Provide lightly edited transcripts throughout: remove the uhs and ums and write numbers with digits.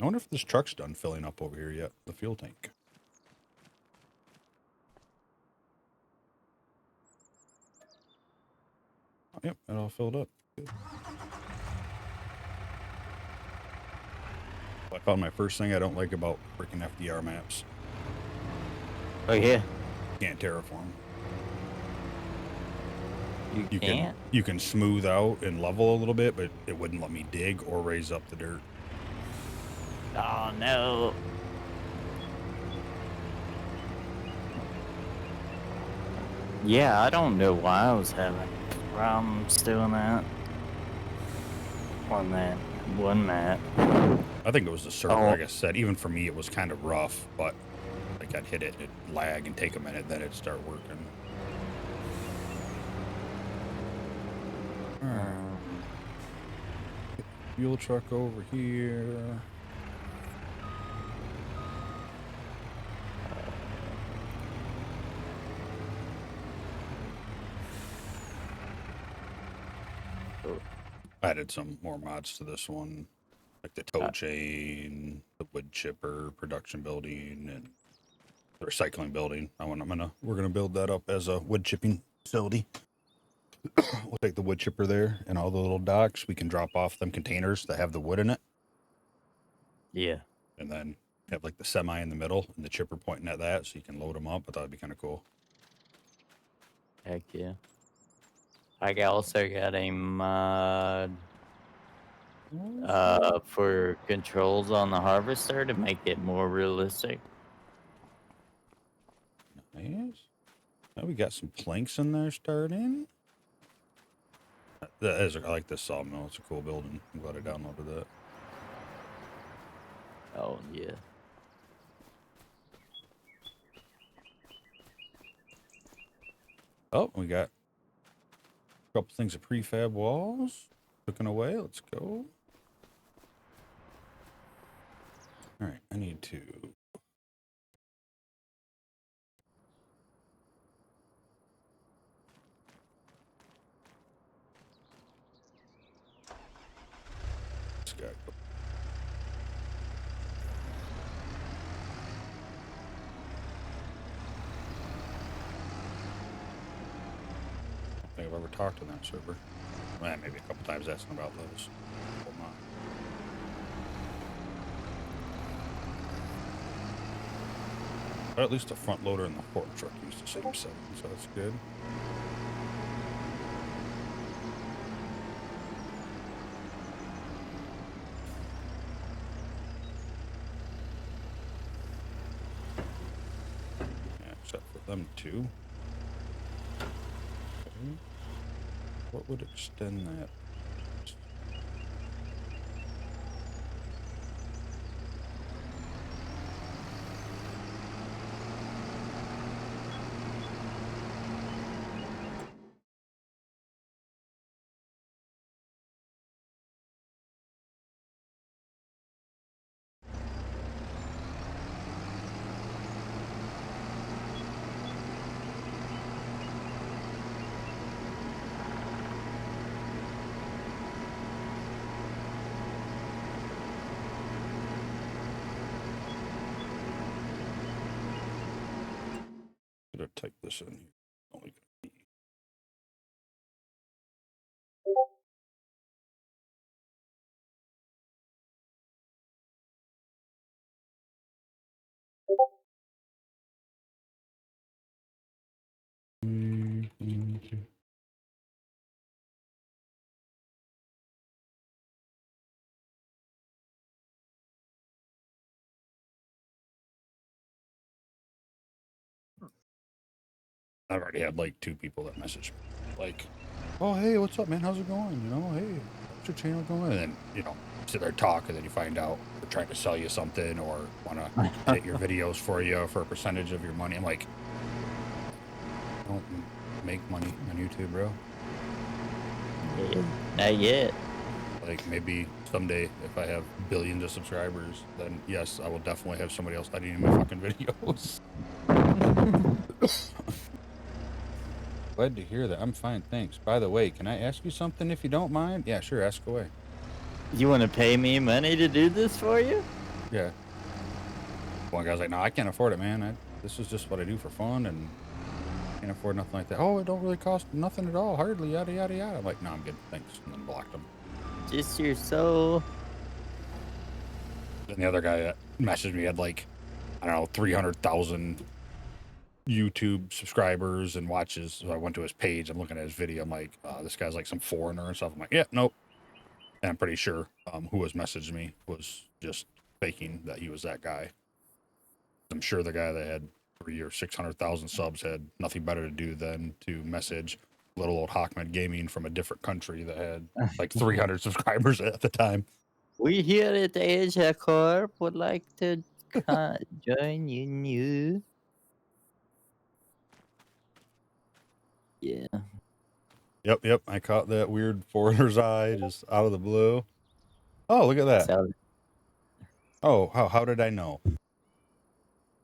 I wonder if this truck's done filling up over here yet, the fuel tank. Oh, yep, it all filled up. Good. I found my first thing I don't like about freaking FDR maps. Oh yeah. Can't terraform. You can't? You can smooth out and level a little bit, but it wouldn't let me dig or raise up the dirt. Oh no. Yeah, I don't know why I was having problems doing that on that one map. I think it was the server, Oh. like I said. Even for me, it was kind of rough, but like I'd hit it, it'd lag and take a minute, then it'd start working. Alright. Fuel truck over here. Added some more mods to this one, like the tow chain, the wood chipper, production building, and the recycling building. We're gonna build that up as a wood chipping facility. We'll take the wood chipper there and all the little docks. We can drop off them containers that have the wood in it. Yeah. And then have like the semi in the middle and the chipper pointing at that so you can load them up. I thought it'd be kind of cool. Heck yeah. I also got a mod for controls on the harvester to make it more realistic. Nice. Now we got some planks in there starting. I like this sawmill. It's a cool building. I'm glad I downloaded that. Oh, yeah. Oh, we got a couple things of prefab walls. Cooking away. Let's go. All right. I need to... This guy. I don't think I've ever talked to that server. Well, maybe a couple times asking about those. Well, not. But at least the front loader and the fork truck use the same setting, so that's good. Yeah, except for them two. Okay. What would extend that? Should have typed this in here. Only gonna be... I've already had like 2 people that message me, like, "Oh hey, what's up, man? How's it going? You know, hey, what's your channel going?" And then sit there talk, and then you find out they're trying to sell you something or want to edit your videos for you for a percentage of your money. I'm like, I don't make money on YouTube, bro. Yeah. Not yet. Like maybe someday if I have billions of subscribers, then yes, I will definitely have somebody else editing my fucking videos. Glad to hear that. I'm fine, thanks. By the way, can I ask you something if you don't mind? Yeah, sure, ask away. You want to pay me money to do this for you? Yeah. One guy's like, no, I can't afford it, man. This is just what I do for fun, and can't afford nothing like that. Oh, it don't really cost nothing at all, hardly, yada, yada, yada. I'm like, no, I'm good, thanks. And then blocked him. Just your soul. And the other guy that messaged me had like, I don't know, 300,000 YouTube subscribers and watches. So I went to his page. I'm looking at his video. I'm like, this guy's like some foreigner and stuff. I'm like, yeah, nope. And I'm pretty sure who was messaging me was just faking that he was that guy. I'm sure the guy that had 300,000 or 600,000 subs had nothing better to do than to message little old Hawkman Gaming from a different country that had like 300 subscribers at the time. We here at Asia Corp would like to join you. Yeah. Yep. I caught that weird foreigner's eye just out of the blue. Oh, look at that. So, Oh, how did I know?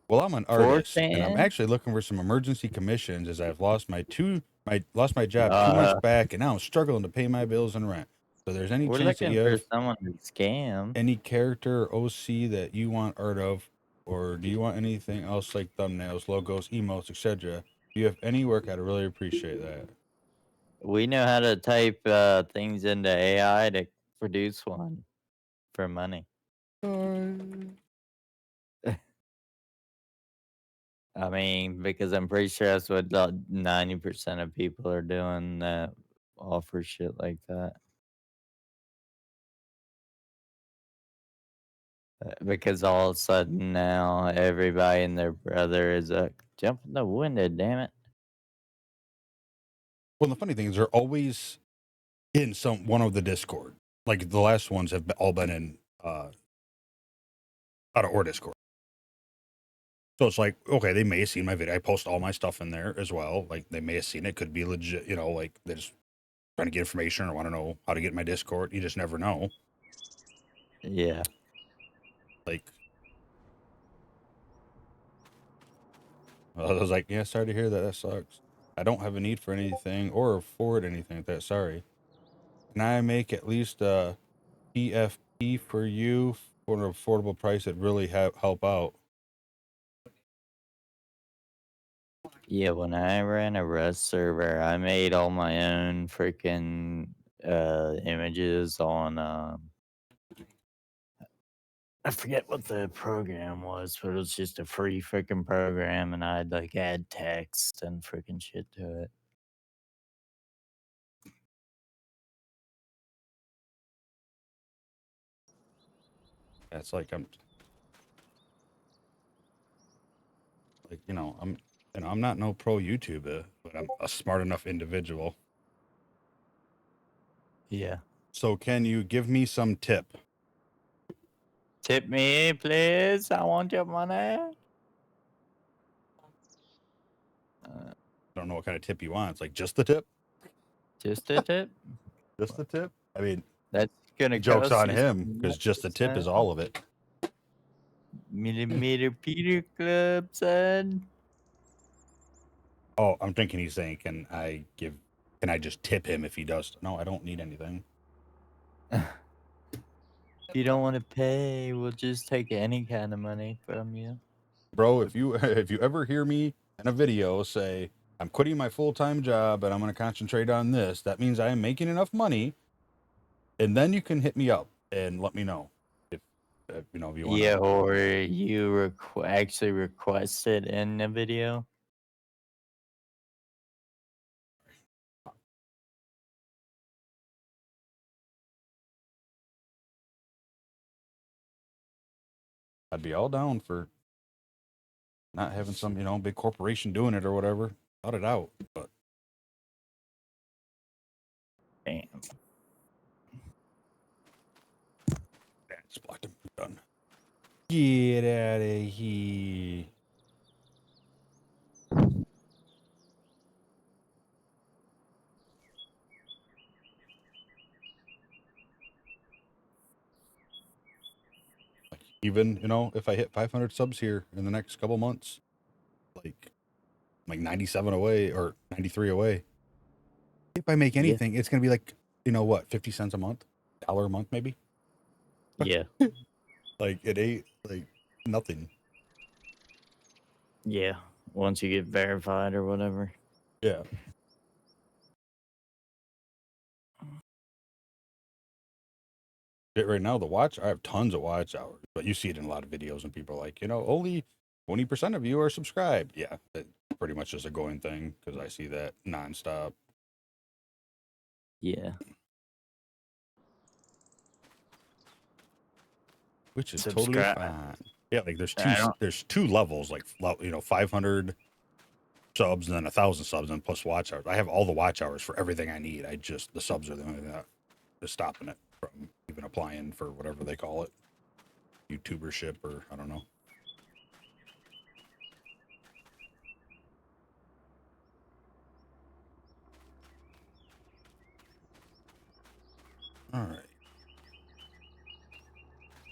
Well, I'm an artist, and I'm 4chan? actually looking for some emergency commissions as I've lost my job 2 Uh, months back, and now I'm struggling to pay my bills and rent. So there's any We're chance that looking you for have someone to scam. any character or OC that you want art of, or do you want anything else like thumbnails, logos, emotes, etc.? If you have any work, I'd really appreciate that. We know how to type things into AI to produce one for money. I mean, because I'm pretty sure that's what 90% of people are doing that offer shit like that. Because all of a sudden now everybody and their brother is jumping the window, damn it. Well, the funny thing is, they're always in one of the Discord. Like the last ones have all been in out of or Discord. So it's like, okay, they may have seen my video. I post all my stuff in there as well. Like they may have seen it. Could be legit, like they just trying to get information or want to know how to get my Discord. You just never know. Yeah. Like, I was like, yeah, sorry to hear that. That sucks. I don't have a need for anything or afford anything like that. Sorry. Can I make at least a PFP for you for an affordable price that really help out? Yeah, when I ran a Rust server, I made all my own freaking images on I forget what the program was, but it was just a free freaking program, and I'd like add text and freaking shit to it. It's like I'm I'm not no pro YouTuber, but I'm a smart enough individual. Yeah. So can you give me some tip? Tip me, please. I want your money. I don't know what kind of tip you want. It's like just the tip? Just a tip. Just the tip? I mean, That's gonna joke's cost on you him some because just the tip is son. all of it. Millimeter Peter Club, son. Oh, I'm thinking he's saying, can I just tip him if he does? No, I don't need anything. If you don't want to pay, we'll just take any kind of money from you. Bro, if you ever hear me in a video say, I'm quitting my full-time job and I'm going to concentrate on this, that means I am making enough money, and then you can hit me up and let me know if if you want to. Yeah, or you actually request it in the video. I'd be all down for not having some, big corporation doing it or whatever. Cut it out. But Damn. it's blocked him. Done. Get out of here. Like, even, if I hit 500 subs here in the next couple months, like 97 away or 93 away. If I make anything, it's going to be like, what, 50 cents a month? $1 a month, maybe? Yeah. Like it ain't like nothing. Yeah. Once you get verified or whatever. Yeah. Right now, I have tons of watch hours, but you see it in a lot of videos, and people are like, only 20% of you are subscribed. Yeah, it's pretty much just a going thing because I see that nonstop. Yeah. Which is totally Subscribe. fine. Yeah, like there's I don't. two levels, like 500 subs and then 1,000 subs and plus watch hours. I have all the watch hours for everything I need. The subs are the only thing that is stopping it from even applying for whatever they call it, YouTubership or I don't know. All right.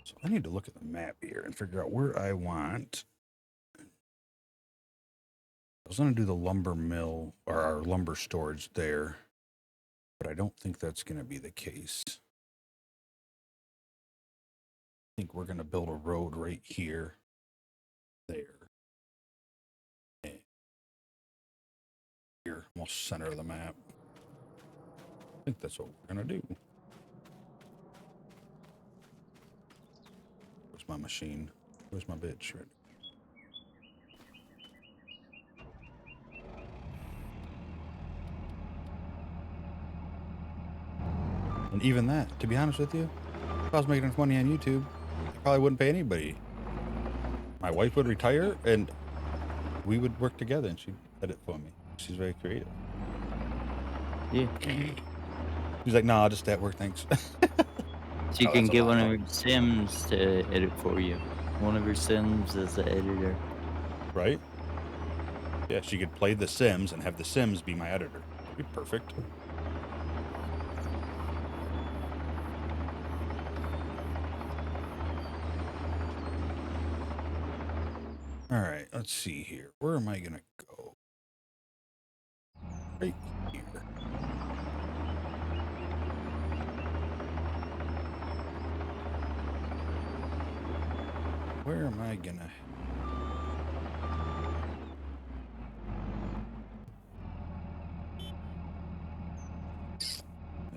So I need to look at the map here and figure out where I want. I was going to do the lumber mill or our lumber storage there, but I don't think that's going to be the case. I think we're going to build a road right here, there, and here, almost center of the map. I think that's what we're going to do. Where's my machine? Where's my bitch? Right. And even that, to be honest with you, if I was making enough money on YouTube, I probably wouldn't pay anybody. My wife would retire and we would work together and she'd edit for me. She's very creative. Yeah. She's like, no, I'll just at work, thanks. She Oh, can that's a get lot, one though. of her Sims to edit for you. One of her Sims is the editor. Right? Yeah, she could play The Sims and have The Sims be my editor. That'd be perfect. All right, let's see here. Where am I going to go? Right here. Where am I going to...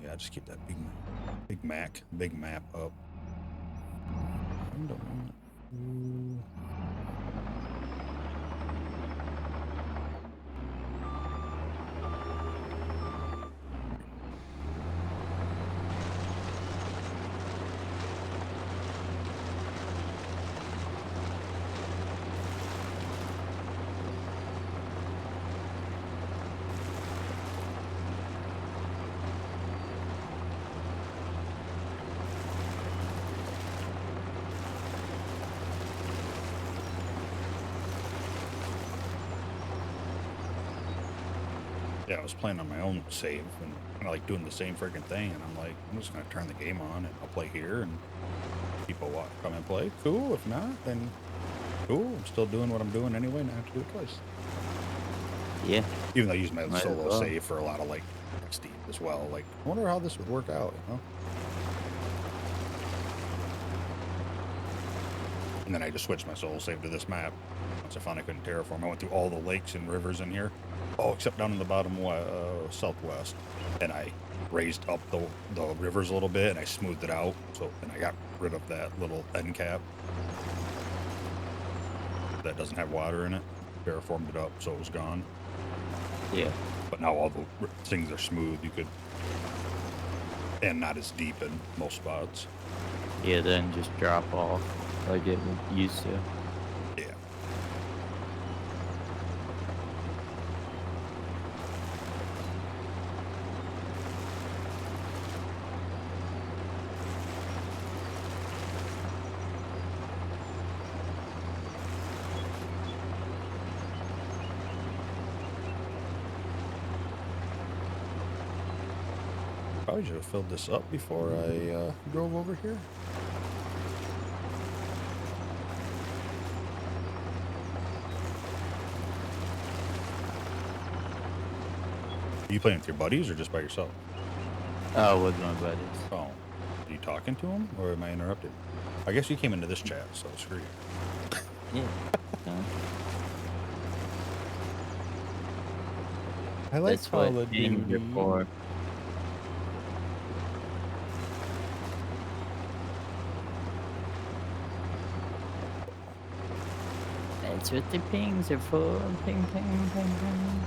Yeah, just keep that big map up. I don't want to... Yeah, I was playing on my own save and kind of like doing the same freaking thing. And I'm like, I'm just going to turn the game on and I'll play here and people come and play. Cool. If not, then cool. I'm still doing what I'm doing anyway. Not have to do it twice. Yeah. Even though I use my Might as solo well. save for a lot of like Steam as well. Like, I wonder how this would work out, And then I just switched my solo save to this map. Once I found I couldn't terraform, I went through all the lakes and rivers in here. Oh, except down in the bottom southwest. And I raised up the rivers a little bit and I smoothed it out. So, and I got rid of that little end cap that doesn't have water in it. Terraformed it up so it was gone. Yeah. But now all the things are smooth. You could, and not as deep in most spots. Yeah, then just drop off like it used to. Yeah. Probably should have filled this up before I drove over here. Are you playing with your buddies or just by yourself? Oh, with my buddies. Oh, are you talking to them or am I interrupted? I guess you came into this chat, so screw you. Yeah. So, I like that's what Call of games are Duty. for. That's what the pings are for. Ping, ping, ping, ping.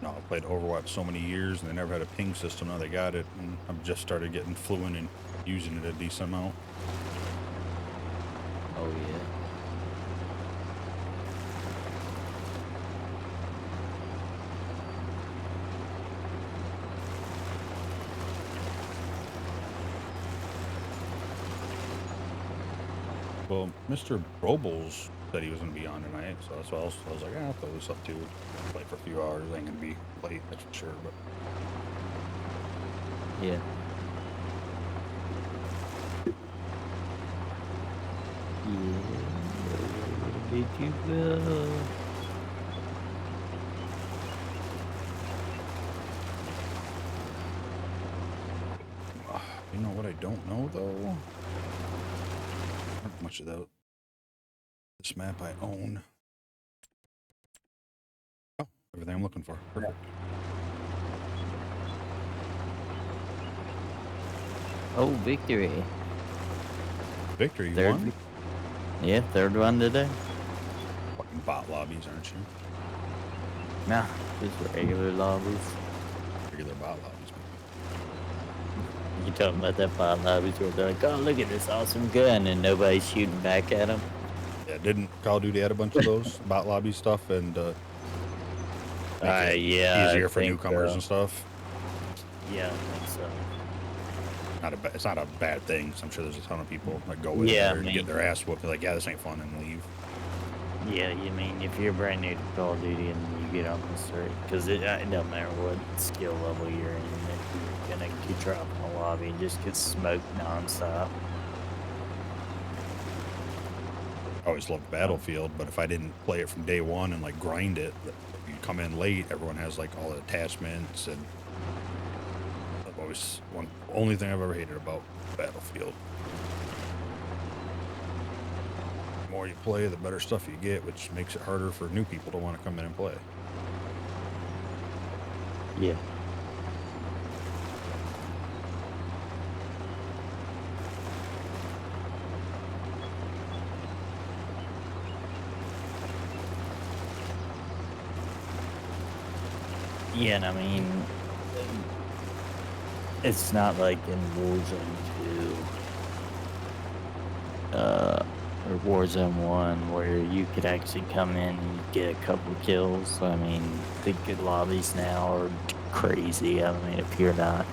No, I played Overwatch so many years, and they never had a ping system. Now they got it, and I've just started getting fluent in using it a decent amount. Oh, yeah. Well, Mr. Robles said he was going to be on tonight, so that's why I was like, I'll throw this up too. Play for a few hours. Ain't going to be late, that's for sure. But Yeah. Yeah. Where did you go? you know what I don't know though? Not much of that. This map I own. Oh, everything I'm looking for. Perfect. Oh, victory. Victory, you Third. won? Yeah, third one today. Fucking bot lobbies, aren't you? Nah, just regular lobbies. Regular bot lobbies. You talking about that bot lobbies where they're like, oh, look at this awesome gun, and nobody's shooting back at them? Yeah, didn't Call of Duty add a bunch of those bot lobby stuff and make it yeah, easier I for think newcomers so. and stuff? Yeah, I think so. It's not a bad thing. So I'm sure there's a ton of people that go in Yeah, there and I get mean- their ass whooped. They're like, yeah, this ain't fun, and leave. Yeah, you mean if you're brand new to Call of Duty and you get on the street, because it doesn't matter what skill level you're in, you're gonna get dropped in the lobby and just get smoked nonstop. I always loved Battlefield, but if I didn't play it from day one and like grind it, you come in late, everyone has like all the attachments, and I've always only thing I've ever hated about Battlefield. The more you play, the better stuff you get, which makes it harder for new people to want to come in and play. Yeah. Yeah, and I mean, it's not like in Warzone 2, or Warzone 1, where you could actually come in and get a couple kills. I mean, the good lobbies now are crazy. I mean, if you're not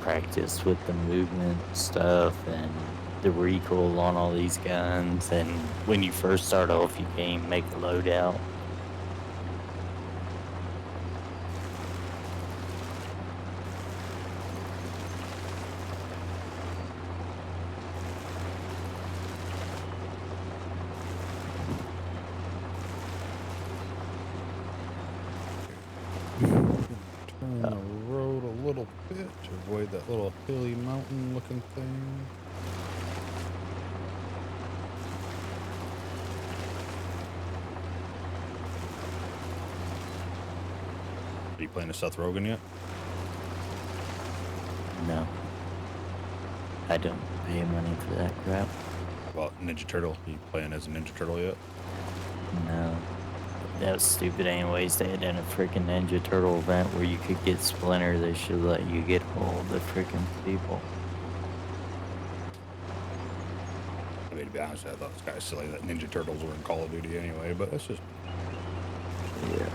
practiced with the movement stuff and the recoil on all these guns, and when you first start off, you can't make the loadout. Turn the road a little bit to avoid that little hilly mountain looking thing. Are you playing as Seth Rogen yet? No. I don't pay money for that crap. Well, Ninja Turtle. You playing as a Ninja Turtle yet? No. That was stupid anyways. They had done a freaking Ninja Turtle event where you could get Splinter. They should let you get all the freaking people. I mean, to be honest, I thought it was kind of silly that Ninja Turtles were in Call of Duty anyway, but that's just Yeah.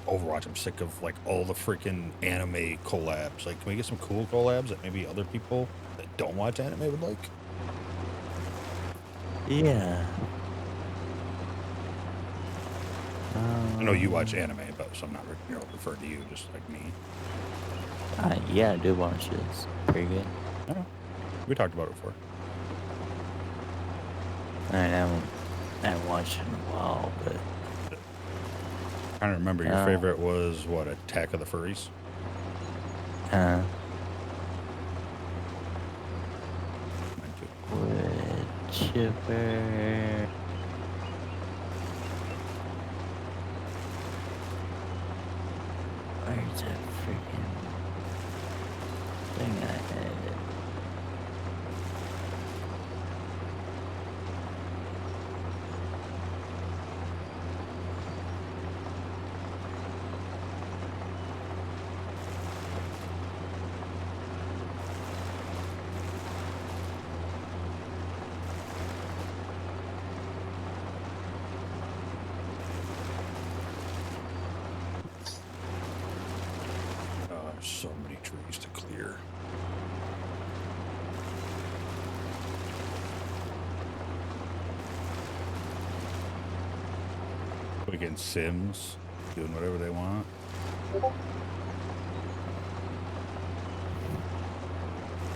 Overwatch. I'm sick of like all the freaking anime collabs. Like, can we get some cool collabs that maybe other people that don't watch anime would like? Yeah. I know you watch anime, but so I'm not referring to you, just like me. Yeah, I do watch this. Pretty good. I know. We talked about it before. I haven't watched it in a while, but I don't remember. Your favorite was what? Attack of the Furries? chipper. Where's that freaking thing I had? There's so many trees to clear. Again, Sims doing whatever they want.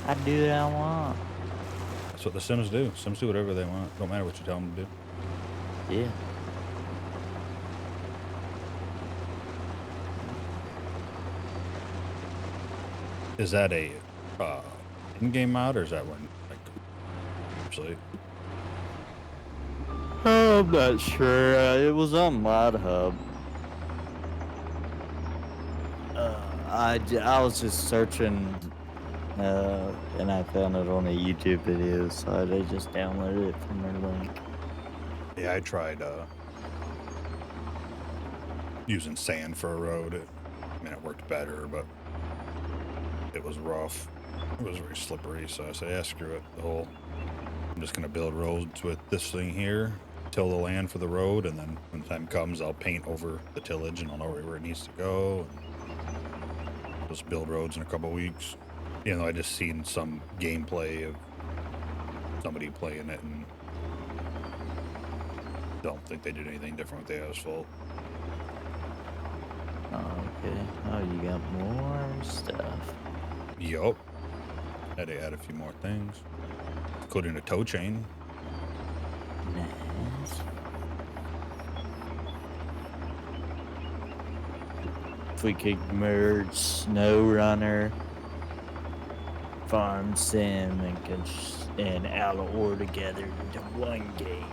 I do what I want. That's what the Sims do. Sims do whatever they want. Don't matter what you tell them to do. Yeah. Is that a in-game mod, or is that one like actually? I'm not sure. It was on Mod Hub. I was just searching, and I found it on a YouTube video, so I just downloaded it from their link. Yeah, I tried using sand for a road. I mean, it worked better, but it was rough. It was very slippery, so I said, yeah, screw it. I'm just gonna build roads with this thing here, till the land for the road, and then when the time comes, I'll paint over the tillage and I'll know where it needs to go. And just build roads in a couple weeks. You know, I just seen some gameplay of somebody playing it, and don't think they did anything different with the asphalt. Oh, okay. Oh, you got more stuff. Yup. Had to add a few more things, including a tow chain. Nice. If we could merge SnowRunner, Farm Sim, and Out of War together into one game.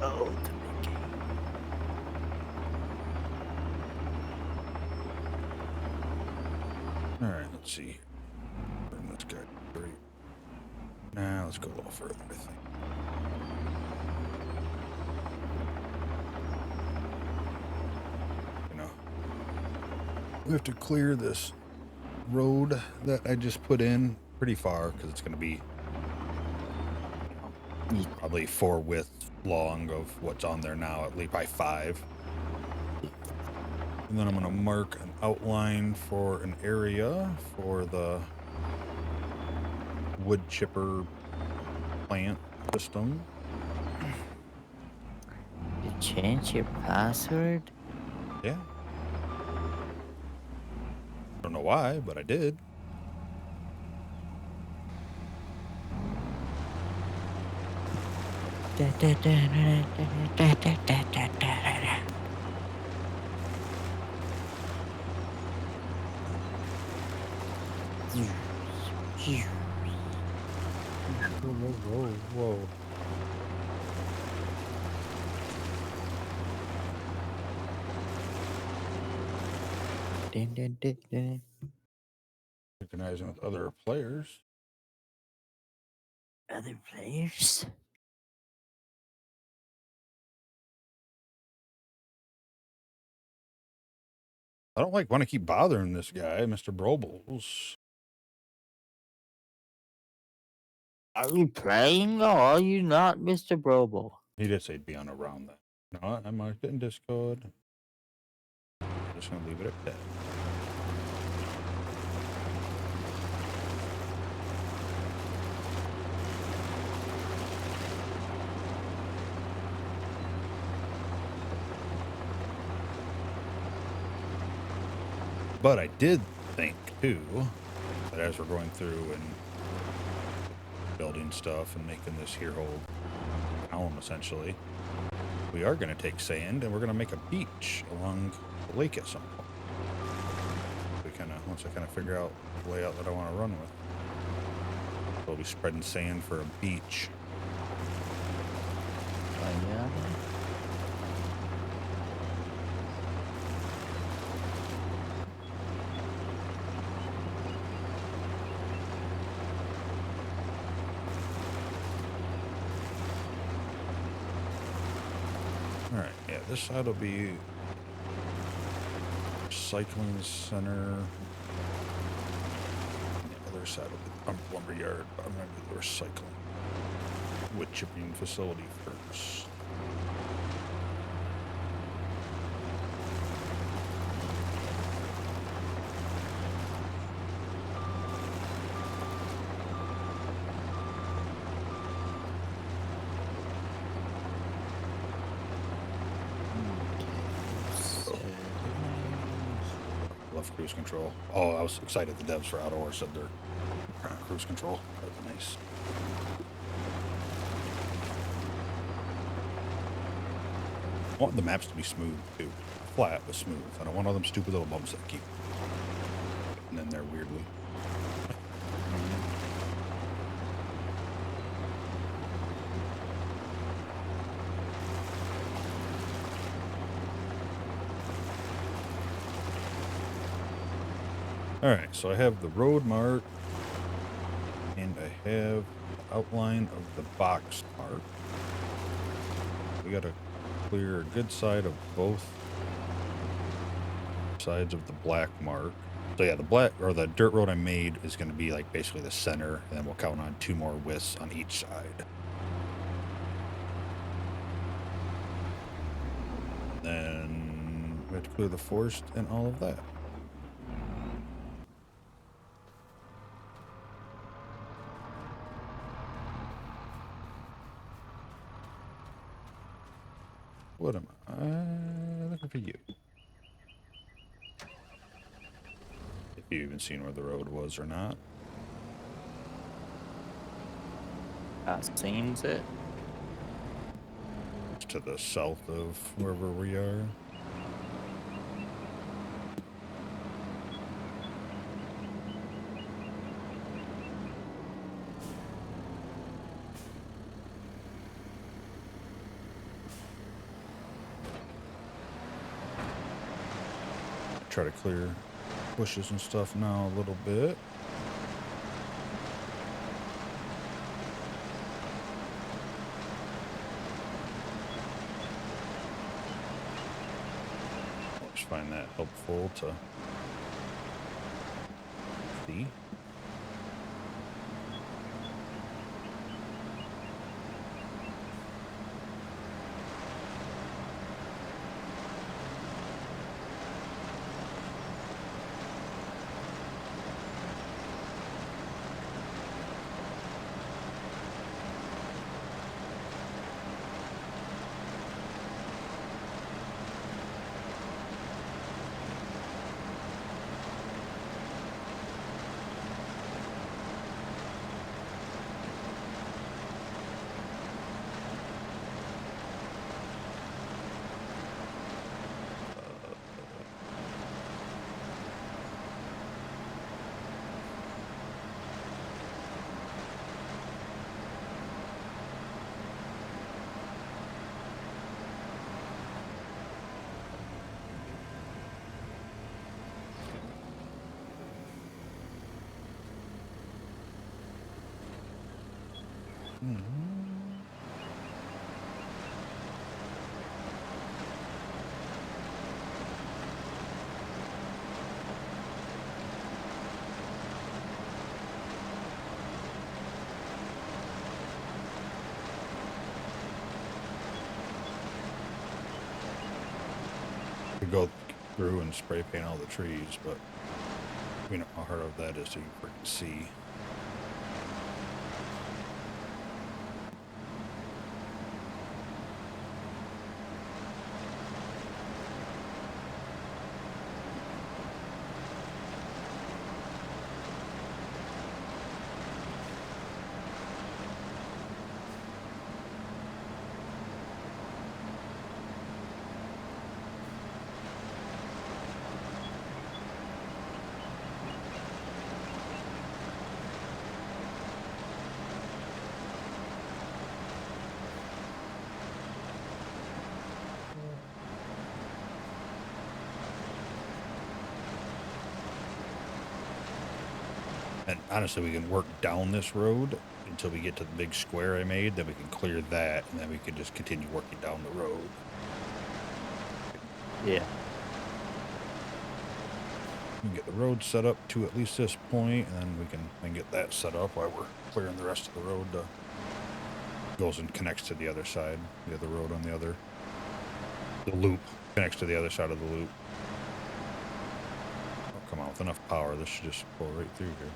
Ultimate game. Alright, let's see. Bring this guy straight. Nah, let's go a little further, I think. You know, we have to clear this road that I just put in pretty far, because it's going to be probably 4 width long of what's on there now, at least by 5. And then I'm going to mark an outline for an area for the wood chipper plant system. You change your password? Yeah. Don't know why, but I did. Whoa. Recognizing with other players. Other players? I don't want to keep bothering this guy, Mr. Brobles. Are you playing or are you not, Mr. Broble? He did say he'd be on around that. No, I marked it in Discord. I'm just gonna leave it at that. But I did think too that as we're going through and building stuff and making this here whole town essentially, we are going to take sand and we're going to make a beach along the lake at some point. Once I kind of figure out the layout that I want to run with, we'll be spreading sand for a beach yeah. All right, yeah, this side will be recycling center. The other side will be lumberyard. I'm gonna do the recycling wood chipping facility first. Love cruise control. Oh, I was excited. The devs for Outer War said they're cruise control. That was nice. I want the maps to be smooth too. Flat but smooth. I don't want all them stupid little bumps that keep and then they're weirdly. Alright, so I have the road mark and I have outline of the box mark. We gotta clear a good side of both sides of the black mark. So yeah, the black or the dirt road I made is going to be like basically the center, and then we'll count on 2 more widths on each side. Then we have to clear the forest and all of that. What am I looking for you? If you even seen where the road was or not. Seems it. It's to the south of wherever we are. Try to clear bushes and stuff now a little bit. I just find that helpful to see. Could go through and spray paint all the trees, but you know how hard of that is to freaking see. And honestly, we can work down this road until we get to the big square I made. Then we can clear that, and then we can just continue working down the road. Yeah. We can get the road set up to at least this point, and then we can then get that set up while we're clearing the rest of the road. Goes and connects to the other side, the other road on the other. The loop connects to the other side of the loop. Oh, come on, with enough power, this should just pull right through here.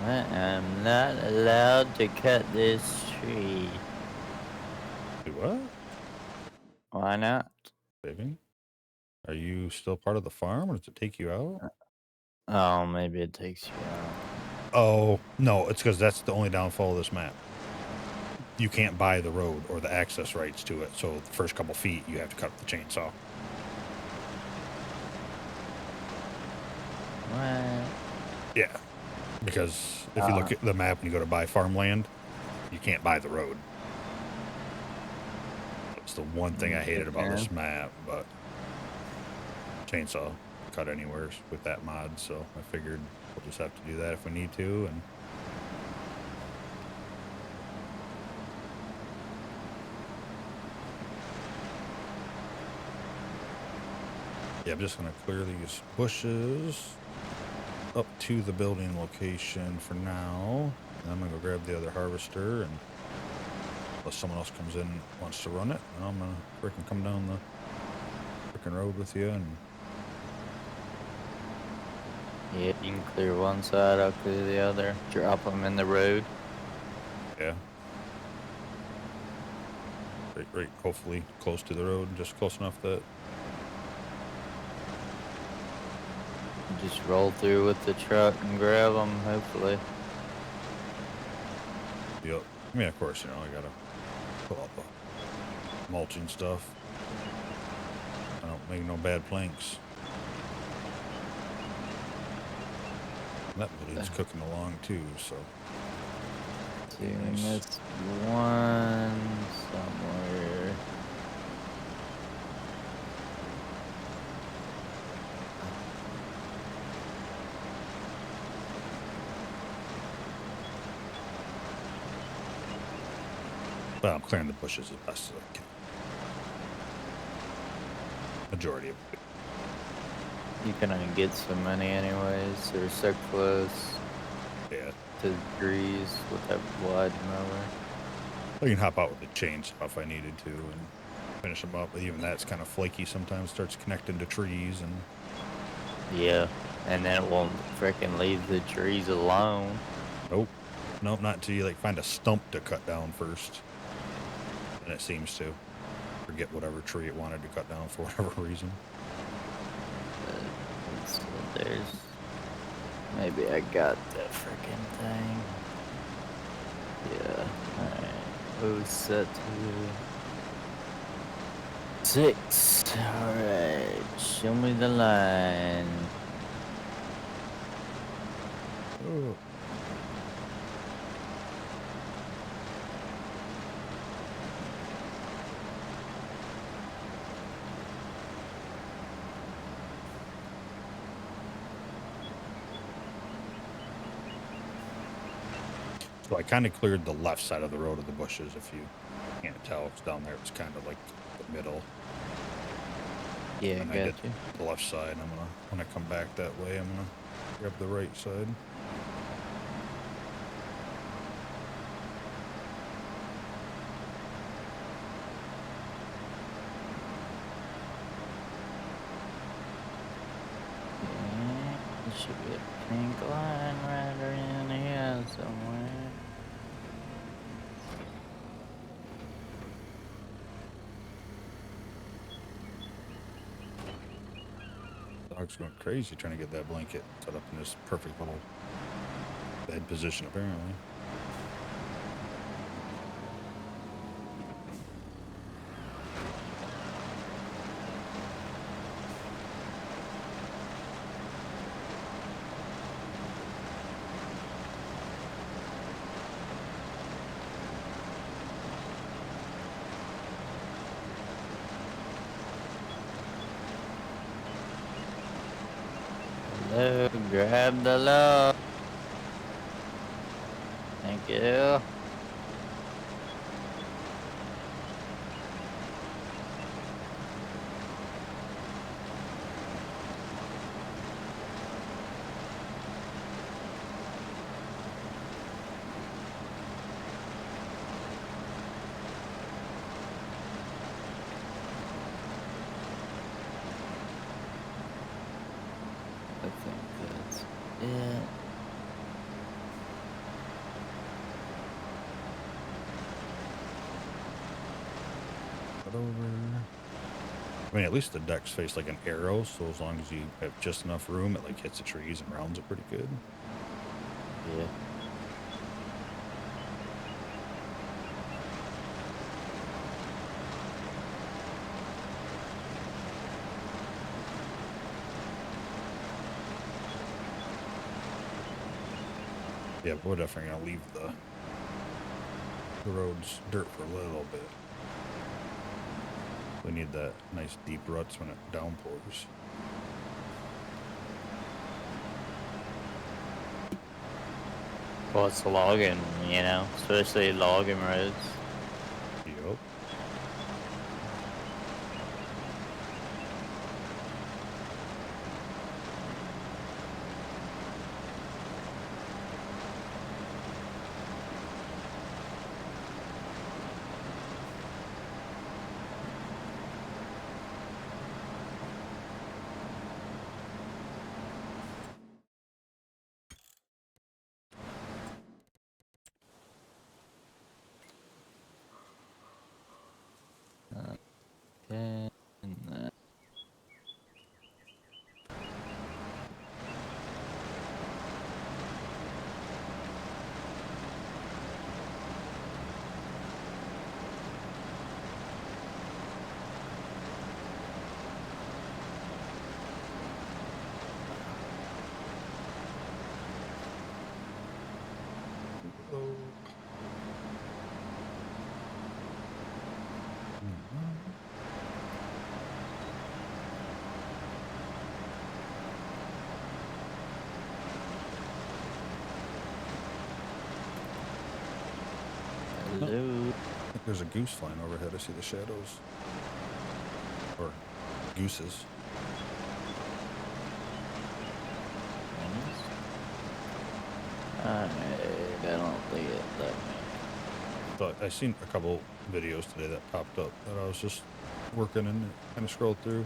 I am not allowed to cut this tree. Do what? Why not? Saving? Are you still part of the farm, or does it take you out? Oh, maybe it takes you out. Oh, no, it's because that's the only downfall of this map. You can't buy the road or the access rights to it, so the first couple feet you have to cut with the chainsaw. What? Yeah, because if you look at the map and you go to buy farmland, you can't buy the road. That's the one thing I hated about this map, but chainsaw cut anywhere with that mod, so I figured we'll just have to do that if we need to. And yeah, I'm just gonna clear these bushes up to the building location for now, and I'm gonna go grab the other harvester, and unless someone else comes in and wants to run it, and I'm gonna freaking come down the freaking road with you. And Yeah, you can clear one side, I'll clear the other. Drop them in the road. yeah, right, hopefully close to the road, just close enough that Just roll through with the truck and grab them, hopefully. Yep. I mean, of course, you know, I gotta pull out the mulching stuff. I don't make no bad planks. And that building's cooking along too, so. See, we Nice. missed one somewhere. But I'm clearing the bushes as best as I can. Majority of it. You can only get so many anyways. They're so close Yeah. to the trees with that wide mower. I can hop out with the chainsaw if I needed to and finish them up, but even that's kind of flaky sometimes, starts connecting to trees. And Yeah, and then it won't frickin' leave the trees alone. nope, not until you like find a stump to cut down first. And it seems to forget whatever tree it wanted to cut down for whatever reason. So there's... Maybe I got the frickin' thing. Yeah, alright. Oh, set to 6. Alright, show me the line. Oh. So I kind of cleared the left side of the road of the bushes. If you can't tell, it's down there. It's kind of like the middle. Yeah, And I got did you. the left side. I'm gonna, when I come back that way, I'm gonna grab the right side. Yeah, there should be a pink line right around here somewhere. Dog's going crazy trying to get that blanket set up in this perfect little bed position, apparently. Oh, grab the load. Thank you. I think that's it. Over. I mean, at least the deck's face like an arrow, so as long as you have just enough room, it like hits the trees and rounds it pretty good. Yeah. Yeah, but we're definitely gonna leave the roads dirt for a little bit. We need that nice deep ruts when it downpours. Well, it's logging, you know, especially logging roads. Yup. Okay. And then hello. I think there's a goose flying overhead. I see the shadows. Or gooses. I don't think it let me. But I seen a couple videos today that popped up that I was just working and kind of scrolled through.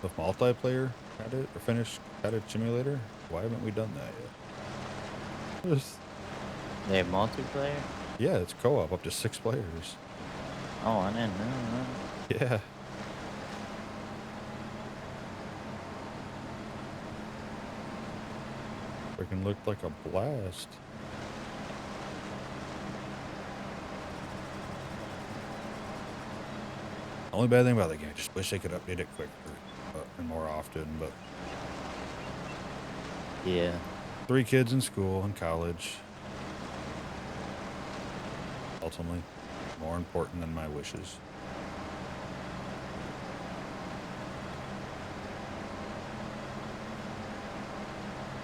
If multiplayer had it or finished had a simulator, why haven't we done that yet? They have multiplayer? Yeah, it's co-op up to 6 players. Oh, I didn't know that. Yeah. Freaking looked like a blast. Only bad thing about the game, I just wish they could update it quicker and more often, but Yeah. 3 kids in school and college. Ultimately, more important than my wishes.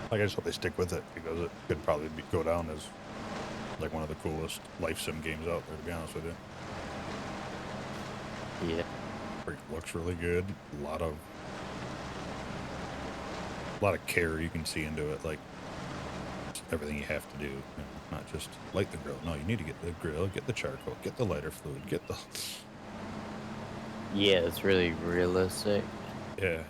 Like, I just hope they stick with it because it could probably go down as like one of the coolest life sim games out there, to be honest with you. Yeah. It looks really good. A lot of care you can see into it, like everything you have to do, you know, not just light the grill. No, you need to get the grill, get the charcoal, get the lighter fluid, get the Yeah, it's really realistic. yeah.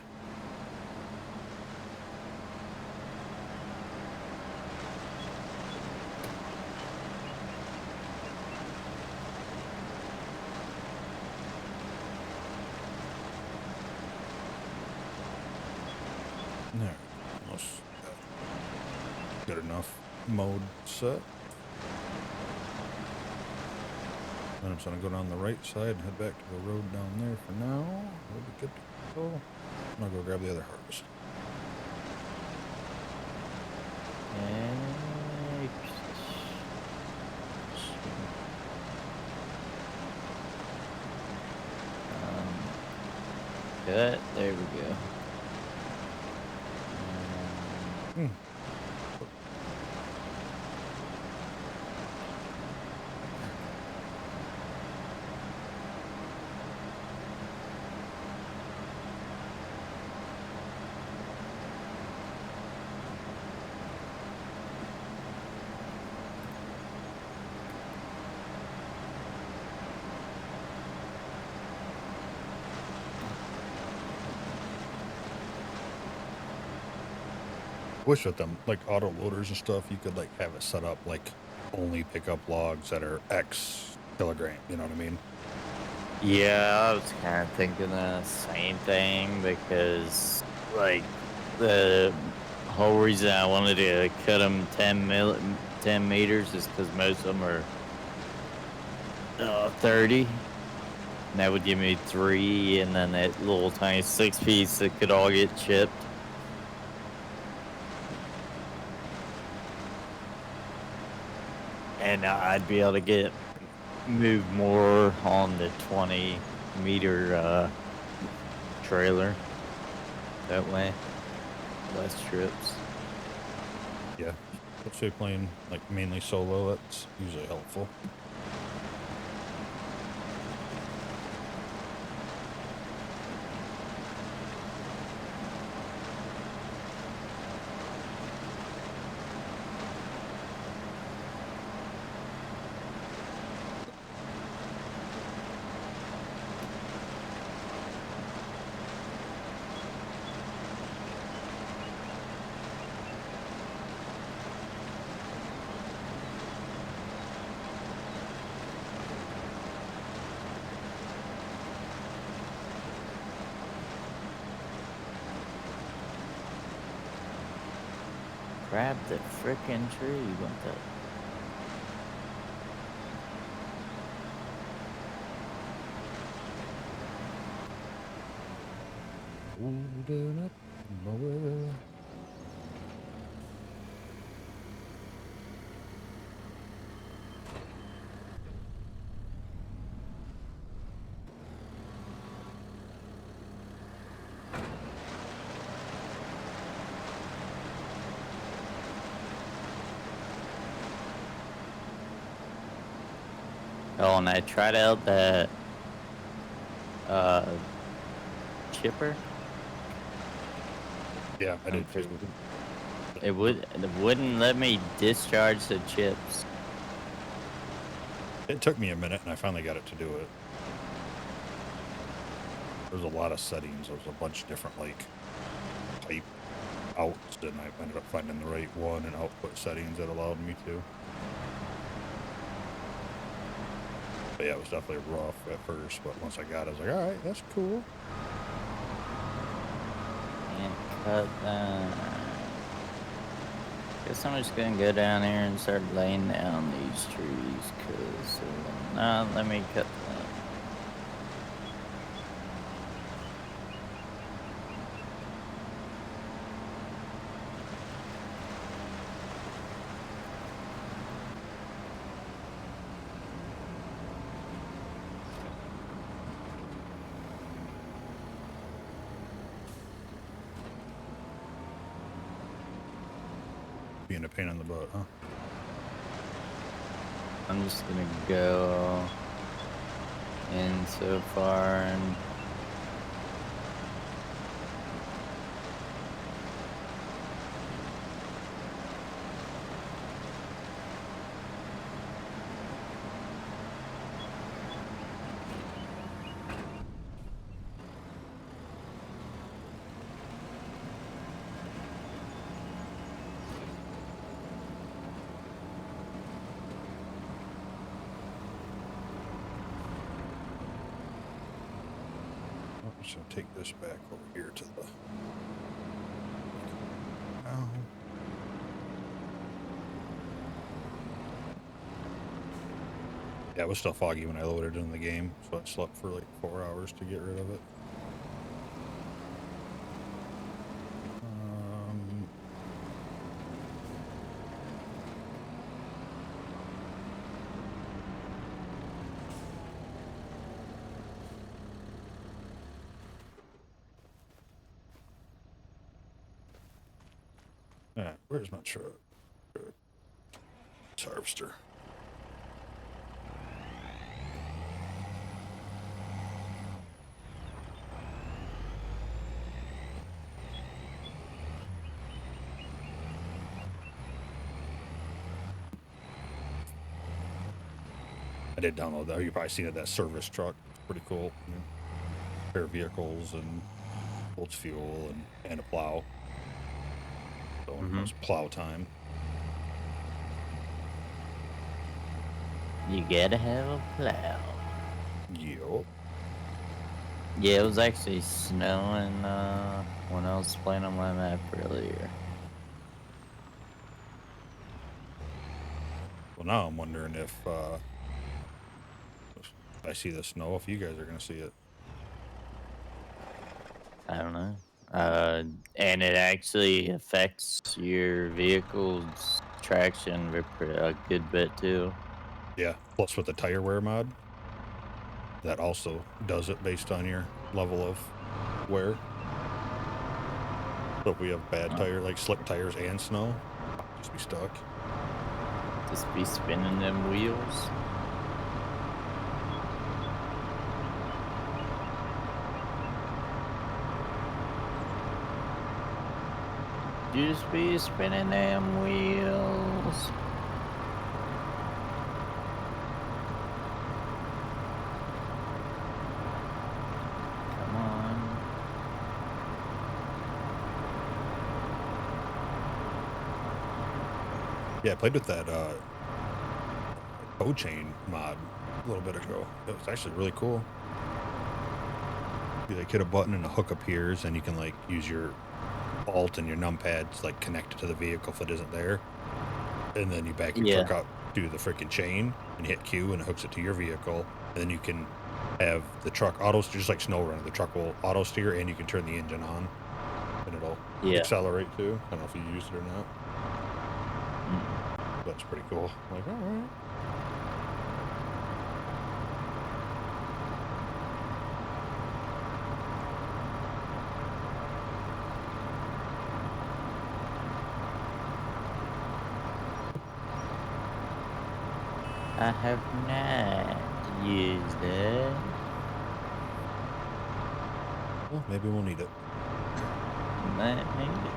There, almost good enough mode set. Then I'm just gonna go down the right side and head back to the road down there for now. We'll be good to go. I'm gonna go grab the other harvest. Good. There we go. Hmm. Wish with them like auto loaders and stuff, you could like have it set up like only pick up logs that are X kilogram. You know what I mean? Yeah, I was kind of thinking the same thing because, like, the whole reason I wanted to cut them 10 meters is because most of them are 30. And that would give me 3, and then that little tiny 6 piece that could all get chipped. And I'd be able to move more on the 20-meter trailer. That way, less trips. Yeah. Especially playing like mainly solo, that's usually helpful. Grab the frickin' tree. What the? Holding up my well. Oh, and I tried out that chipper. Yeah, I did too. It wouldn't let me discharge the chips. It took me a minute, and I finally got it to do it. There's a lot of settings. There's a bunch of different like type outs, and I ended up finding the right one and output settings that allowed me to. But yeah, it was definitely rough at first, but once I got it, I was like, all right, that's cool. And cut that. Guess I'm just gonna go down here and start laying down these trees, cause let me cut that. Being a pain in the butt, huh? I'm just gonna go in so far and So take this back over here to the. Oh. Yeah, it was still foggy when I loaded in the game, so I slept for like 4 hours to get rid of it. Yeah, where's my truck? It's harvester. I did download that. You probably seen it. That service truck. It's pretty cool. You know, pair of vehicles and holds fuel and a plow. So it's plow time. You gotta have a plow. Yup. Yeah, it was actually snowing when I was playing on my map earlier. Well, now I'm wondering if I see the snow, if you guys are gonna see it. I don't know. And it actually affects your vehicle's traction a good bit too. Yeah. Plus with the tire wear mod, that also does it based on your level of wear. So if we have bad tire, like slick tires and snow, just be stuck. Just be spinning them wheels. Just be spinning them wheels. Come on. Yeah, I played with that tow chain mod a little bit ago. It was actually really cool. You like hit a button and a hook appears, and you can like use your alt and your numpads like connect it to the vehicle if it isn't there, and then you back your truck up to the freaking chain and hit Q and it hooks it to your vehicle, and then you can have the truck auto steer, just like SnowRunner. The truck will auto steer, and you can turn the engine on, and it'll accelerate too. I don't know if you used it or not. That's pretty cool. I'm like, all right. I have not used it. Well, maybe we'll need it. Might need it.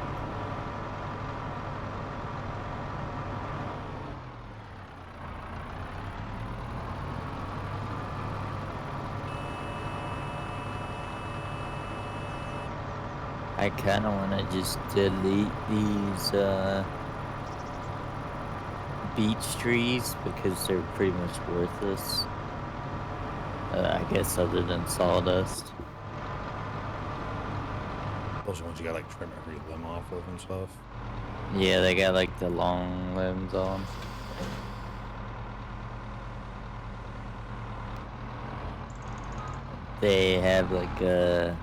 I kind of want to just delete these beech trees because they're pretty much worthless. I guess other than sawdust. Those are ones you gotta like trim every limb off of and stuff. Yeah, they got like the long limbs on. They have like a...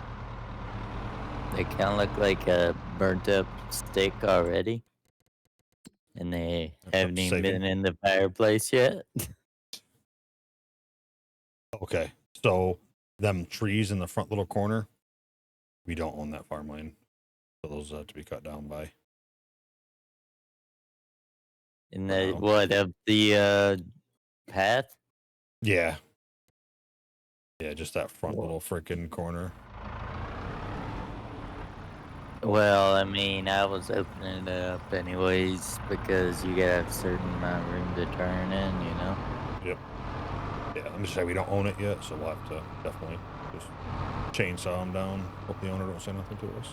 They kind of look like a burnt up stick already. And they haven't even been in the fireplace yet. Okay, so them trees in the front little corner, we don't own that farmland. So those have to be cut down by. In the, what, of the path? Yeah. Yeah, just that front little freaking corner. Well, I mean, I was opening it up anyways because you gotta have a certain amount of room to turn in, you know? Yep. Yeah, I'm just saying we don't own it yet, so we'll have to definitely just chainsaw them down. Hope the owner don't say nothing to us.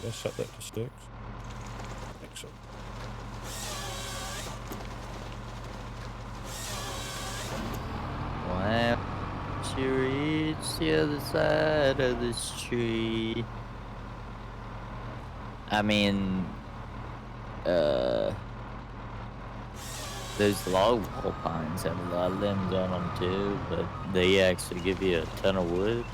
Did I set that to sticks? I think so. Wow. She reached the other side of this tree. I mean, those log wall pines have a lot of limbs on them too, but they actually give you a ton of wood.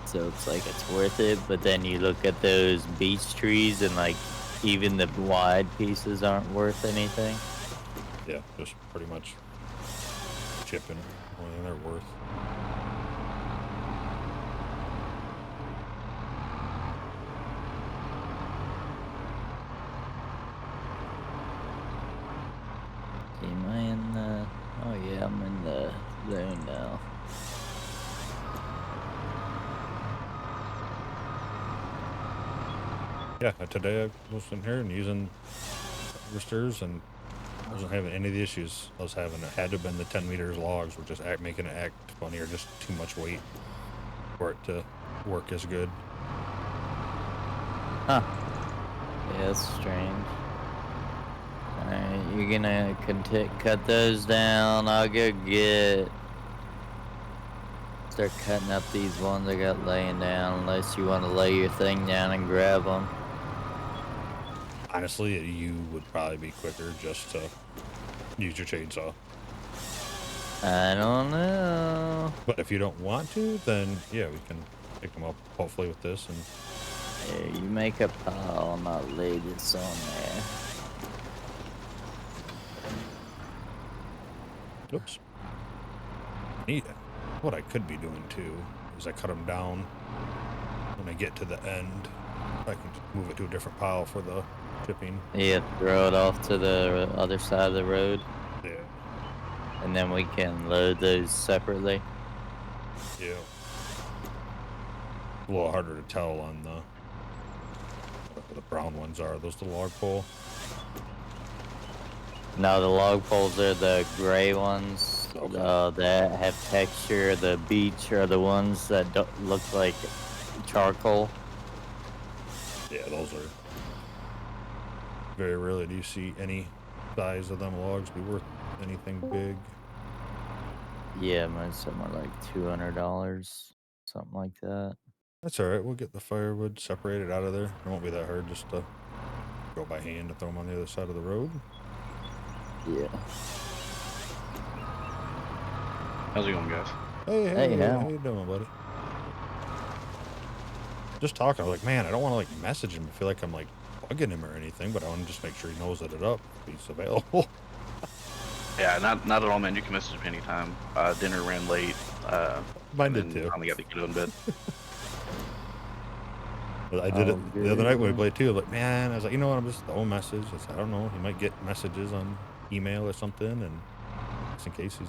So it's like it's worth it, but then you look at those beech trees and like even the wide pieces aren't worth anything. Yeah, just pretty much chipping more than they're worth. Am I in the... Oh yeah, I'm in the zone now. Yeah, today I was in here and using harvesters and I wasn't having any of the issues I was having. It had to have been the 10 meters logs were just making it act funny or just too much weight for it to work as good. Huh. Yeah, that's strange. Alright, you're gonna cut those down. I'll go start cutting up these ones I got laying down, unless you want to lay your thing down and grab them. Honestly, you would probably be quicker just to use your chainsaw. I don't know. But if you don't want to, then yeah, we can pick them up hopefully with this and Here, you make a pile and I'll lay this on there. oops. Neat. What I could be doing too is I cut them down when I get to the end. I can just move it to a different pile for the shipping. Yeah, throw it off to the other side of the road, Yeah. and then we can load those separately. Yeah. A little harder to tell on the brown ones are. Those the log pole? No, the log poles are the gray ones Okay. that have texture. The beach are the ones that don't look like charcoal. Yeah, those are very rarely do you see any size of them logs be worth anything big. Yeah, most of them are like $200, something like that. That's all right. We'll get the firewood separated out of there. It won't be that hard just to go by hand and throw them on the other side of the road. Yeah. How's it going, guys? Hey, How? how you doing, buddy? Just talking. I was like, man, I don't want to like message him. I feel like I'm like bugging him or anything, but I want to just make sure he knows that it's up. If he's available. Yeah, not at all, man. You can message me anytime. Dinner ran late. Mine and did then too. finally got the kid in bed. But I did Oh, it the other night when we good. played too. Like, man, I was like, you know what? I'm just throwing message. I said, I don't know. He might get messages on email or something, and just in case he's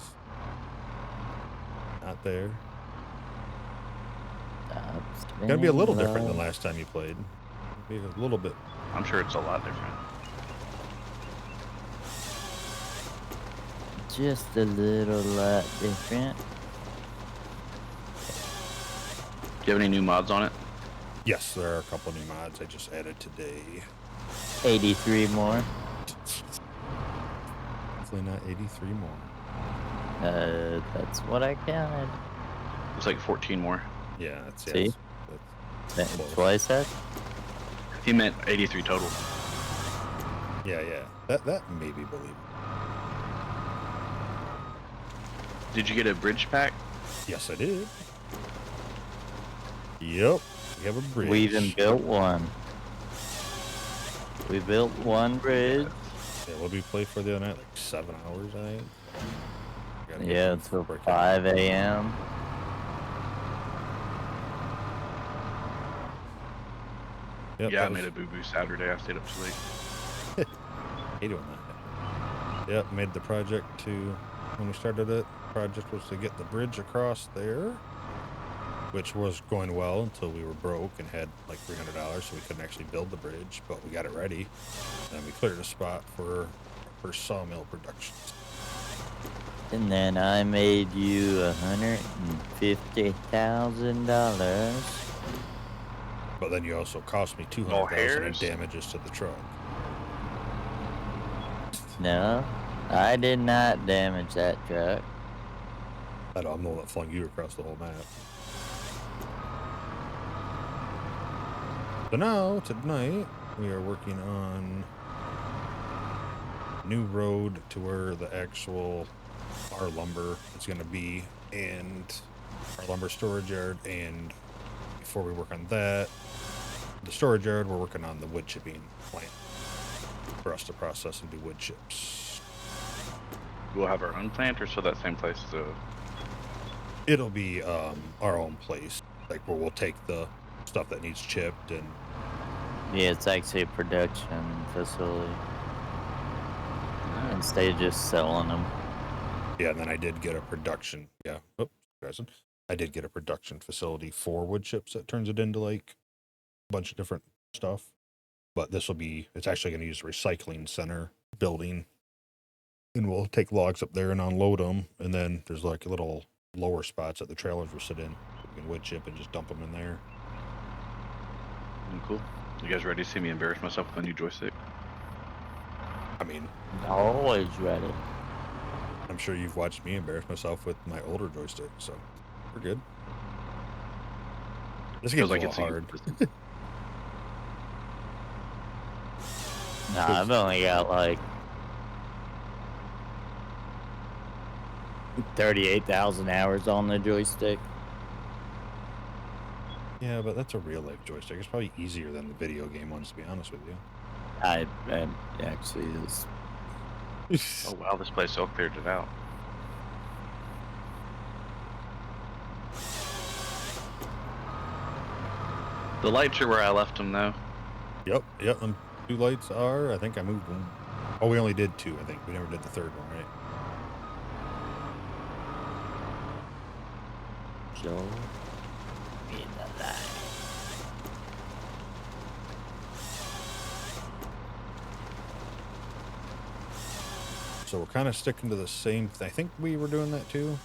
not there. Stop Gonna be a little spinning different than low. last time you played. Be a little bit. I'm sure it's a lot different. Just a little lot different. Do you have any new mods on it? Yes, there are a couple new mods I just added today. 83 more. Hopefully not 83 more. That's what I counted. It's like 14 more. Yeah, that's See? that's close. Twice that? He meant 83 total. Yeah. That made me believe. Did you get a bridge pack? Yes, I did. Yep, we have a bridge. We even built one. We built one bridge. Yeah, what did we play for the other night? Like 7 hours, I think. Gotta get Yeah, some until freaking- 5 a.m. Yep, Yeah, I that made was- a boo-boo Saturday. I stayed up too late. Hate doing that. Yep, made the project to when we started it. Project was to get the bridge across there, which was going well until we were broke and had like $300, so we couldn't actually build the bridge. But we got it ready, and we cleared a spot for sawmill productions. And then I made you $150,000. But then you also cost me $200,000 in hairs? damages to the truck. No, I did not damage that truck. I know I'm the one that flung you across the whole map. So now, tonight, we are working on a new road to where the actual our lumber is going to be, and our lumber storage yard. And before we work on that, the storage yard, we're working on the wood chipping plant for us to process and do wood chips. we'll have our own plant, or so that same place is a. It'll be our own place, like where we'll take the stuff that needs chipped and Yeah, it's actually a production facility instead of just selling them. yeah. And then I did get a production. Yeah. Oops, present. I did get a production facility for wood chips that turns it into like a bunch of different stuff. But this will be. It's actually going to use a recycling center building, and we'll take logs up there and unload them. And then there's like little lower spots that the trailers will sit in. We can wood chip and just dump them in there. Cool. You guys ready to see me embarrass myself with a new joystick? I mean, Always ready. I'm sure you've watched me embarrass myself with my older joystick, so we're good. This game's a little hard. Nah, I've only got like 38,000 hours on the joystick. Yeah, but that's a real life joystick. It's probably easier than the video game ones, to be honest with you. I actually is. Oh wow, this place all cleared it out. The lights are where I left them, though. Yep. Two lights are. I think I moved one. Oh, we only did two. I think we never did the third one, right? Joe in the light. So we're kind of sticking to the same. I think we were doing that too.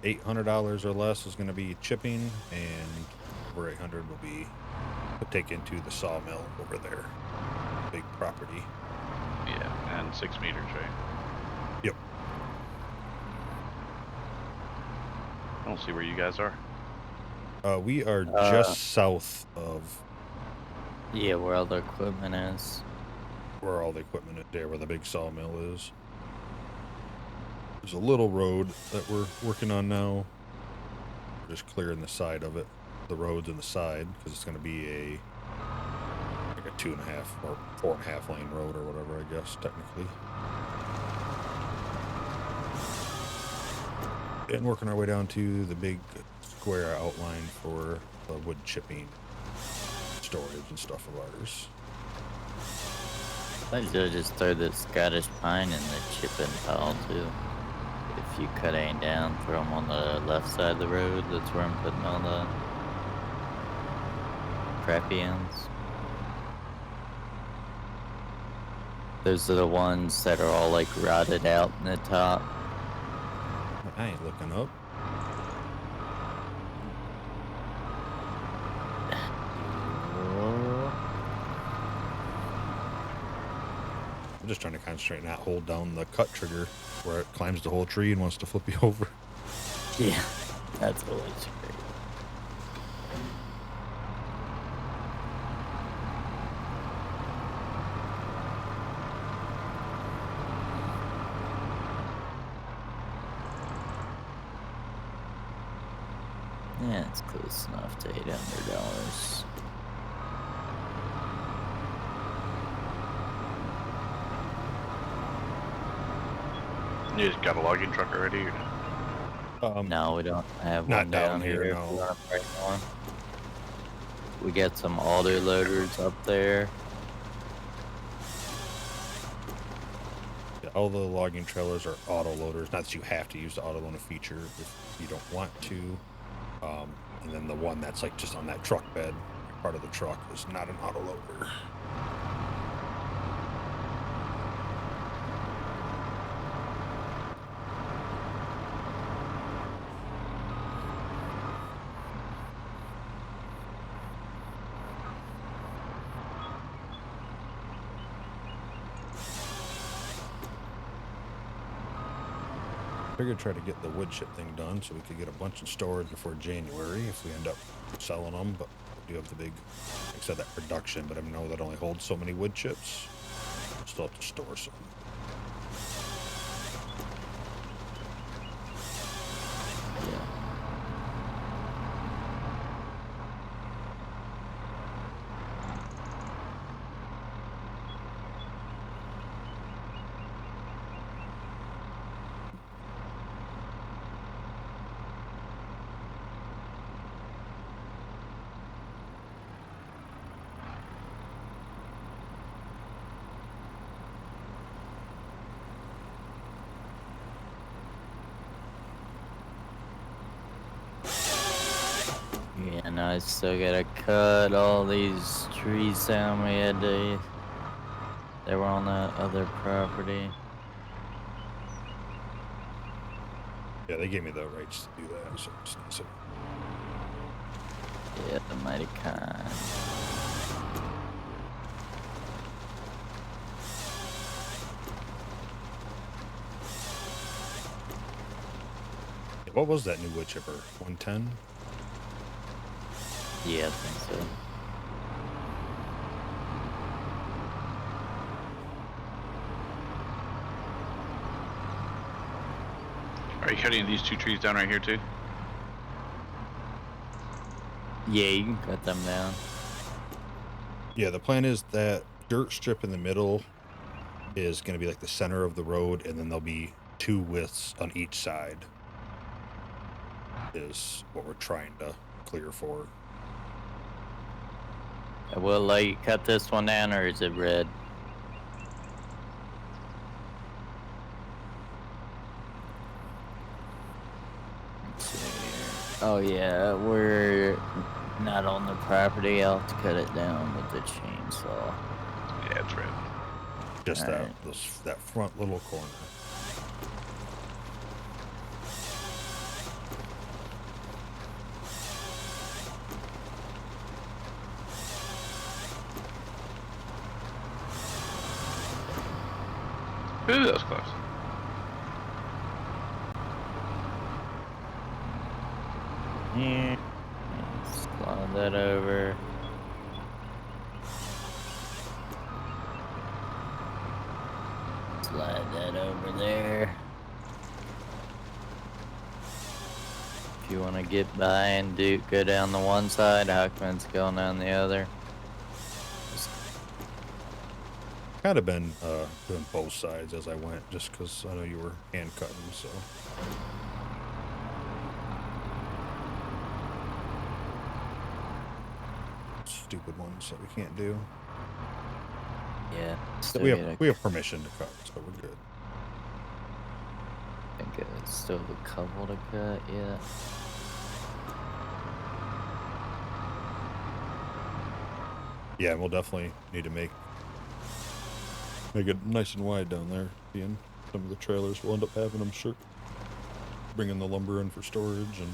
$800 or less is going to be chipping, and over 800 will be taken to the sawmill over there. Big property. Yeah, and 6 meters, right? Yep. I don't see where you guys are. We are just south of Yeah, where all the equipment is. where all the equipment is there, where the big sawmill is. There's a little road that we're working on now. We're just clearing the side of it, the roads and the side, because it's going to be like a 2.5 or 4.5 lane road or whatever, I guess, technically. And working our way down to the big square outline for the wood chipping storage and stuff of ours. I should just throw the Scottish pine in the chipping pile too. If you cut any down, throw them on the left side of the road. That's where I'm putting all the crappy ends. Those are the ones that are all like rotted out in the top. I ain't looking up. I'm just trying to concentrate and not hold down the cut trigger where it climbs the whole tree and wants to flip you over. Yeah, that's always great. Yeah, it's close enough to $800. You just got a logging truck already? Or? No, we don't have Not one down down here, here. no. Right now. We got some auto loaders up there. Yeah, all the logging trailers are auto loaders. Not that you have to use the auto loader feature if you don't want to. And then the one that's like just on that truck bed, part of the truck, is not an auto loader. Figured try to get the wood chip thing done so we could get a bunch in storage before January if we end up selling them. But we do have the big, like I said, that production, but I know that only holds so many wood chips. Still have to store some. Yeah. And I still gotta cut all these trees down we had to. They were on that other property. Yeah, they gave me the rights to do that, so it's nice. Yeah, the mighty kind. What was that new wood chipper? 110? Yeah, I think so. Are you cutting these 2 trees down right here too? Yeah, you can cut them down. Yeah, the plan is that dirt strip in the middle is going to be like the center of the road, and then there'll be 2 widths on each side. Is what we're trying to clear for. I will let you cut this one down, or is it red? Let's see here. Oh yeah, we're not on the property. I'll have to cut it down with the chainsaw. Yeah, it's red. Just that Alright. that front little corner. Ooh, that was close. Here. Slide that over. Slide that over there. If you want to get by and go down the one side, Huckman's going down the other. Kind of been doing both sides as I went, just because I know you were hand cutting, so. Stupid ones that we can't do. Yeah. But Still we have permission to cut, so we're good. I think it's still a couple to cut, yeah. Yeah, we'll definitely need to make it nice and wide down there. Being some of the trailers will end up having, I'm sure. Bringing the lumber in for storage and.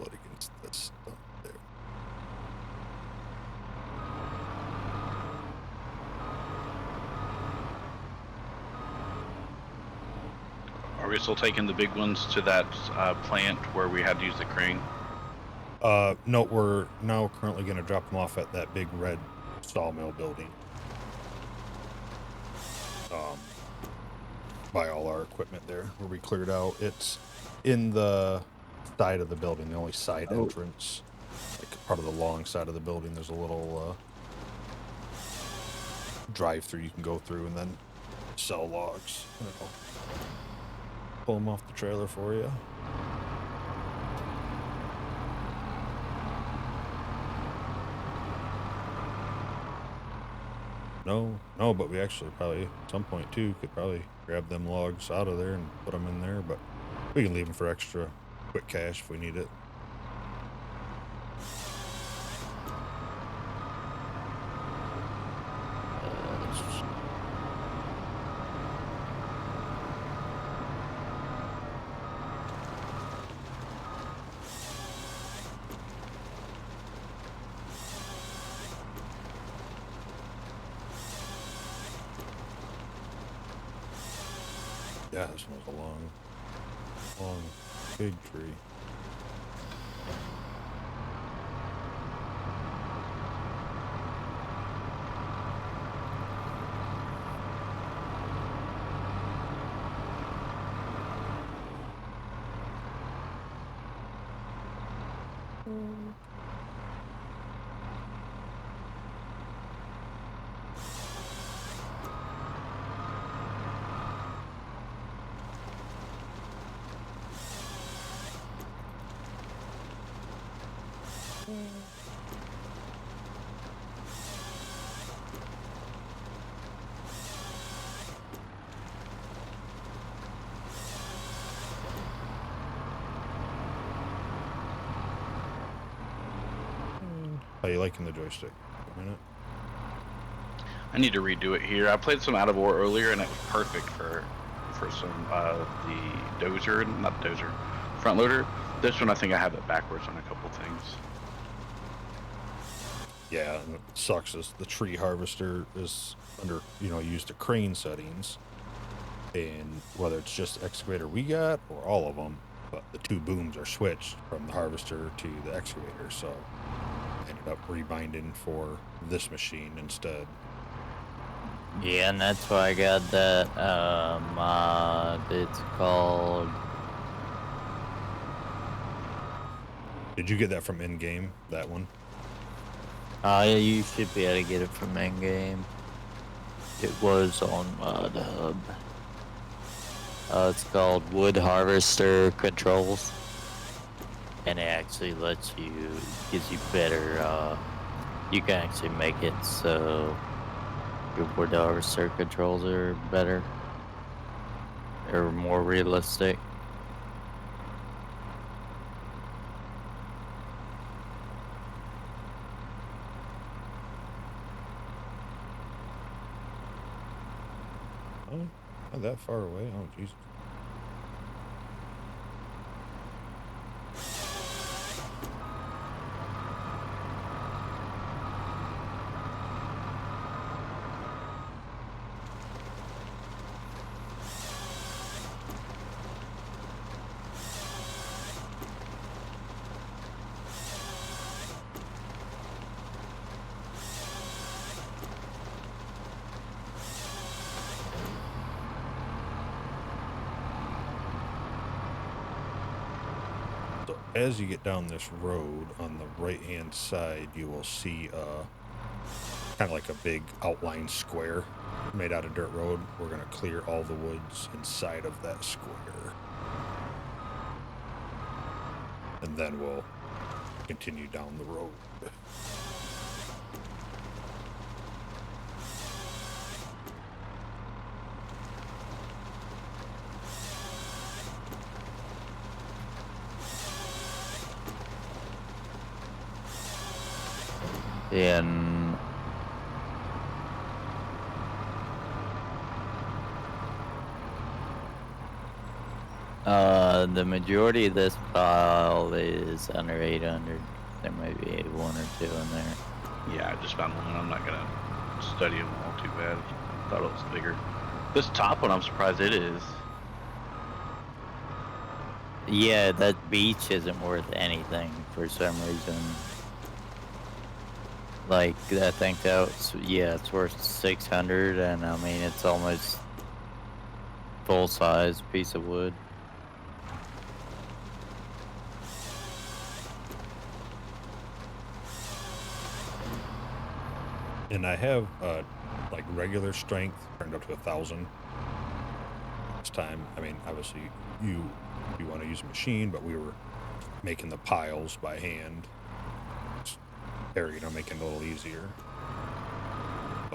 Against this stuff there. Are we still taking the big ones to that plant where we had to use the crane? No, we're now currently going to drop them off at that big red sawmill building. By all our equipment there, where we cleared out. It's in the side of the building, the only side entrance. Like part of the long side of the building, there's a little drive-through you can go through and then sell logs. I'll pull them off the trailer for you. No, but we actually probably at some point too could probably grab them logs out of there and put them in there, but we can leave them for extra quick cash if we need it. Yeah, this one was a long big tree. How you liking the joystick? A minute. I need to redo it here. I played some Out of War earlier, and it was perfect for some the dozer, not dozer, front loader. This one, I think I have it backwards on a couple things. Yeah, and it sucks is the tree harvester is under, used to crane settings, and whether it's just excavator we got or all of them, but the two booms are switched from the harvester to the excavator, so I ended up rebinding for this machine instead. Yeah, and that's why I got that mod. It's called. Did you get that from in-game, that one? Yeah, you should be able to get it from in-game. It was on Mod Hub. It's called Wood Harvester Controls, and it actually lets you, gives you better. You can actually make it so your wood harvester controls are better or more realistic. Oh, not that far away. Oh, Jesus. As you get down this road, on the right-hand side, you will see kind of like a big outline square made out of dirt road. We're going to clear all the woods inside of that square. And then we'll continue down the road. And the majority of this file is under 800. There might be one or two in there. Yeah, I just found one. I'm not gonna study them all too bad. Thought it was bigger. This top one, I'm surprised it is. Yeah, that beach isn't worth anything for some reason. Like, I think that's, yeah, it's worth 600, and I mean, it's almost full-size piece of wood. And I have like regular strength turned up to 1,000 this time. I mean, obviously you want to use a machine, but we were making the piles by hand. There, making it a little easier.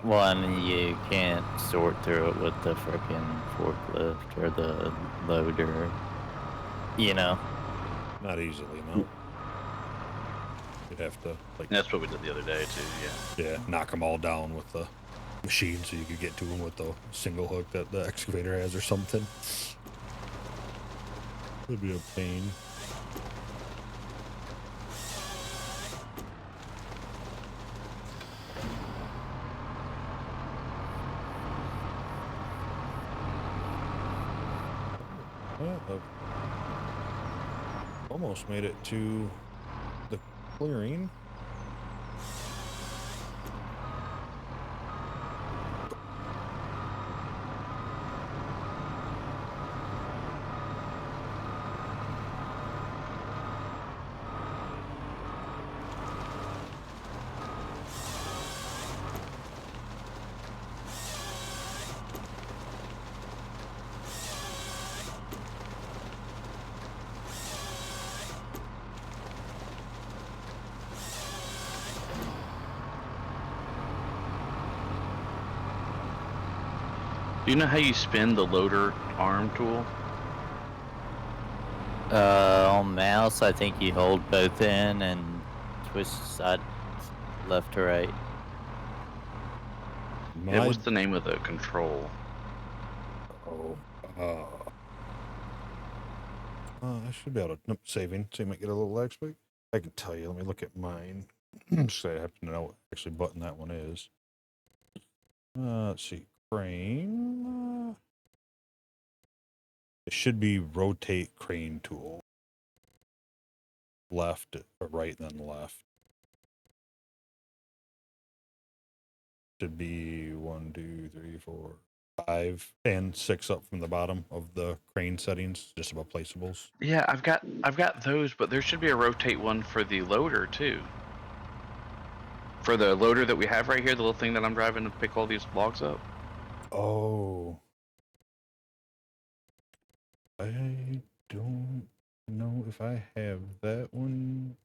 Well, and you can't sort through it with the frickin' forklift or the loader, Not easily, no. You'd have to, like... That's what we did the other day, too, Yeah, knock them all down with the machine so you could get to them with the single hook that the excavator has or something. It'd be a pain. Well, I've almost made it to the clearing. Do you know how you spin the loader arm tool? On mouse, I think you hold both in and twist side left to right. Yeah, what's the name of the control? Oh, I should be able to saving. So you might get a little lag spike. I can tell you. Let me look at mine. So I have to know what actually button that one is. Let's see. Crane. It should be rotate crane tool. Left or right, then left. Should be 1, 2, 3, 4, 5, and 6 up from the bottom of the crane settings, just about placeables. Yeah, I've got those, but there should be a rotate one for the loader too. For the loader that we have right here, the little thing that I'm driving to pick all these logs up. Oh. I don't know if I have that one.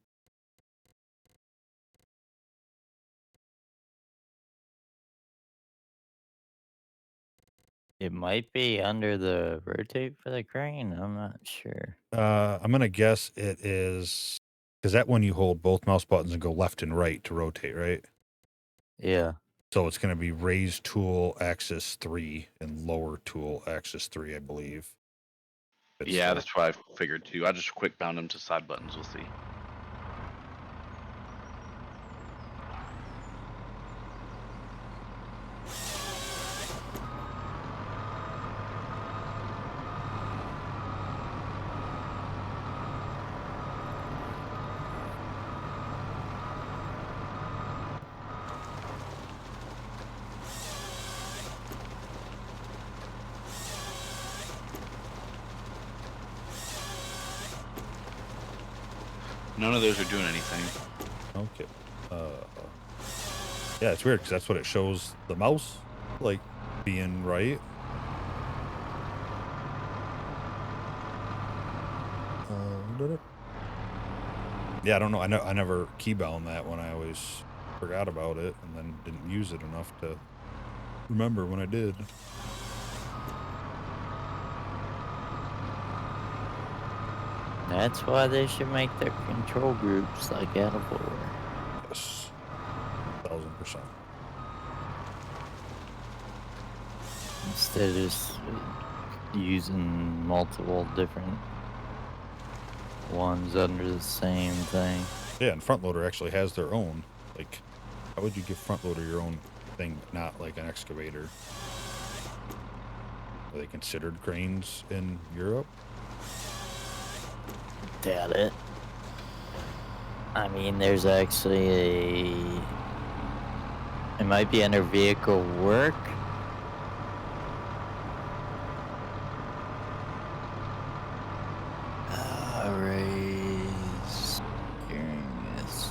It might be under the rotate for the crane. I'm not sure. I'm gonna guess it is because that one you hold both mouse buttons and go left and right to rotate, right? Yeah. So it's gonna be raise tool axis 3 and lower tool axis 3, I believe. Yeah, that's what I figured too. I just quick bound them to side buttons. We'll see. None of those are doing anything. Okay. Yeah, it's weird because that's what it shows the mouse like being right. Yeah, I don't know. I never keybound that one. I always forgot about it and then didn't use it enough to remember when I did. That's why they should make their control groups like out of order. Yes. 1000%. Instead of just using multiple different ones under the same thing. Yeah, and front loader actually has their own. Like, how would you give front loader your own thing, but not like an excavator? Are they considered cranes in Europe? Doubt it. I mean, there's actually it might be under vehicle work. Raise steering is.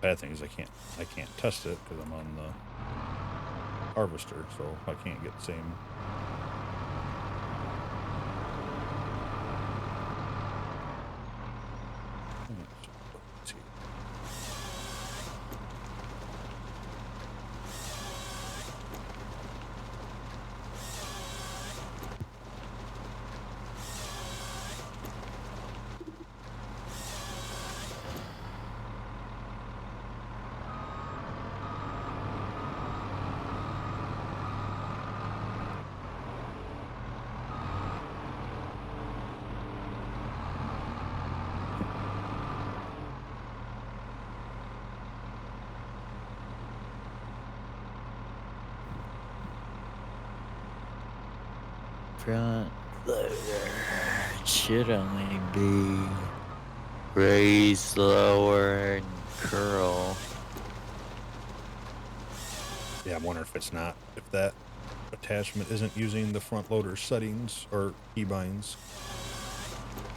Bad thing is I can't test it because I'm on the harvester, so I can't get the same. Let's see. Front loader should only be raise, lower, and curl. Yeah, I'm wondering if that attachment isn't using the front loader settings or keybinds.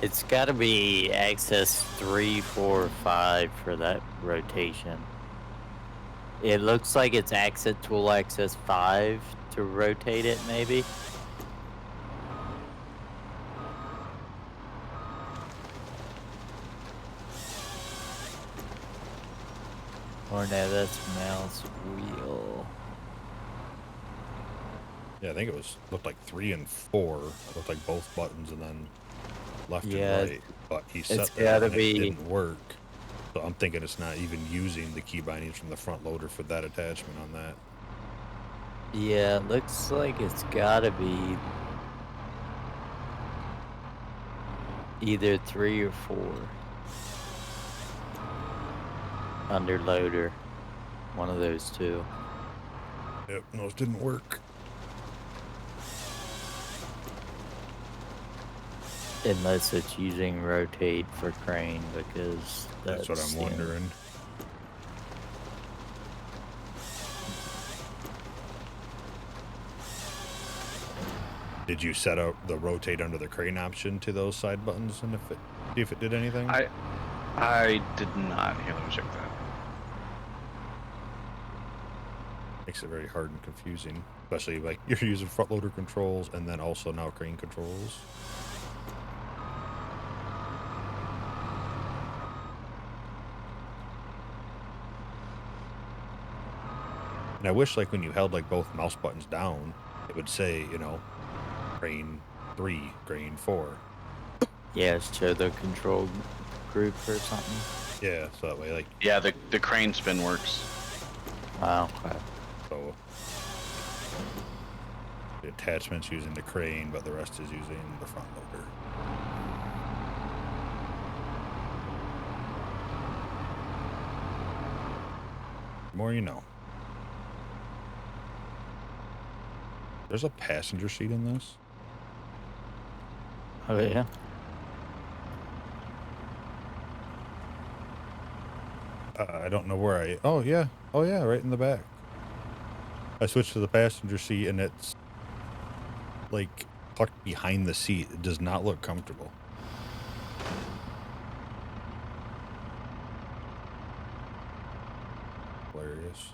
It's got to be access 3, 4, 5 for that rotation. It looks like it's tool access 5 to rotate it, maybe. Or no, that's mouse wheel. Yeah, I think it looked like 3 and 4. It looked like both buttons and then left Yeah, and right. But he it's set that gotta and it be- didn't work. So I'm thinking it's not even using the key bindings from the front loader for that attachment on that. Yeah, looks like it's gotta be either 3 or 4. Under loader. One of those two. Yep, those didn't work. Unless it's using rotate for crane, because That's what I'm the- wondering. Did you set up the rotate under the crane option to those side buttons and see if it did anything? I did not. Here, let me check that. Makes it very hard and confusing, especially like you're using front loader controls and then also now crane controls. And I wish like when you held like both mouse buttons down, it would say, you know, crane 3, crane 4. Yeah, show the control group or something. Yeah, so that way like, Yeah, the crane spin works. Wow. Okay. so the attachment's using the crane, but the rest is using the front loader. The more you know. There's a passenger seat in this. Oh yeah. I don't know where I. Oh yeah, right in the back. I switched to the passenger seat, and it's like tucked behind the seat. It does not look comfortable. Hilarious.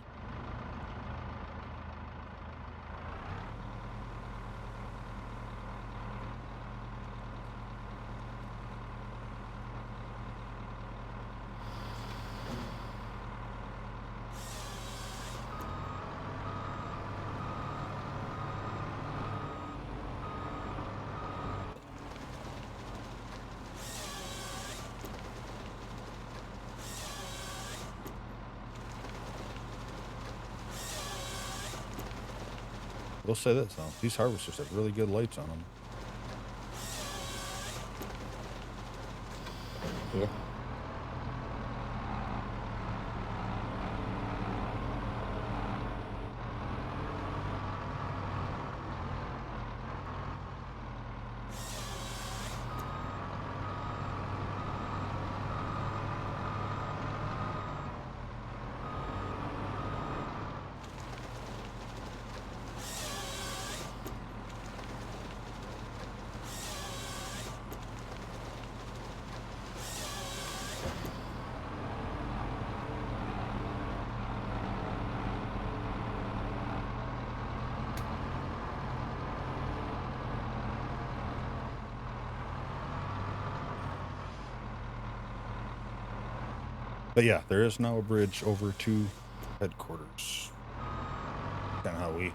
We'll say this though: these harvesters have really good lights on them. Yeah. But yeah, there is now a bridge over to headquarters. Kind of how we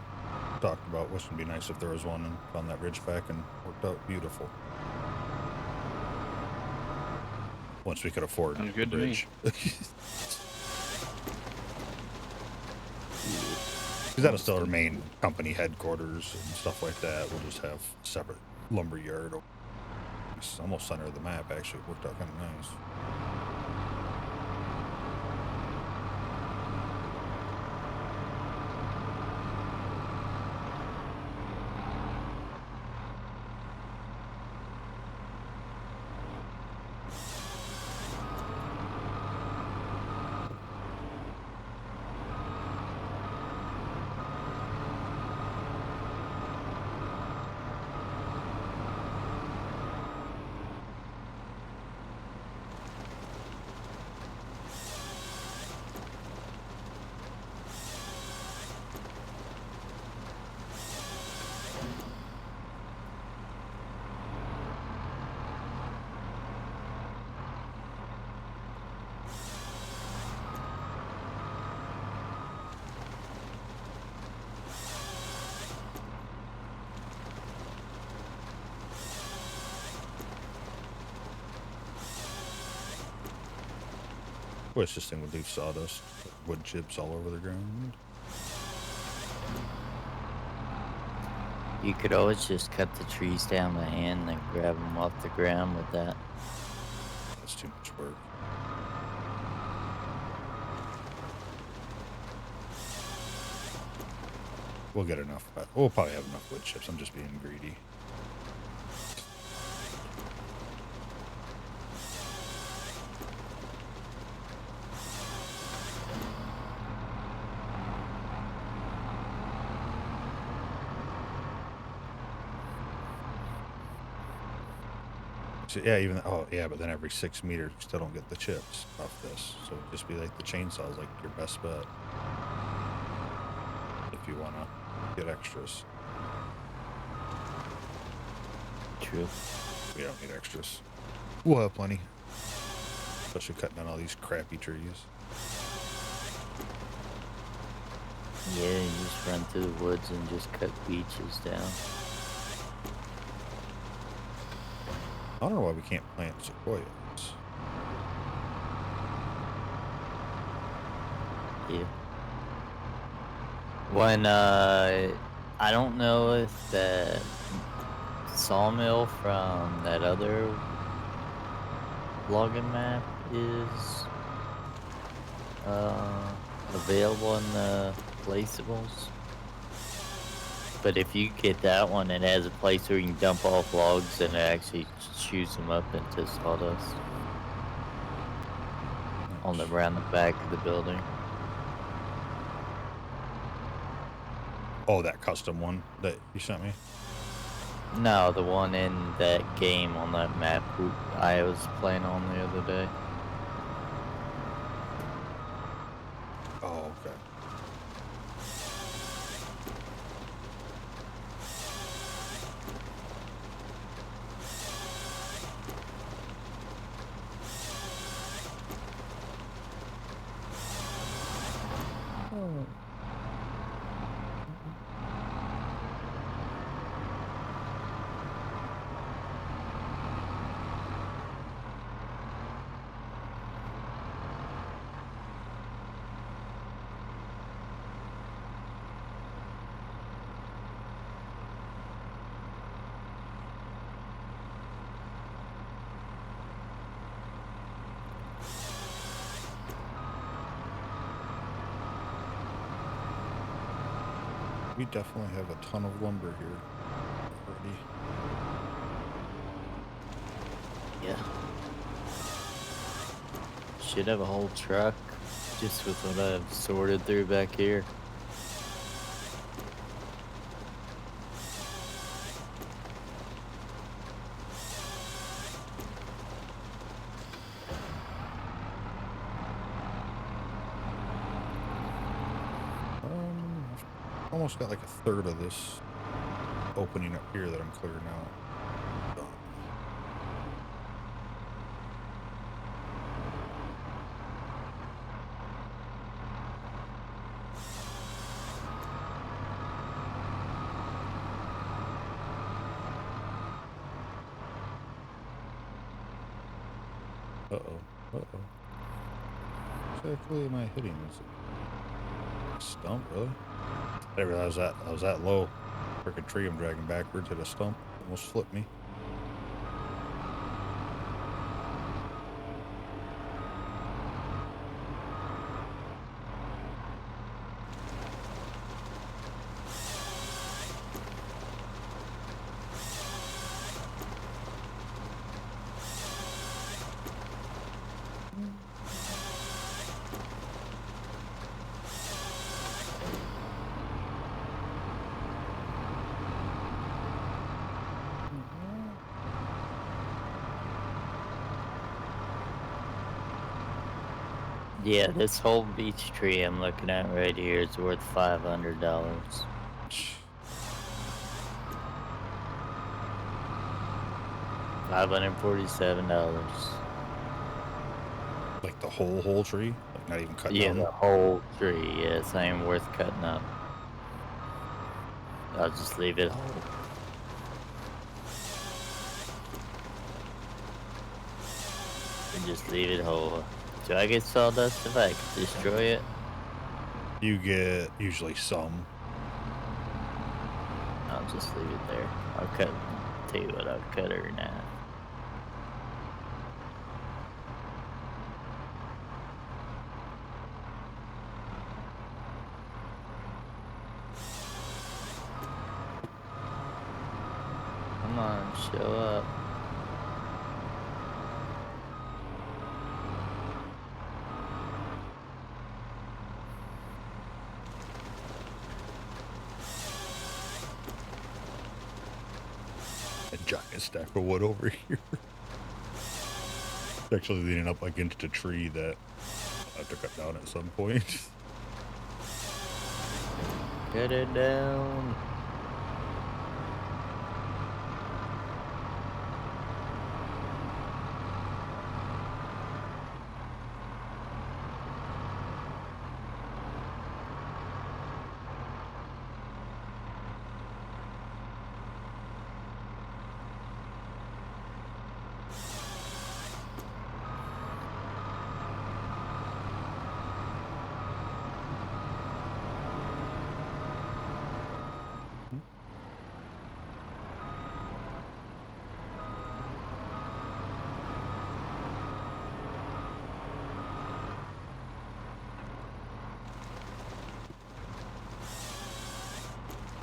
talked about. Wouldn't it be nice if there was one and found that ridge back and worked out beautiful. Once we could afford Sounds the good to me. bridge. Because that'll still remain company headquarters and stuff like that. We'll just have a separate lumber yard. It's almost center of the map, actually. It worked out kind of nice. Well, it's this thing would leave sawdust, wood chips all over the ground. You could always just cut the trees down by hand and grab them off the ground with that. That's too much work. We'll get enough. We'll probably have enough wood chips. I'm just being greedy. So, yeah, even oh yeah, but then every 6 meters you still don't get the chips off this. So it'd just be like the chainsaw is like your best bet if you wanna get extras. True. We don't need extras. We'll have plenty. Especially cutting down all these crappy trees. Yeah, you just run through the woods and just cut beaches down. I don't know why we can't plant sequoias. Yeah. When, I don't know if that sawmill from that other logging map is, available in the placeables. But if you get that one, it has a place where you can dump off logs and it actually chews them up into sawdust on the around the back of the building. Oh, that custom one that you sent me? No, the one in that game on that map I was playing on the other day. Oh, okay. We definitely have a ton of lumber here already. Yeah. Should have a whole truck just with what I've sorted through back here. Almost got like a third of this opening up here that I'm clearing out. Done. Uh-oh. Uh-oh. Exactly am I hitting? Is it a stump, really? I didn't realize that I was that low. Freaking tree I'm dragging backwards hit a stump. Almost flipped me. Yeah, this whole beech tree I'm looking at right here is worth $500. $547. Like the whole tree? Like not even cut Yeah, down? the whole tree. Yeah, it's not even worth cutting up. I'll just leave it whole. And just leave it whole. Do I get sawdust if I destroy it? You get usually some. I'll just leave it there. I'll cut. Tell you what, I'll cut her in half. Come on, show up. A giant stack of wood over here. It's actually leaning up against a tree that I have to cut down at some point. Cut it down.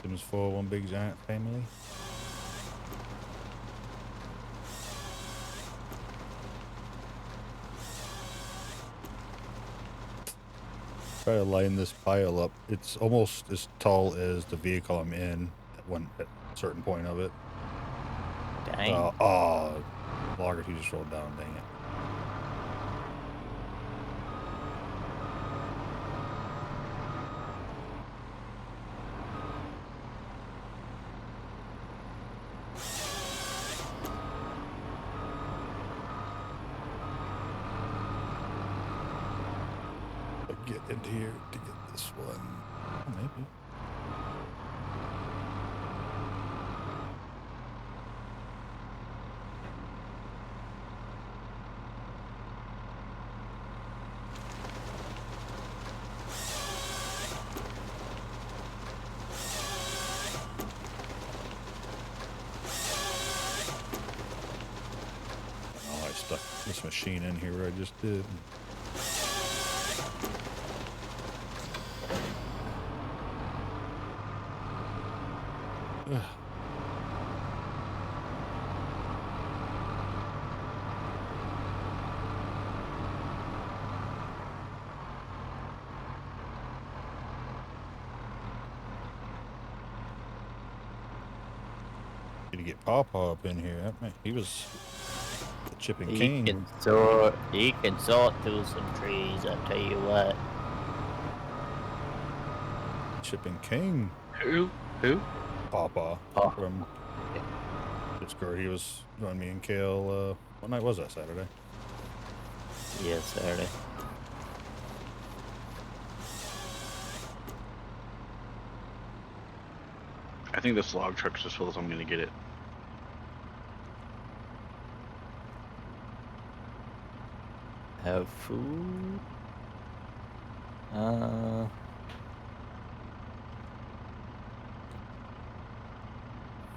Sims 4, one big giant family. Try to line this pile up. It's almost as tall as the vehicle I'm in at a certain point of it. Dang. Logger, he just rolled down, dang it. Get into here to get this one. Oh, maybe. Oh, I stuck this machine in here where I just did. To get Pawpaw up in here. He was the chipping king. He can sort through some trees, I tell you what. Chipping king. Who? Pawpaw. Oh. From Discord. He was on me and Kale. What night was that? Saturday? Yeah, Saturday. I think this log truck's as full as I'm gonna get it. Have food?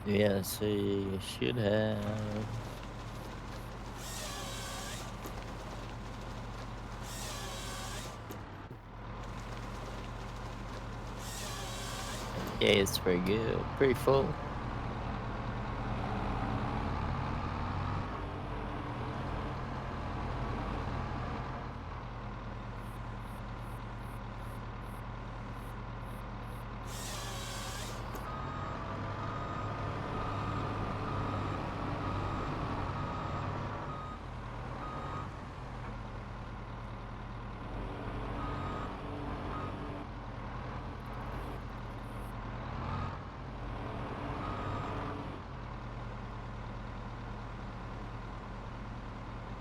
Yeah, so you should have. Yeah, it's pretty good. Pretty full.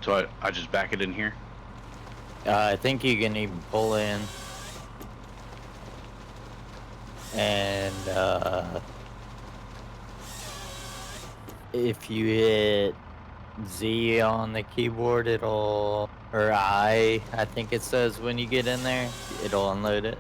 So I just back it in here. I think you can even pull in. And if you hit Z on the keyboard, it'll, or I think it says when you get in there, it'll unload it.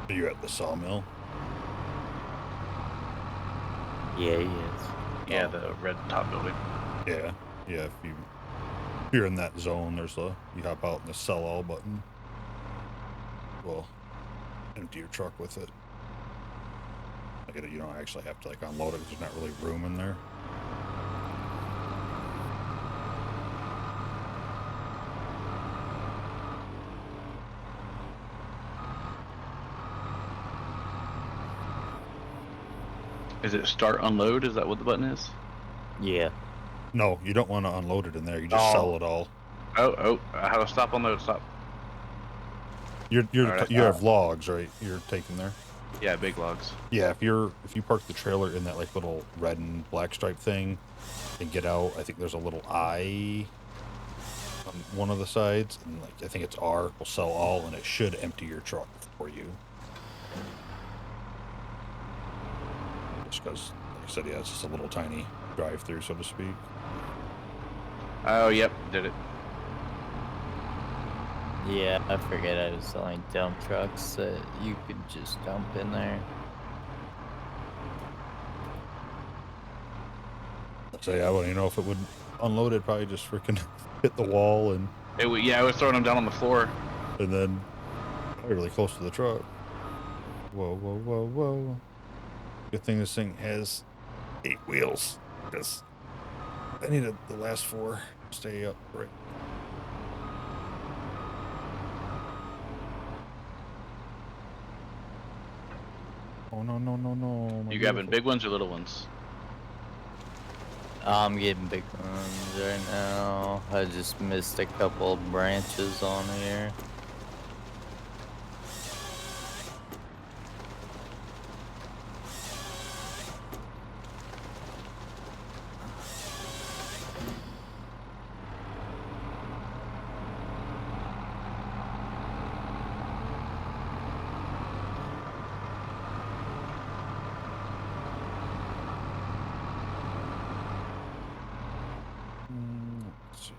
Are you at the sawmill? Yeah, he is. Yeah, Oh. the red top building. Yeah. Yeah, if you're in that zone, you hop out in the sell all button. Well, empty your truck with it. Like you don't actually have to like unload it because there's not really room in there. Is it start unload? Is that what the button is? Yeah. No, you don't want to unload it in there. You just Oh. sell it all. Oh, how to stop unload? Stop. You Alright, have logs, right? You're taking there. Yeah, big logs. Yeah, if you park the trailer in that like little red and black stripe thing and get out, I think there's a little I on one of the sides, and like I think it's R will sell all, and it should empty your truck for you. Just because, like I said, yeah, it's just a little tiny drive-through, so to speak. Oh, yep, did it. Yeah, I forget I was selling dump trucks that you could just dump in there. So yeah, I wouldn't even know if it would unload it. Probably just freaking hit the wall and Yeah, I was throwing them down on the floor. then probably really close to the truck. Whoa, whoa, whoa, whoa! Good thing this thing has 8 wheels, because I needed the last 4 to stay upright. Oh no, no, no, no! my You grabbing beautiful- big ones or little ones? I'm getting big ones right now. I just missed a couple branches on here. Let's see.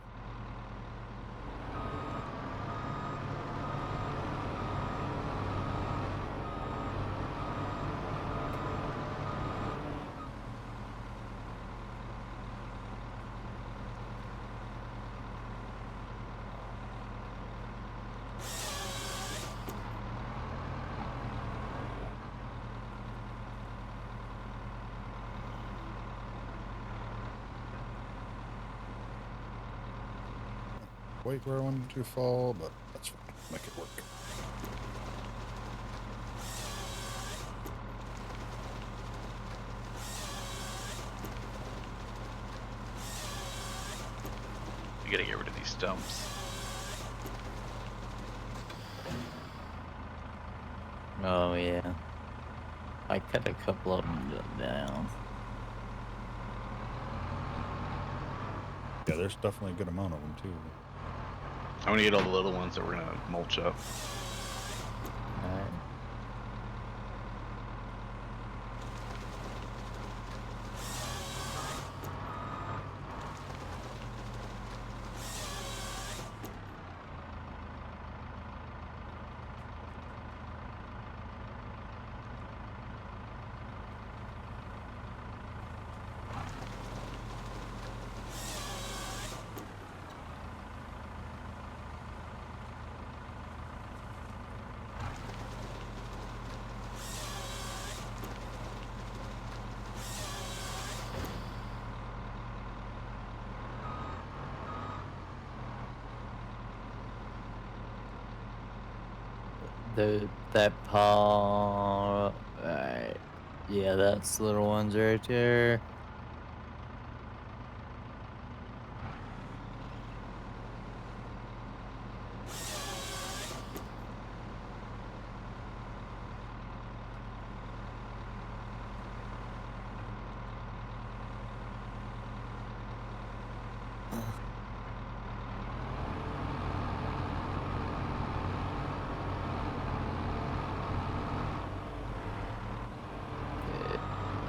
Wait where I wanted to fall, but that's fine. Make it work. You gotta get rid of these stumps. Oh yeah. I cut a couple of them down. Yeah, there's definitely a good amount of them too. I'm gonna get all the little ones that we're gonna mulch up. Alright. That paw. Alright. Yeah, that's little ones right there.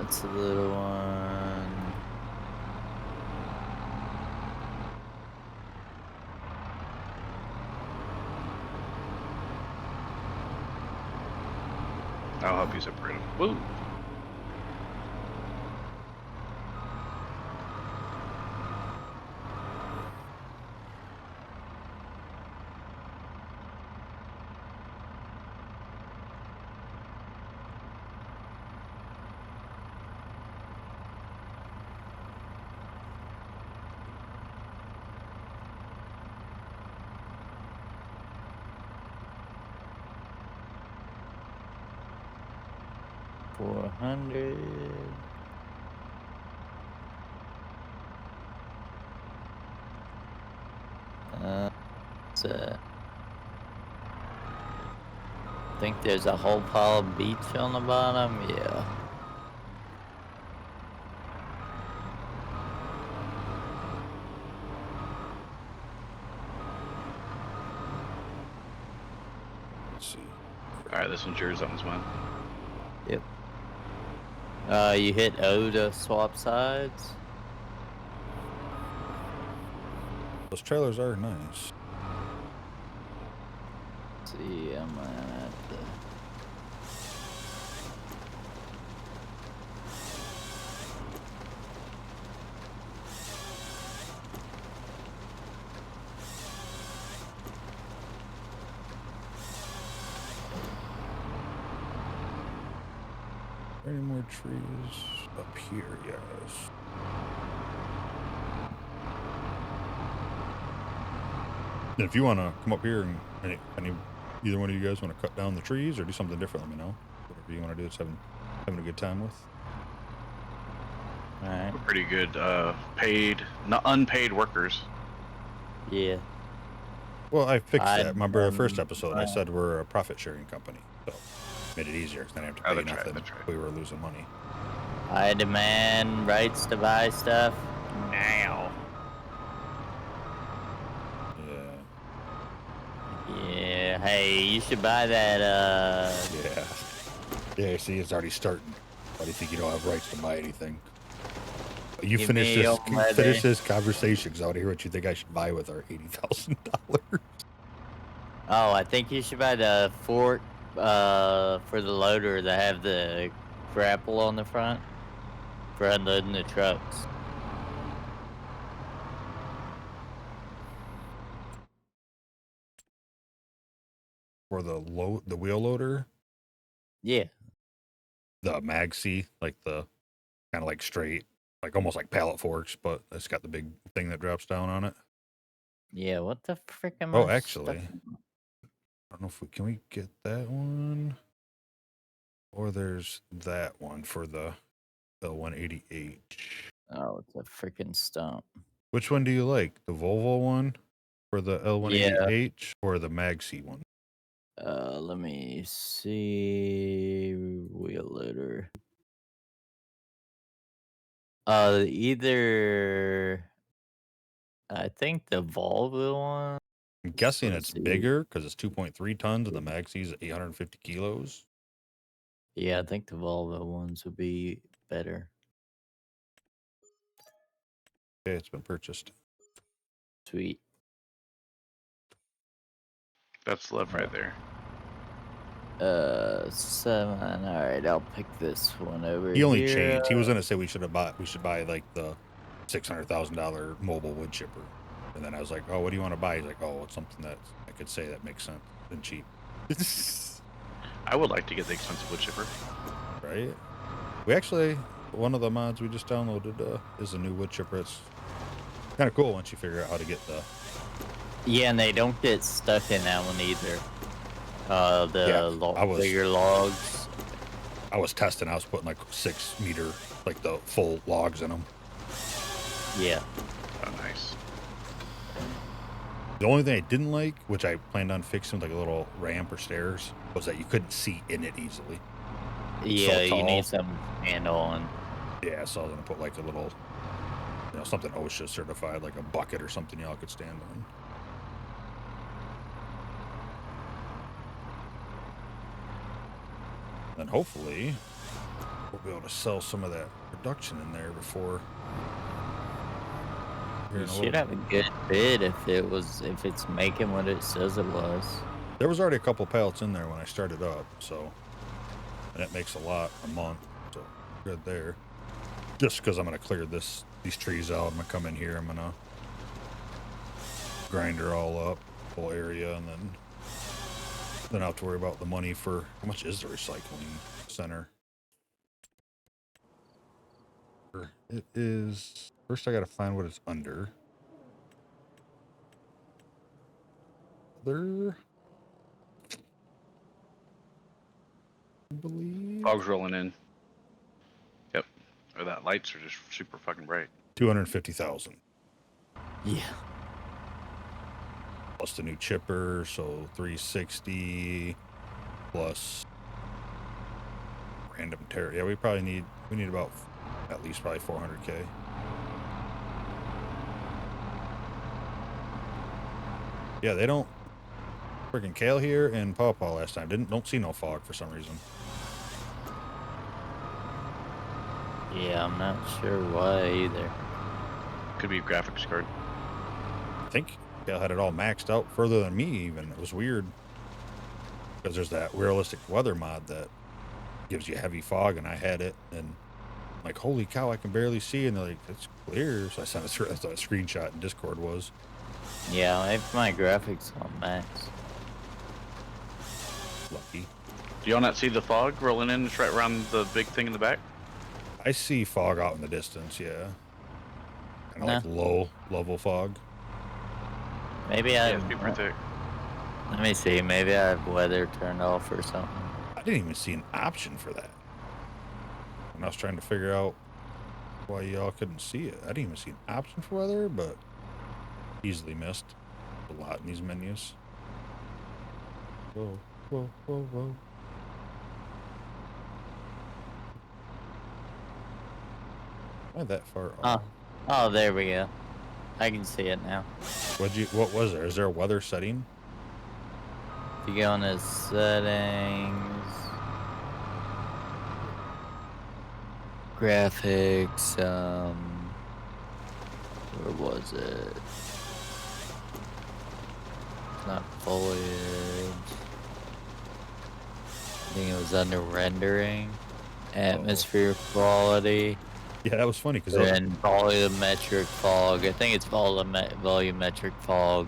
That's a little one. I'll help you separate them. Woo! $400. I think there's a whole pile of beach on the bottom. Yeah. Let's see. All right, this one's yours. That one's mine. Yep. You hit O to swap sides. Those trailers are nice. Let's see, I'm at the. Any more trees up here? Yes. And if you want to come up here and either one of you guys want to cut down the trees or do something different, let me know. Whatever you want to do, it's having a good time with. All right. We're pretty good, paid, not unpaid workers. Yeah. Well, I fixed I- that. Remember the first um, episode? I said we're a profit sharing company, so made it easier. 'Cause then I have to Oh, pay that's right, nothing. that's right. We were losing money. I demand rights to buy stuff now. Yeah. Yeah. Hey, you should buy that. Yeah. Yeah. See, it's already starting. Why do you think you don't have rights to buy anything? You Give finish me this. already. Finish this conversation. 'Cause I want to hear what you think I should buy with our $80,000. Oh, I think you should buy the fork for the loader that have the grapple on the front for unloading the trucks. For the wheel loader, Yeah. the Magsi, like the kind of like straight, like almost like pallet forks, but it's got the big thing that drops down on it. Yeah, what the frick am Oh, I actually, stuck- I don't know if can we get that one, or there's that one for the L180H. Oh, it's a freaking stump. Which one do you like? The Volvo one for the L180H or the Magsi one? Let me see. Wheel loader. Either. I think the Volvo one. I'm guessing Let's it's see. bigger because it's 2.3 tons and the Magsi's 850 kilos. Yeah, I think the Volvo ones would be better. Okay, it's been purchased. Sweet. That's love right there. 7. All right, I'll pick this one over He only here. changed. He was gonna say we should buy like the $600,000 mobile wood chipper, and then I was like, oh, what do you want to buy? He's like, oh, it's something that I could say that makes sense and cheap, I would like to get the expensive wood chipper. right? We actually, one of the mods we just downloaded is a new wood chipper. It's kind of cool once you figure out how to get the. Yeah, and they don't get stuck in that one either. Yeah, Bigger logs. I was testing. I was putting like 6 meter, like the full logs in them. Yeah. Oh, nice. The only thing I didn't like, which I planned on fixing with like a little ramp or stairs, was that you couldn't see in it easily. Yeah, you tall. need some handle on. Yeah, so I was gonna put like a little, something OSHA certified, like a bucket or something y'all could stand on. And hopefully, we'll be able to sell some of that production in there before. here You in a should little- have a good bid if it's making what it says it was. There was already a couple pallets in there when I started up, so, and it makes a lot a month, so good there. Just because I'm gonna clear these trees out, I'm gonna come in here, I'm gonna grind her all up, whole area, and then I have to worry about the money for how much is the recycling center. It is first I gotta find what it's under. There, I believe Fog's rolling in. Yep. Or that lights are just super fucking bright. 250,000 Yeah. plus the new chipper, so 360 plus random tear. Yeah, we need about at least probably 400K. Yeah, they don't freaking Kale here and Pawpaw last time don't see no fog for some reason. Yeah, I'm not sure why either. Could be a graphics card. I think Kale had it all maxed out further than me even. It was weird because there's that realistic weather mod that gives you heavy fog, and I had it, and I'm like, holy cow, I can barely see, and they're like, it's clear. So I sent a screenshot in Discord was. Yeah, I have my graphics on max. Lucky. Do y'all not see the fog rolling in? It's right around the big thing in the back. I see fog out in the distance, yeah. Kind of like low level fog. Maybe Yeah, I. it's super thick. Let me see. Maybe I have weather turned off or something. I didn't even see an option for that. And I was trying to figure out why y'all couldn't see it. I didn't even see an option for weather, but easily missed a lot in these menus. Whoa, whoa, whoa, whoa. Why that far off? Oh, there we go. I can see it now. What was there? Is there a weather setting? If you go into settings, graphics, where was it? It's not foliage. I think it was under rendering, atmosphere quality, Yeah, that was funny because and volumetric fog. I think it's volumetric fog.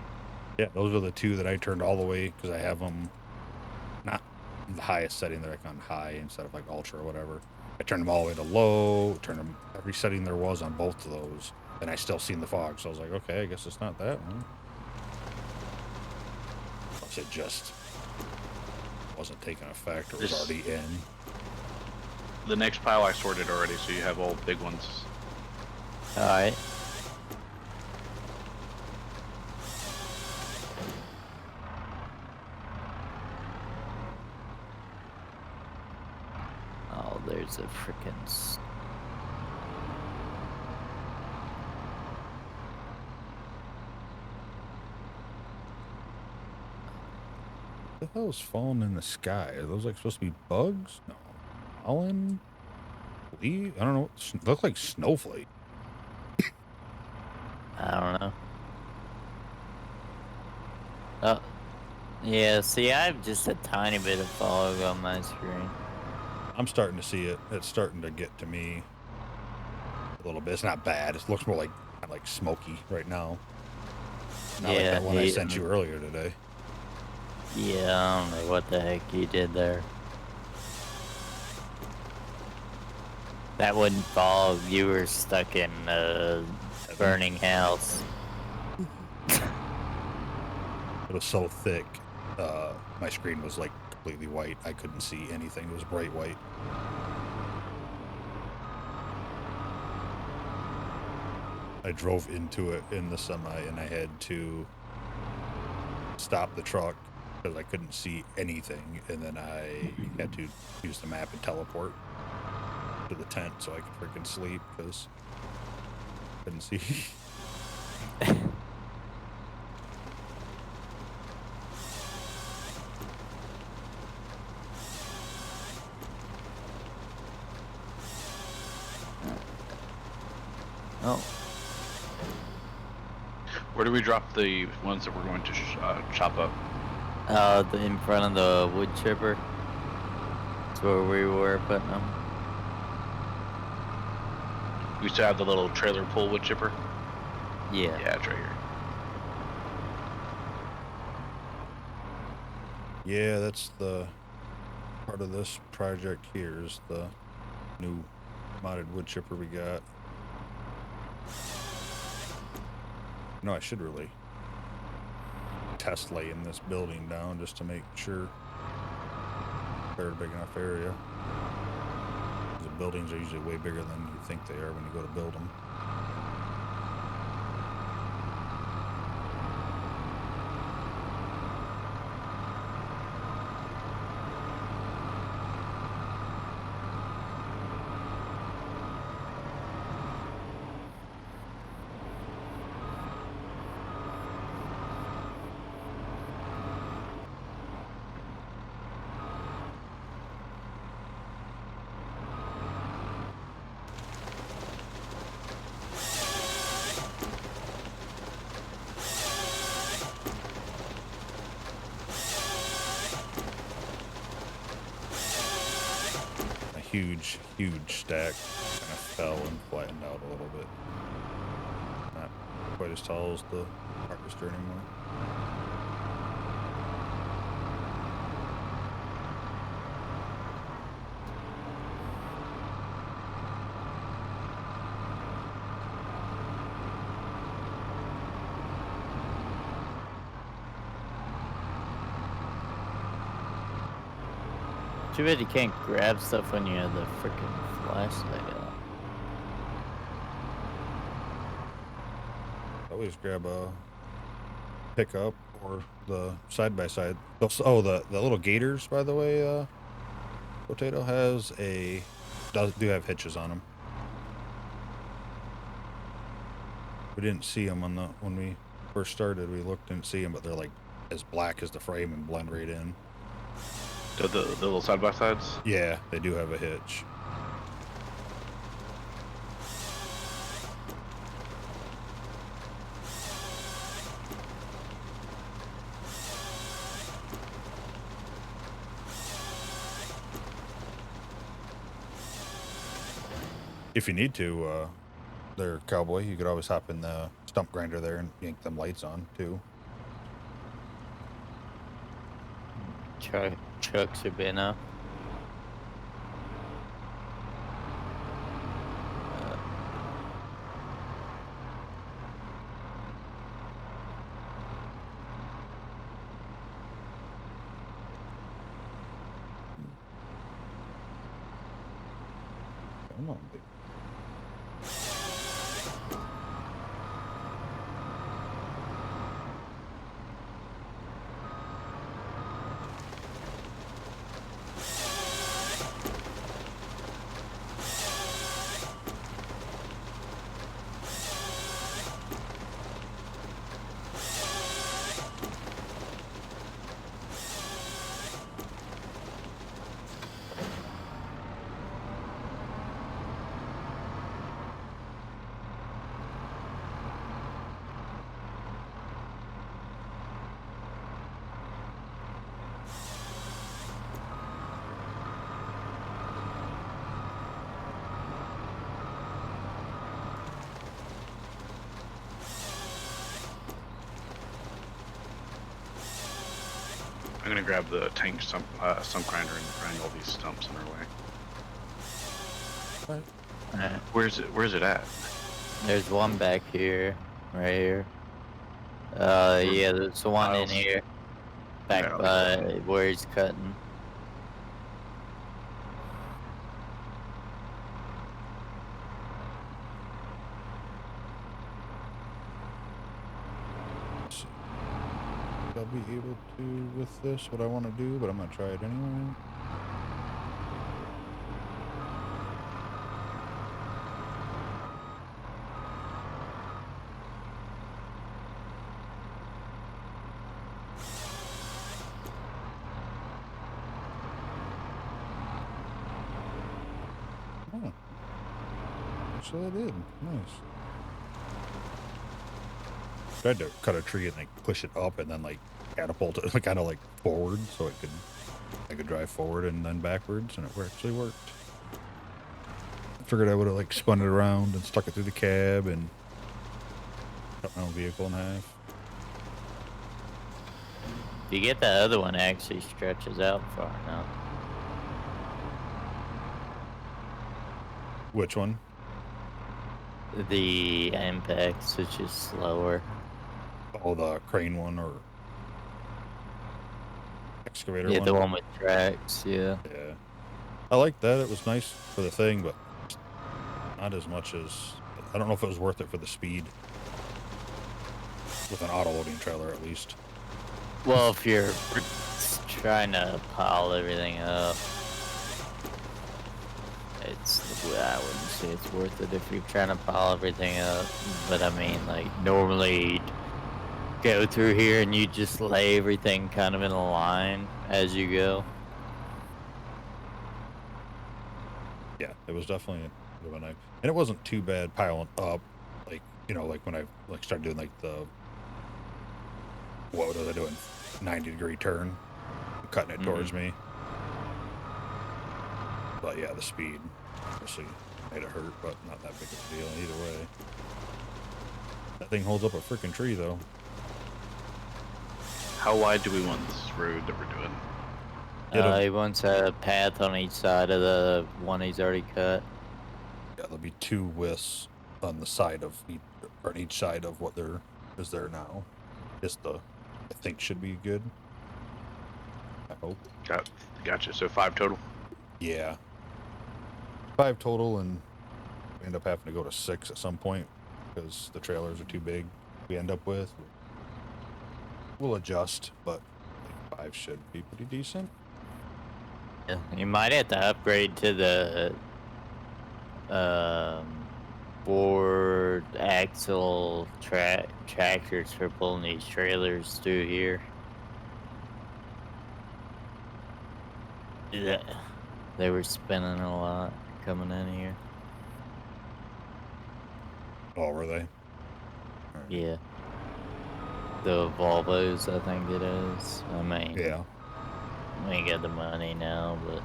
yeah, those are the two that I turned all the way because I have them not the highest setting. They're like on high instead of like ultra or whatever. I turned them all the way to low, turned them every setting there was on both of those, and I still seen the fog. So I was like, okay, I guess it's not that one. Unless it just wasn't taking effect or was This- already in. The next pile I sorted already, so you have all big ones. Alright. Oh, there's a frickin' What the hell is falling in the sky? Are those like supposed to be bugs? No. Pollen? Leaf? I don't know. Look like snowflake. I don't know. Oh, yeah, see, I have just a tiny bit of fog on my screen. I'm starting to see it. It's starting to get to me a little bit. It's not bad. It looks more like kind of like smoky right now. Not like Yeah, that one I yeah. sent you earlier today. Yeah, I don't know what the heck you did there. That wasn't fog, you were stuck in a burning house. It was so thick. My screen was like completely white. I couldn't see anything. It was bright white. I drove into it in the semi and I had to stop the truck because I couldn't see anything. And then I had to use the map and teleport to the tent so I could freaking sleep because I couldn't see. Oh, Where do we drop the ones that we're going to chop up? in front of the wood chipper. That's where we were putting them. We still have the little trailer pull wood chipper. Yeah. Yeah, it's right here. Yeah, that's the part of this project here is the new modded wood chipper we got. No, I should really test laying this building down just to make sure they're a big enough area. The buildings are usually way bigger than you think they are when you go to build them. Huge stack kind of fell and flattened out a little bit. Not quite as tall as the harvester anymore. Too bad you can't grab stuff when you have the freaking flashlight out. Always grab a pickup or the side-by-side. Oh, the little gators, by the way, Potato has do have hitches on them. We didn't see them when we first started. We looked and see them, but they're like as black as the frame and blend right in. The little side by sides. Yeah, they do have a hitch. If you need to, there, Cowboy, you could always hop in the stump grinder there and yank them lights on too. Trucks have been up. Come on, baby. I'm gonna grab the tank stump grinder and grind all these stumps in our way. Right. Where's it at? There's one back here, right here. Yeah, there's one in Miles. here. Back Yeah, by where he's cutting. I'll be able to with this what I want to do, but I'm gonna try it anyway. Oh. Actually I did. Nice. Tried to cut a tree and like push it up and then like catapult it like kind of like forward so I could drive forward and then backwards, and it actually worked. I figured I would have like spun it around and stuck it through the cab and cut my own vehicle in half. If you get the other one, it actually stretches out far enough. Which one? The Apex, which is slower. Oh, the crane one or excavator Yeah, one? the one with tracks, yeah. Yeah. I like that. It was nice for the thing, but not as much as... I don't know if it was worth it for the speed. With an auto-loading trailer, at least. Well, if you're trying to pile everything up, I wouldn't say it's worth it if you're trying to pile everything up. But I mean, like, normally you'd go through here and you just lay everything kind of in a line as you go. Yeah, it was definitely a bit of a night. And it wasn't too bad piling up. Like, you know, like when I like started doing like the... What was I doing? 90-degree turn. Cutting it towards me. But yeah, the speed obviously made it hurt, but not that big of a deal either way. That thing holds up a freaking tree, though. How wide do we want this road that we're doing? He wants a path on each side of the one he's already cut. Yeah, there'll be 2 widths on the side of each, or on each side of what there is there now. Just the, I think, should be good. I hope. Gotcha. So 5 total. Yeah. 5 total, and we end up having to go to 6 at some point because the trailers are too big. We end up with. We'll adjust, but 5 should be pretty decent. Yeah, you might have to upgrade to the board axle tractors for pulling these trailers through here. Yeah, they were spinning a lot coming in here. Oh, were they? Yeah. The Volvos, I think it is. I mean, Yeah. we ain't got the money now, but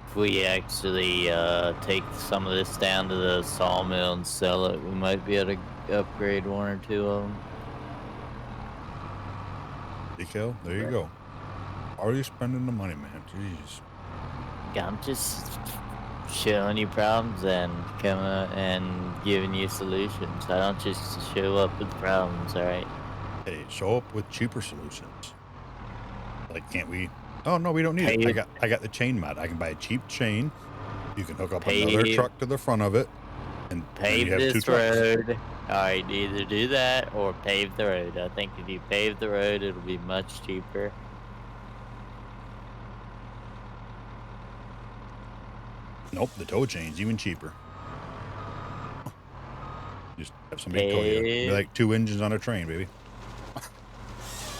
if we actually take some of this down to the sawmill and sell it, we might be able to upgrade 1 or 2 of them. Decal, there you go. Already spending the money, man. Jeez. I'm just showing you problems and coming up and giving you solutions. I don't just show up with problems, alright? Hey, show up with cheaper solutions. Like, can't we? Oh no, we don't need it. I got the chain mod. I can buy a cheap chain. You can hook up another truck to the front of it, and pave you have this 2 trucks. road. Alright, either do that or pave the road. I think if you pave the road, it'll be much cheaper. Nope, the tow chain's even cheaper. Just have somebody tow you. Be like 2 engines on a train, baby.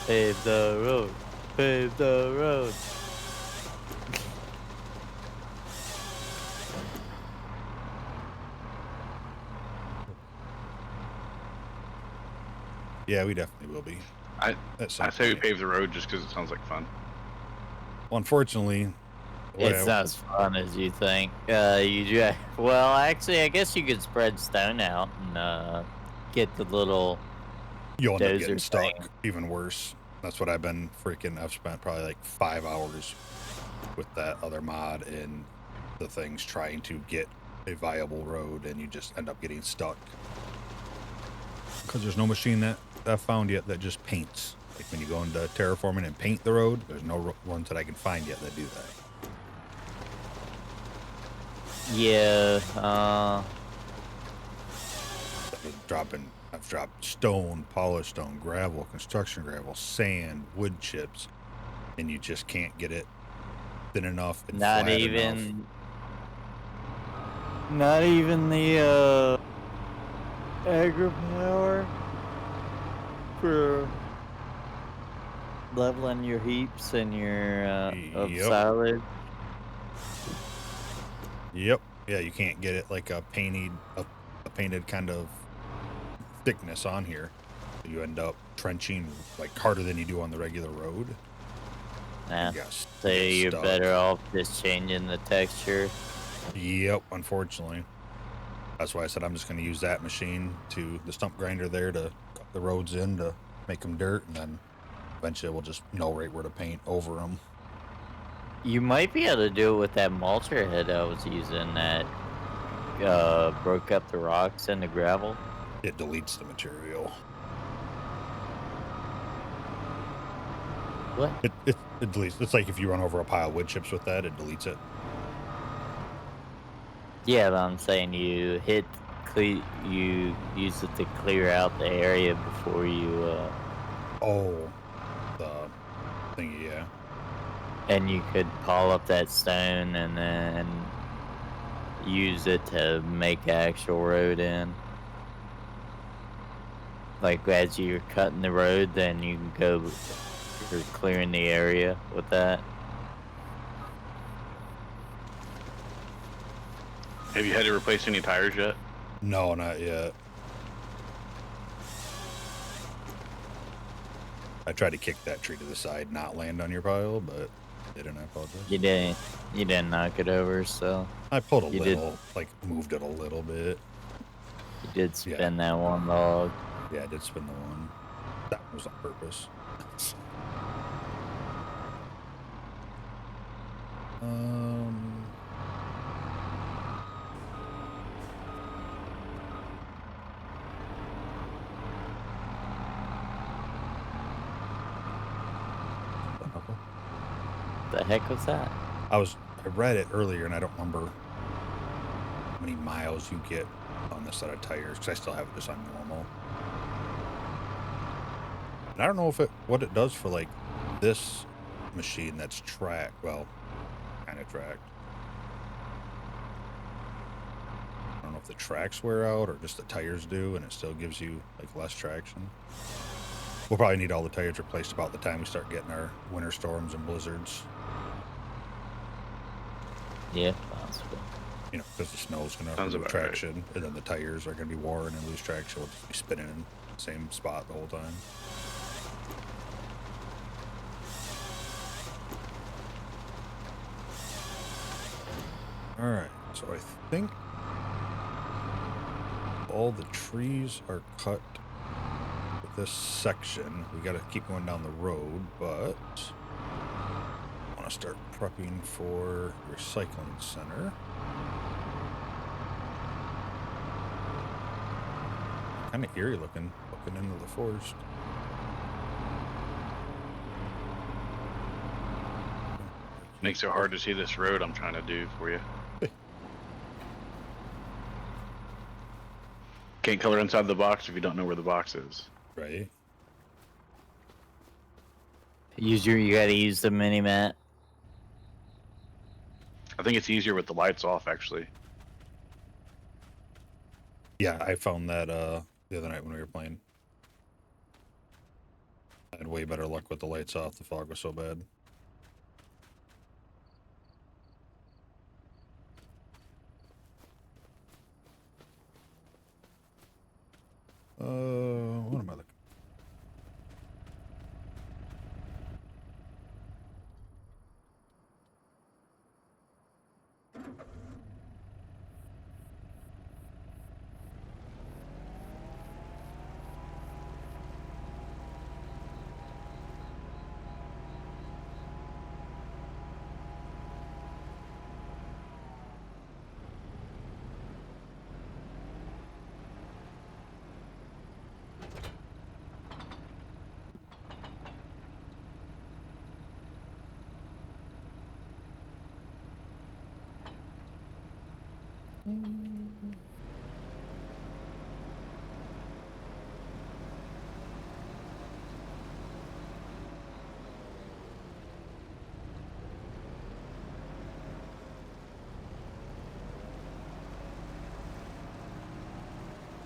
Pave the road. Pave the road. Yeah, we definitely will be. I say we pave the road just because it sounds like fun. Well, unfortunately, It's not as fun as you think. Well, actually, I guess you could spread stone out and get the little you'll end up dozer getting stuck. thing. Even worse. That's what I've been freaking. I've spent probably like 5 hours with that other mod and the things trying to get a viable road, and you just end up getting stuck because there's no machine that I've found yet that just paints. Like when you go into terraforming and paint the road, there's no ones that I can find yet that do that. Yeah, I've dropped stone, polished stone, gravel, construction gravel, sand, wood chips, and you just can't get it thin enough and not flat even the agri power for leveling your heaps and your of Yep. silage. Yep. Yeah, you can't get it like a painted, a painted kind of thickness on here. You end up trenching like harder than you do on the regular road. Yeah. Yes. So you're better off just changing the texture. Yep, unfortunately. That's why I said I'm just going to use that machine to the stump grinder there to cut the roads in to make them dirt, and then eventually we'll just know right where to paint over them. You might be able to do it with that mulcher head I was using that broke up the rocks and the gravel. It deletes the material. What? It deletes. It's like if you run over a pile of wood chips with that, it deletes it. Yeah, but I'm saying you you use it to clear out the area before you Oh, the thingy, yeah. and you could pile up that stone and then use it to make actual road in. Like as you're cutting the road, then you can go you're clearing the area with that. Have you had to replace any tires yet? No, not yet. I tried to kick that tree to the side, not land on your pile, but didn't. I apologize. You didn't knock it over, so I pulled a little, like moved it a little bit. you did spin that one log. Yeah, I did spin the one. That was on purpose. The heck was that? I read it earlier and I don't remember how many miles you get on this set of tires because I still have it just on normal. And I don't know what it does for like this machine that's tracked. Well, kind of tracked. I don't know if the tracks wear out or just the tires do, and it still gives you like less traction. We'll probably need all the tires replaced about the time we start getting our winter storms and blizzards. Yeah, possible. You know, because the snow's going to lose traction, right. And then the tires are going to be worn and lose traction. We'll just be spinning in the same spot the whole time. Alright, so I think all the trees are cut with this section. We got to keep going down the road, but I want to start prepping for recycling center. Kind of eerie looking into the forest. Makes it hard to see this road I'm trying to do for you. Can't color inside the box if you don't know where the box is. Right. You gotta use the mini map. I think it's easier with the lights off, actually. Yeah, I found that the other night when we were playing. I had way better luck with the lights off. The fog was so bad. What am I looking?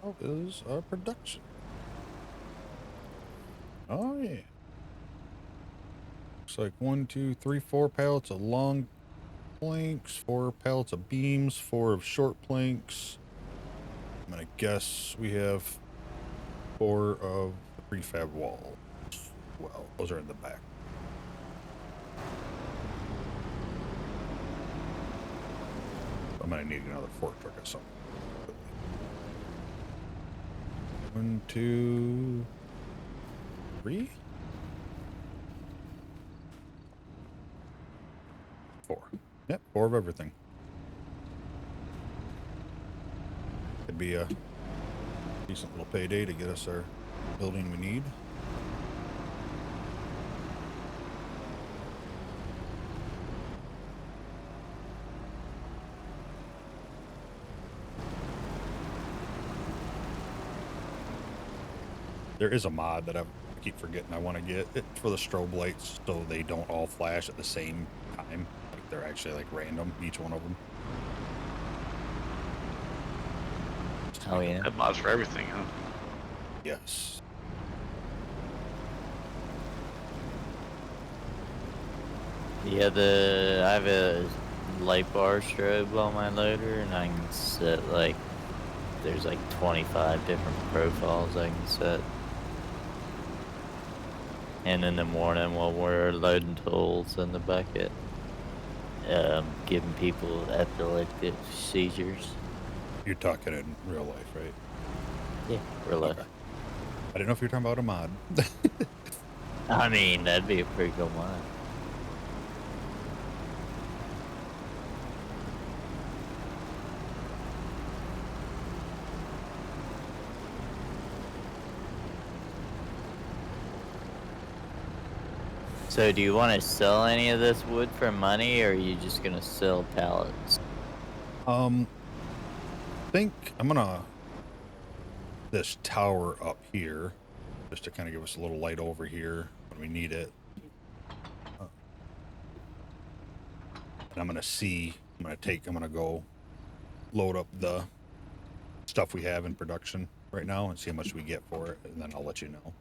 How is our production? Oh yeah. Looks like 1, 2, 3, 4 pallets of long planks, 4 pallets of beams, 4 of short planks, gonna guess we have 4 of the prefab walls. Well, those are in the back. I'm gonna need another fork truck or something. 1, 2, 3, 4. Yep, 4 of everything. Could be a decent little payday to get us our building we need. There is a mod that I keep forgetting I want to get. It's for the strobe lights, so they don't all flash at the same time. Like they're actually like random, each one of them. Oh yeah. That mods for everything, huh? Yes. Yeah, I have a light bar strobe on my loader, and I can set like there's like 25 different profiles I can set. And in the morning while we're loading tools in the bucket, giving people epileptic seizures. You're talking in real life, right? Yeah, real life. Okay. I didn't know if you were talking about a mod. I mean, that'd be a pretty cool mod. So do you want to sell any of this wood for money, or are you just gonna sell pallets? Think I'm gonna this tower up here just to kind of give us a little light over here when we need it. And I'm gonna go load up the stuff we have in production right now and see how much we get for it, and then I'll let you know.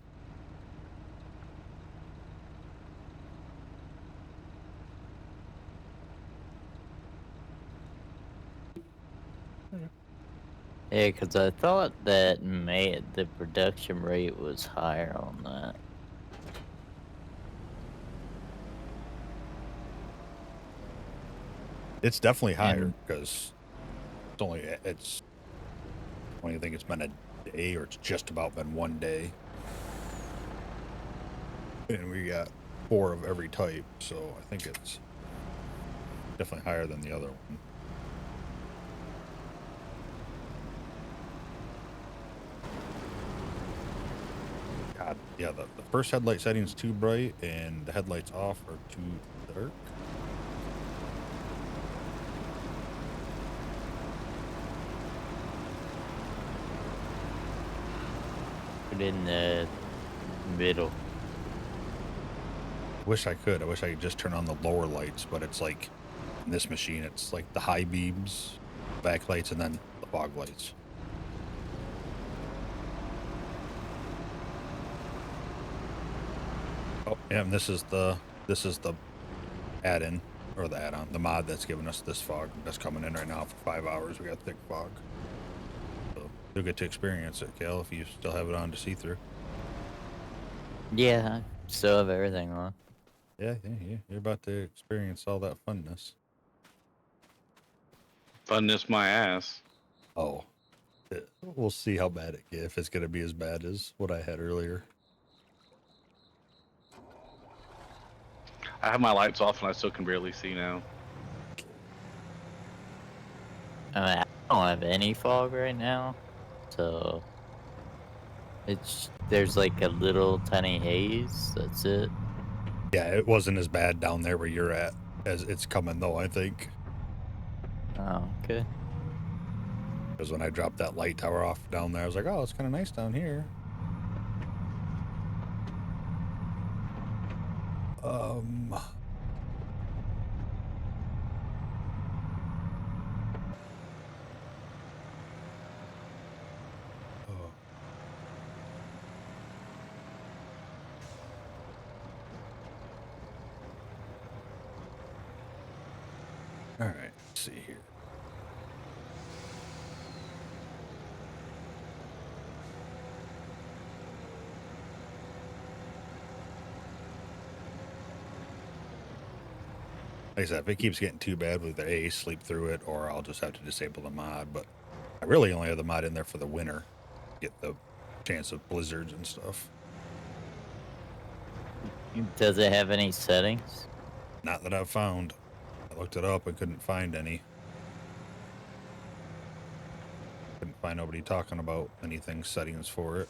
Yeah, because I thought that the production rate was higher on that. It's definitely higher And- because it's only I think it's been a day, or it's just about been one day, and we got 4 of every type, so I think it's definitely higher than the other one. God, yeah, the first headlight setting is too bright, and the headlights off are too dark. Put in the middle. Wish I could. I wish I could just turn on the lower lights, but it's like in this machine, it's like the high beams, backlights, and then the fog lights. Oh, yeah, and this is the add-in, or the add-on, the mod that's giving us this fog that's coming in right now for 5 hours. We got thick fog, so you'll get to experience it, Cal, if you still have it on to see through. Yeah, I still have everything on. Yeah, you're about to experience all that funness. Funness my ass. Oh, we'll see how bad it gets, if it's gonna be as bad as what I had earlier. I have my lights off and I still can barely see now. I mean, I don't have any fog right now, so there's like a little tiny haze. That's it. Yeah, it wasn't as bad down there where you're at as it's coming though, I think. Oh, okay. Because when I dropped that light tower off down there, I was like, oh, it's kind of nice down here. Oh. All right, let's see here. Like I said, if it keeps getting too bad, with A, sleep through it, or I'll just have to disable the mod. But I really only have the mod in there for the winter, get the chance of blizzards and stuff. Does it have any settings? Not that I've found. I looked it up and couldn't find any. Couldn't find nobody talking about anything settings for it.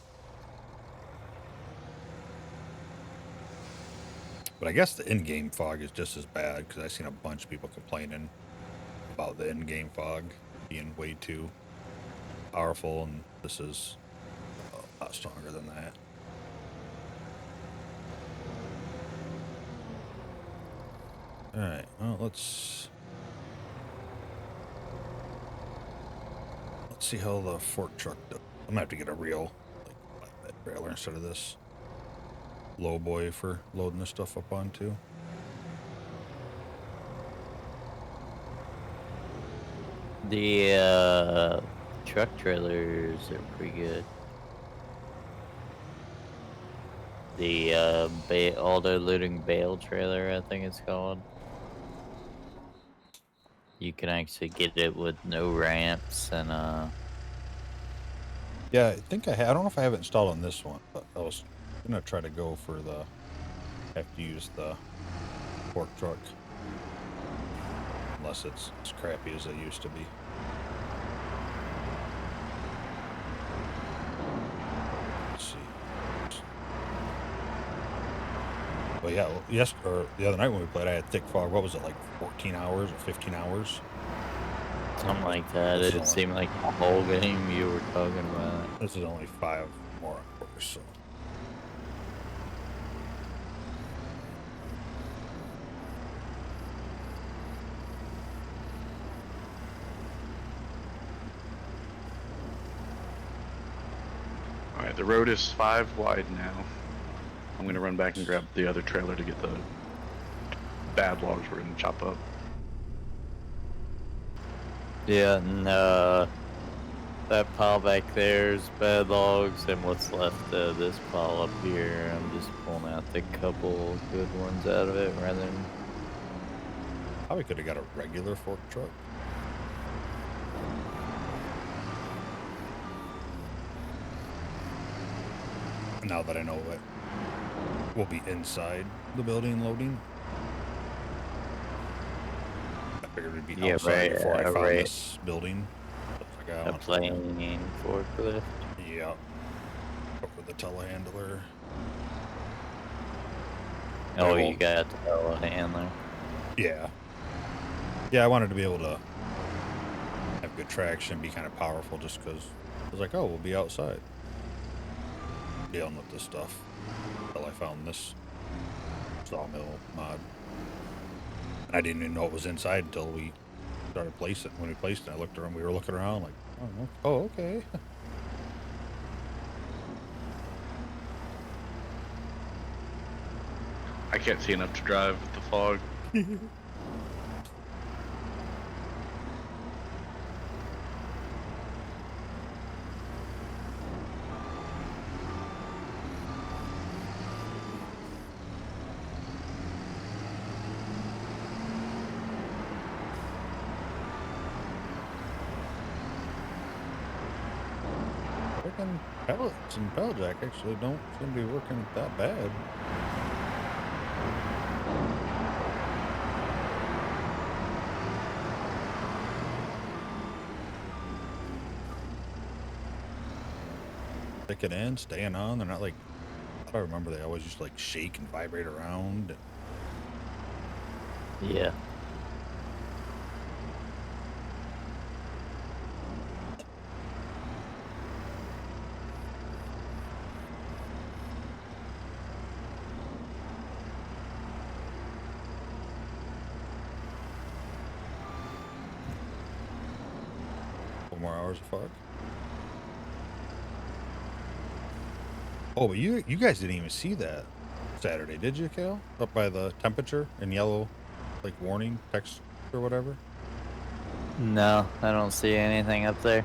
But I guess the in-game fog is just as bad, because I've seen a bunch of people complaining about the in-game fog being way too powerful, and this is a lot stronger than that. Alright, well, let's see how the fork truck does. I'm gonna have to get a real flatbed trailer instead of this low boy for loading this stuff up onto. The truck trailers are pretty good. The auto loading bale trailer, I think it's called. You can actually get it with no ramps and Yeah, I think I don't know if I have it installed on this one, but I was gonna try to go for the, have to use the fork truck. Unless it's as crappy as it used to be. Let's see. But yeah, or the other night when we played, I had thick fog. What was it, like 14 hours or 15 hours? something like that. This is It only- seemed like the whole game you were talking about. This is only 5 more hours, so. Alright, the road is 5 wide now. I'm gonna run back and grab the other trailer to get the bad logs we're gonna chop up. Yeah, and that pile back there is bad logs, and what's left of this pile up here, I'm just pulling out the couple good ones out of it rather than. Probably could have got a regular fork truck. Now that I know what will be inside the building loading. I figured it'd be Yeah, outside right, before I found right. this building. Looks like I A want- plane forklift. Yeah. Up with the telehandler. Oh, won't- you got the telehandler. Yeah. Yeah, I wanted to be able to have good traction, be kind of powerful, just because I was like, oh, we'll be outside dealing with this stuff until I found this sawmill mod. And I didn't even know it was inside until we started placing. When we placed it, I looked around. We were looking around like, oh, okay. I can't see enough to drive with the fog. Freaking pellets and pellet jack actually don't seem to be working that bad. Sticking in, staying on. They're not like, I remember they always used to like shake and vibrate around. Yeah. Couple more hours of fog. Oh, but you guys didn't even see that Saturday, did you, Kale? Up by the temperature in yellow, like warning text or whatever. No, I don't see anything up there.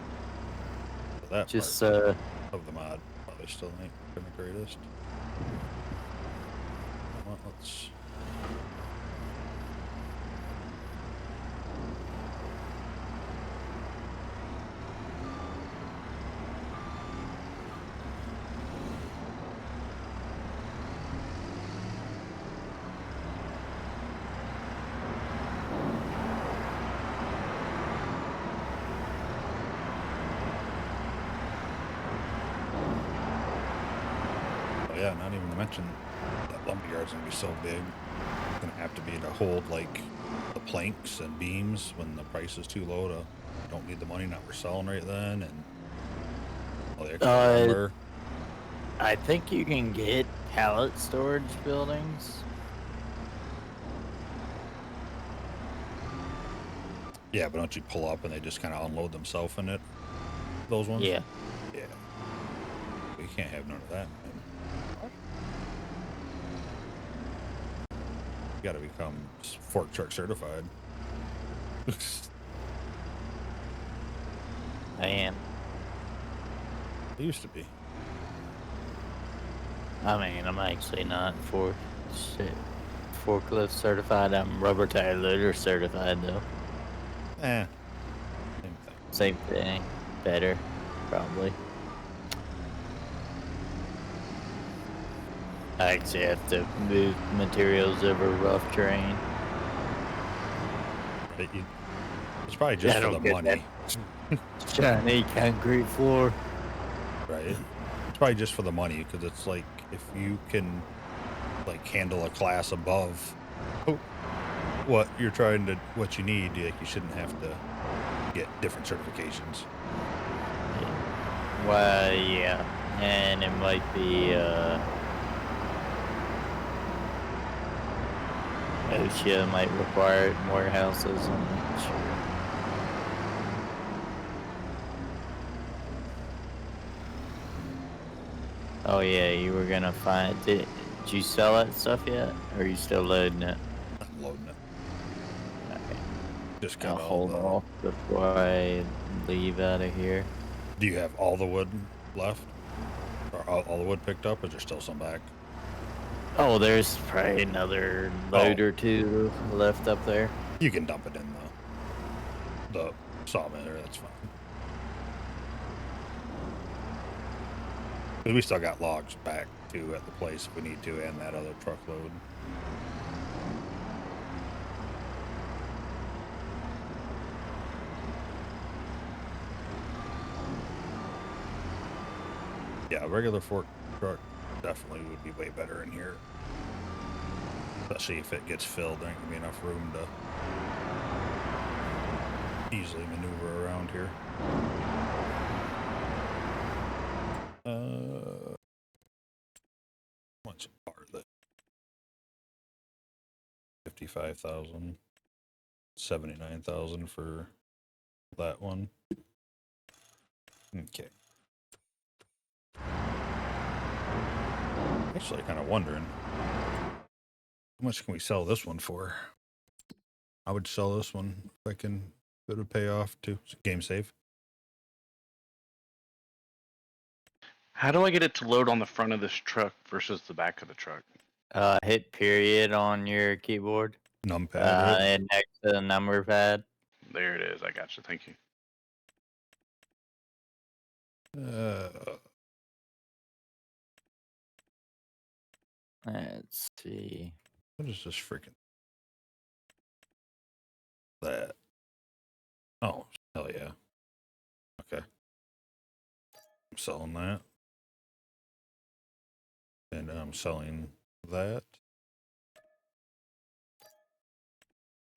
That Just part of the mod probably still ain't been the greatest. Well, let's yeah, not even to mention that lumberyard's gonna be so big. It's gonna have to be to hold like the planks and beams when the price is too low to don't need the money, not we're selling right then, and all the extra lumber. I think you can get pallet storage buildings. Yeah, but don't you pull up and they just kind of unload themselves in it? Those ones? Yeah. Yeah. We can't have none of that. You gotta become fork truck certified. I am. It used to be. I mean, I'm actually not forklift certified. I'm rubber tire loader certified though. Same thing. Same thing. Better, probably. I actually have to move materials over rough terrain. It's probably just for the money. Shiny concrete floor. Right? It's probably just for the money, because it's like, if you can, like, handle a class above what you're what you need, like, you shouldn't have to get different certifications. Well, yeah. And it might be, OSHA might require it in warehouses. I'm not sure. Oh yeah, you were gonna find. Did you sell that stuff yet, or are you still loading it? I'm loading it. Okay. Just I'll got all hold the... off before I leave out of here. Do you have all the wood left? Or all the wood picked up, or is there still some back? Oh, there's probably another load or two left up there. You can dump it in the sawmill there, that's fine. Because we still got logs back, too, at the place if we need to, and that other truckload. Yeah, a regular fork truck definitely would be way better in here. Especially if it gets filled, there ain't gonna be enough room to easily maneuver around here. How much are they? 55,000. 79,000 for that one. Okay. Actually, kind of wondering, how much can we sell this one for? I would sell this one if it would pay off too. Game save. How do I get it to load on the front of this truck versus the back of the truck? Hit period on your keyboard. Numpad. Right? And next to the number pad. There it is. I got you. Thank you. Let's see. What is this freaking? That. Oh, hell yeah. Okay. I'm selling that. And I'm selling that.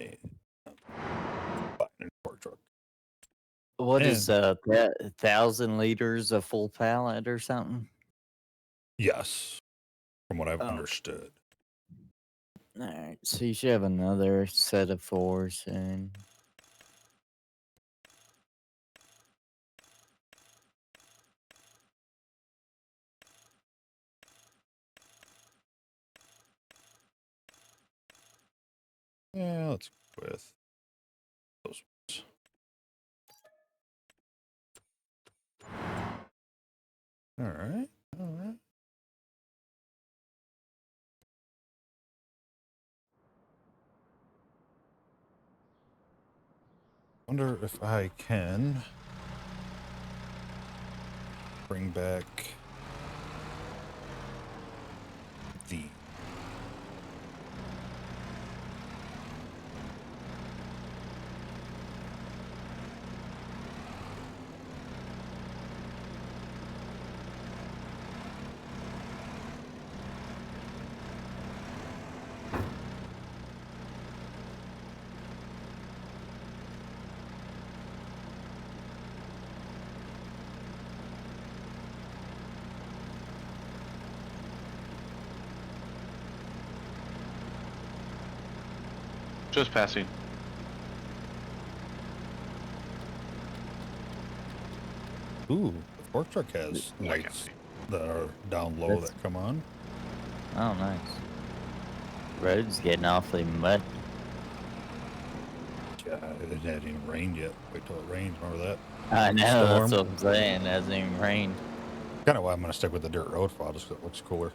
And buying a fork truck. What is that? 1,000 liters a full pallet or something? Yes. From what I've understood. Alright, so you should have another set of 4 soon. Yeah, let's go with those ones. All right. All right. Wonder if I can bring back the Just passing. Ooh, the fork truck has I can lights see. that are down low That's- that come on. Oh, nice. Road's getting awfully muddy. Yeah, it hadn't even rained yet. Wait till it rains. Remember that? I know, that's Storm. what I'm saying. It hasn't even rained. Kind of why I'm gonna stick with the dirt road file, just 'cause it looks cooler.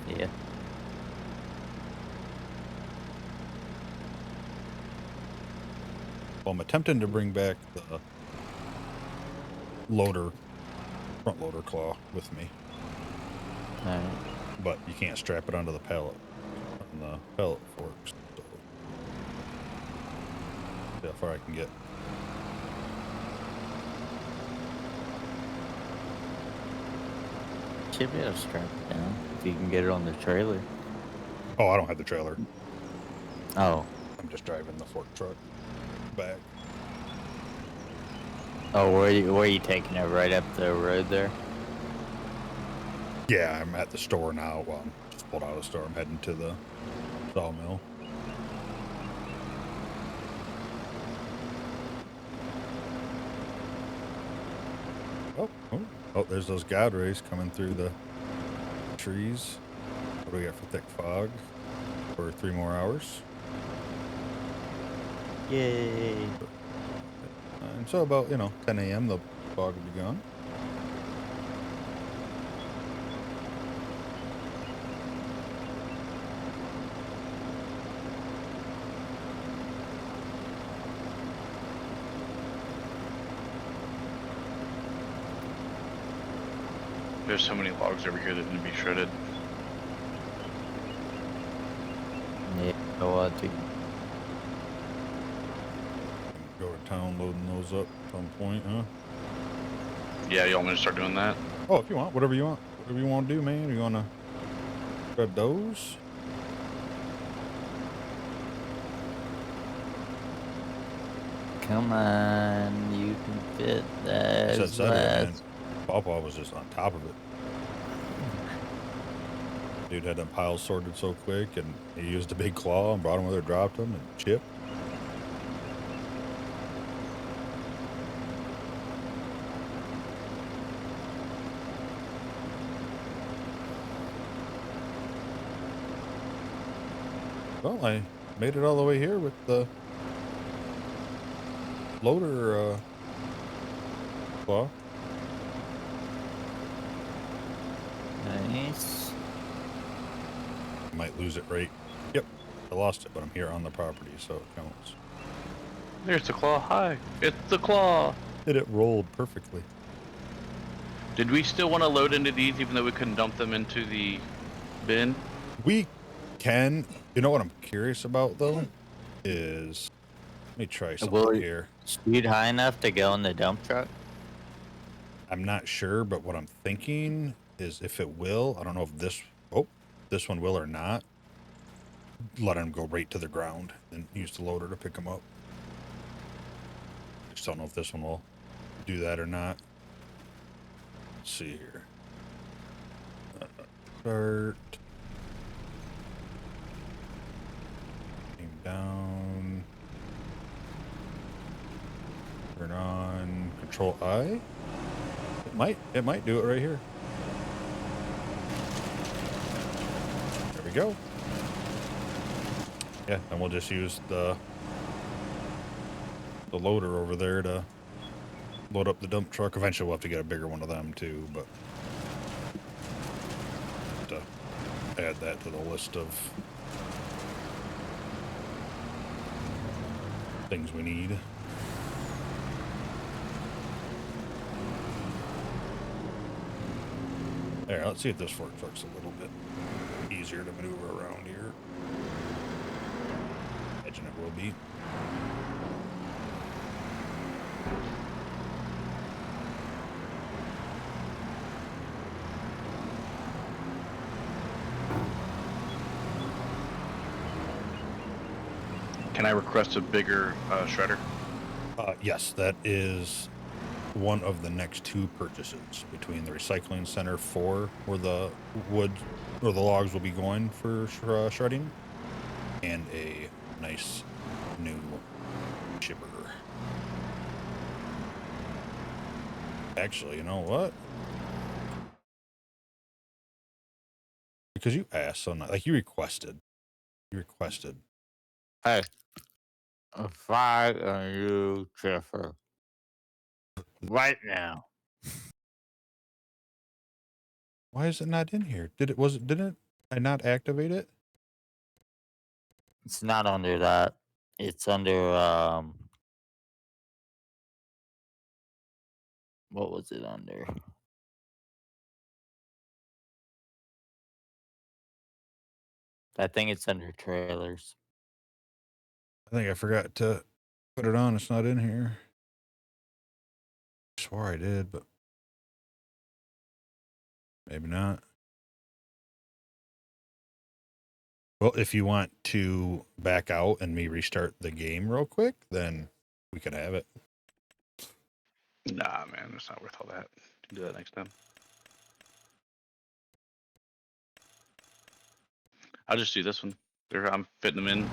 Yeah. Well, I'm attempting to bring back the loader, front loader claw with me, Alright. but you can't strap it onto the pallet on the pallet forks. So see how far I can get. Should be able to strap it down if you can get it on the trailer. Oh, I don't have the trailer. Oh. I'm just driving the fork truck back. Oh, where are you taking it? Right up the road there? Yeah, I'm at the store now. Well, I'm just pulled out of the store. I'm heading to the sawmill. Oh, there's those God rays coming through the trees. What do we got for thick fog? For 3 more hours. Yay. And so about, 10 a.m. the fog will be gone. There's so many logs over here that need to be shredded. Yeah, go to Go to town loading those up at some point, huh? Yeah, you want me to start doing that? Oh, if you want, whatever you want. Whatever you want to do, man. You want to grab those? Come on, you can fit that. Said Saturday, man. Pawpaw was just on top of it. Dude had them piles sorted so quick, and he used a big claw and brought them where they dropped them and chipped. Well, I made it all the way here with the loader claw. Nice. Might lose it right. Yep, I lost it, but I'm here on the property, so it counts. There's the claw. Hi, it's the claw. And it rolled perfectly. Did we still want to load into these even though we couldn't dump them into the bin? We can. You know what I'm curious about though is, let me try something Will it- here. Speed high enough to go in the dump truck? I'm not sure, but what I'm thinking is if it will, I don't know if this one will or not. Let them go right to the ground and use the loader to pick them up. Just don't know if this one will do that or not. Let's see here. Start. Aim down. Turn on. Control I. It might do it right here. There we go. Yeah, and we'll just use the loader over there to load up the dump truck. Eventually we'll have to get a bigger one of them too, but to add that to the list of things we need. There, let's see if this fork truck's a little bit easier to maneuver around here. Imagine it will be. Can I request a bigger shredder? Yes, that is one of the next 2 purchases between the recycling center for where the wood or the logs will be going for shredding, and a nice new chipper. Actually, you know what? Because you asked so nice, like you requested. Hey, fire a new chipper right now. Why is it not in here? Didn't I not activate it? It's not under that. It's under what was it under? I think it's under trailers. I think I forgot to put it on. It's not in here. I swore I did, but maybe not. Well, if you want to back out and me restart the game real quick, then we can have it. Nah, man, it's not worth all that. Do that next time. I'll just do this one. I'm fitting them in.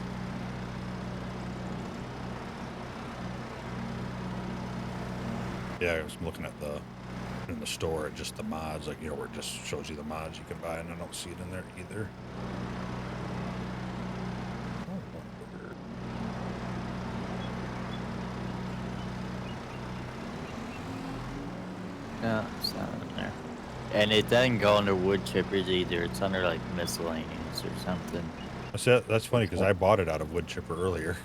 Yeah, I was looking at in the store at just the mods, like, you know, where it just shows you the mods you can buy, and I don't see it in there either. No, it's not in there. And it doesn't go under wood chippers either. It's under like miscellaneous or something. That's funny because I bought it out of wood chipper earlier.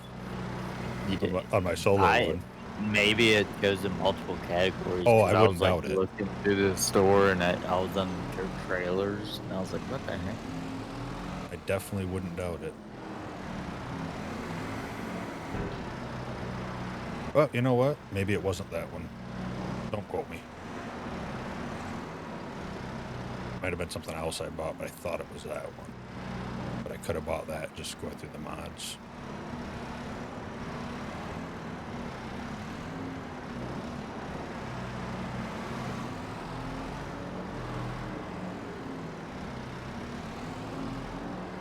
You did. On my solo one. Maybe it goes in multiple categories. Oh, I wouldn't was, doubt it. Looking through the store and I was on their trailers and I was like, what the heck? I definitely wouldn't doubt it. Well, you know what? Maybe it wasn't that one. Don't quote me. Might have been something else I bought, but I thought it was that one. But I could have bought that just going through the mods.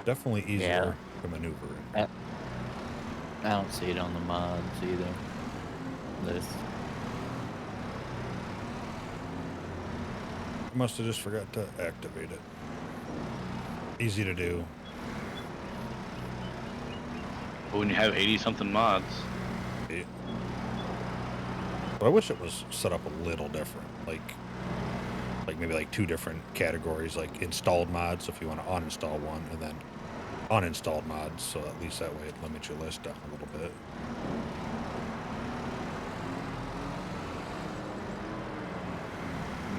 Definitely easier to maneuver in. I don't see it on the mods either. This. I must have just forgot to activate it. Easy to do. But when you have 80-something mods. Yeah. But I wish it was set up a little different. Like maybe like 2 different categories, like installed mods if you want to uninstall one, and then uninstalled mods, so at least that way it limits your list down a little bit.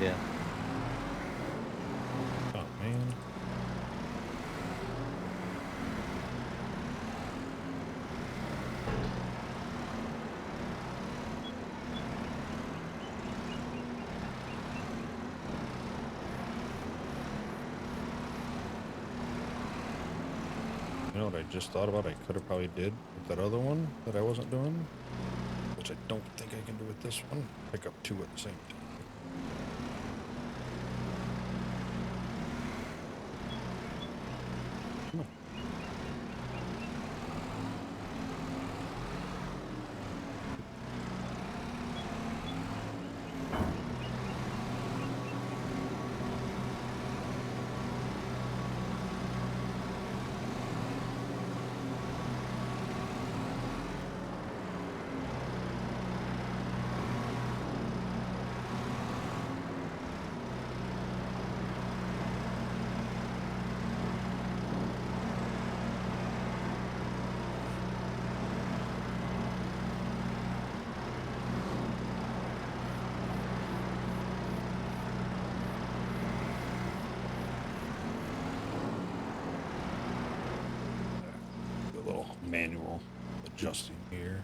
Yeah. Oh man. You know what I just thought about? I could have probably did with that other one that I wasn't doing, which I don't think I can do with this one. Pick up 2 at the same time. Come on. A little manual adjusting here.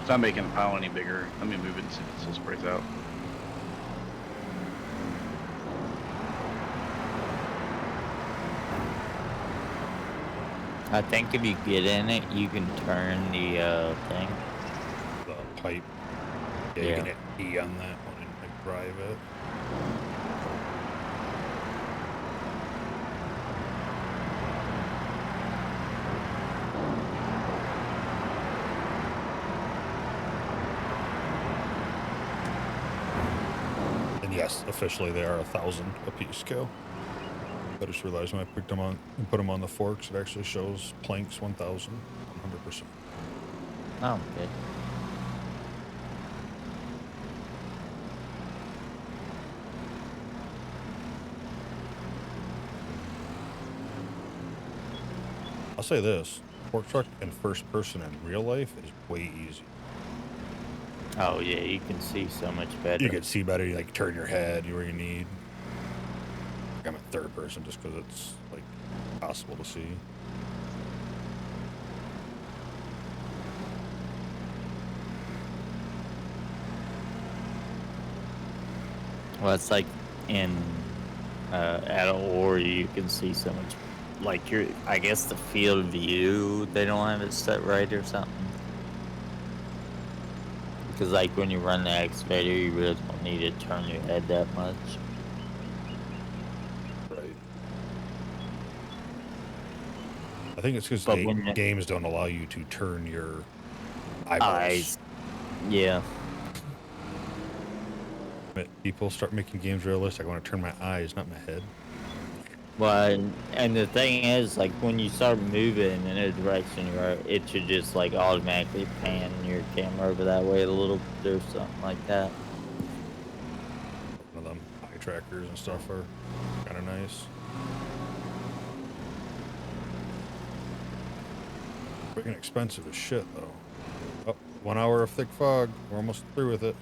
It's not making the pile any bigger. Let me move it and see if it still sprays out. I think if you get in it, you can turn the thing. The pipe. Yeah, you can hit E on that one and like drive it. And yes, officially they are 1,000 a piece, Cal. I just realized when I picked them on and put them on the forks, it actually shows planks 1,000, 100%. Oh, good. I'll say this, fork truck in first person in real life is way easy. Oh yeah, you can see so much better. You can see better, you like turn your head where you need. I'm in third person just because it's like possible to see. Well, it's like in at Ore, you can see so much. Like I guess the field view, they don't have it set right or something. Because like when you run the excavator, you really don't need to turn your head that much. Right. I think it's because But when games don't allow you to turn your eyeballs. eyes, yeah. But people start making games realistic. I want to turn my eyes, not my head. Well, and the thing is, like when you start moving in a direction you're, it should just like automatically pan your camera over that way a little bit or something like that. One of them eye trackers and stuff are kind of nice. Freaking expensive as shit, though. Oh, 1 hour of thick fog. We're almost through with it.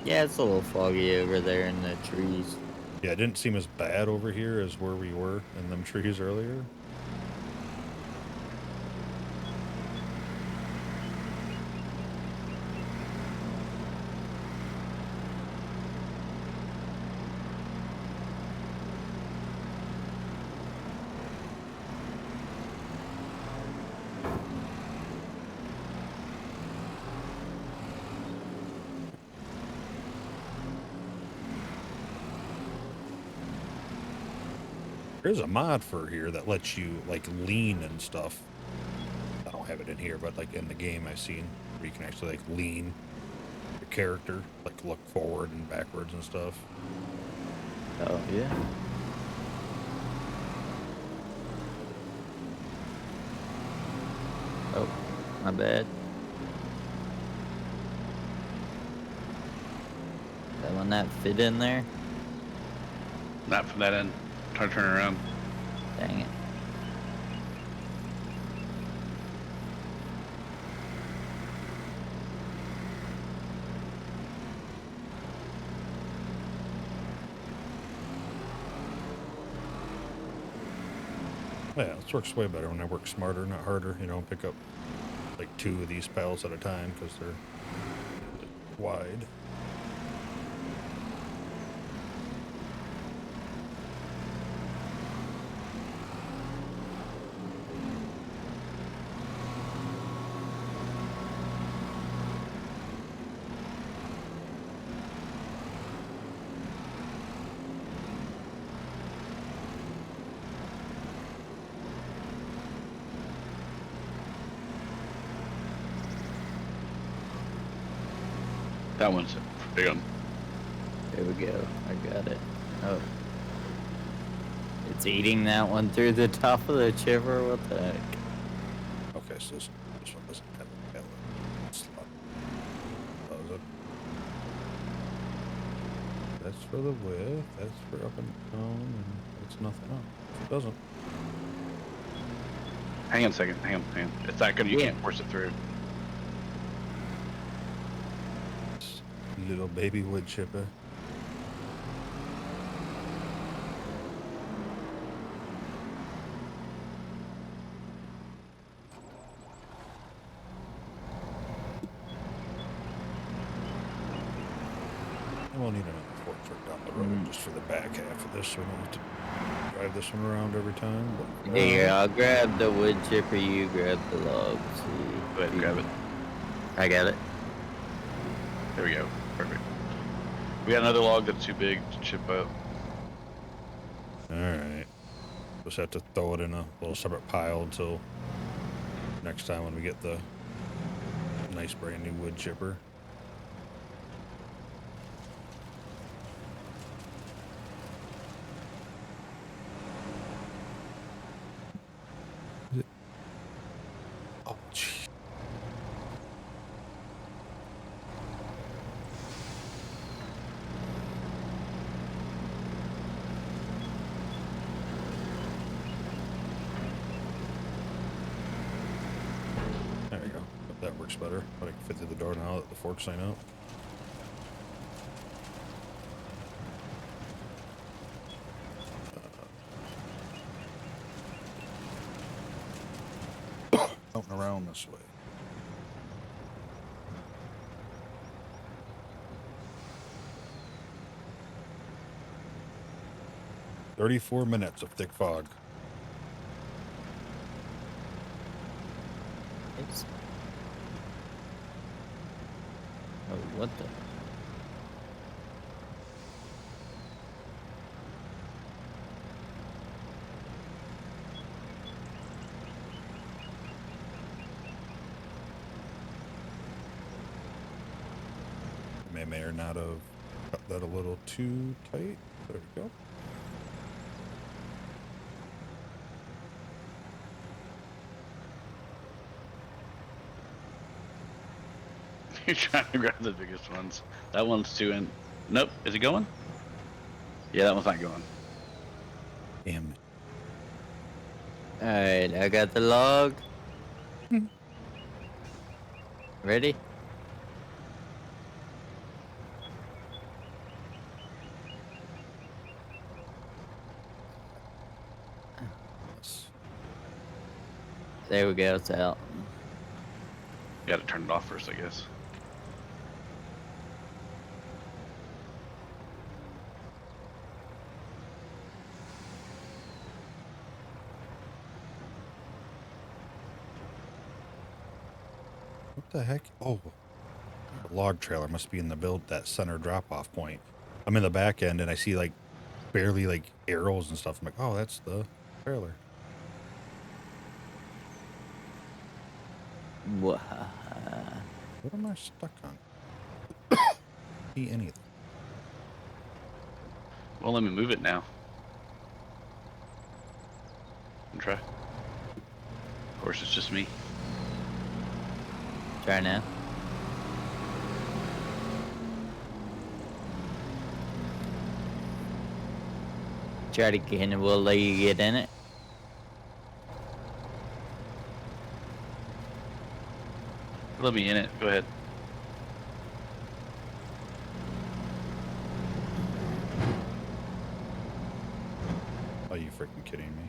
Yeah, it's a little foggy over there in the trees. Yeah, it didn't seem as bad over here as where we were in them trees earlier. There's a mod for here that lets you like lean and stuff. I don't have it in here, but like in the game I've seen where you can actually like lean your character, like look forward and backwards and stuff. Oh yeah. Oh, my bad. That one that fit in there? Not from that end. Trying to turn around. Dang it. Yeah, this works way better when I work smarter, not harder. You know, pick up like 2 of these pallets at a time because they're wide. That one's big one. There we go. I got it. Oh. It's eating that one through the top of the chipper? What the heck? Okay, so this one doesn't have a pallet slot. Does it? That's for the width, that's for up and down, and that's nothing else. It doesn't. Hang on a second. Hang on. It's not gonna. You Yeah. can't force it through. Little baby wood chipper. We'll need another fork truck down the road just for the back half of this, so we don't have to drive this one around every time. But, Here, I'll grab the wood chipper. You grab the logs. Go ahead and grab it. I got it. There we go. Perfect. We got another log that's too big to chip up. Alright. Just have to throw it in a little separate pile until next time when we get the nice brand new wood chipper. Oh, gee. There we go. That works better. But I can fit through the door now that the forks ain't out. Something around this way. "34 minutes of thick fog." Oops. Oh, what the? May or not have cut that a little too tight. There we go. You're trying to grab the biggest ones. That one's too in. Nope. Is it going? Yeah, that one's not going. Damn it. Alright, I got the log. Ready? There we go, it's out. You gotta turn it off first, I guess. What the heck? Oh, the log trailer must be in the build, that center drop-off point. I'm in the back end and I see like barely like arrows and stuff. I'm like, oh, that's the trailer. What? What am I stuck on? See anything? Well, let me move it now. And try. Of course, it's just me. Try now. Try to get in, we'll let you get in it. Let me in it. Go ahead. Are you freaking kidding me?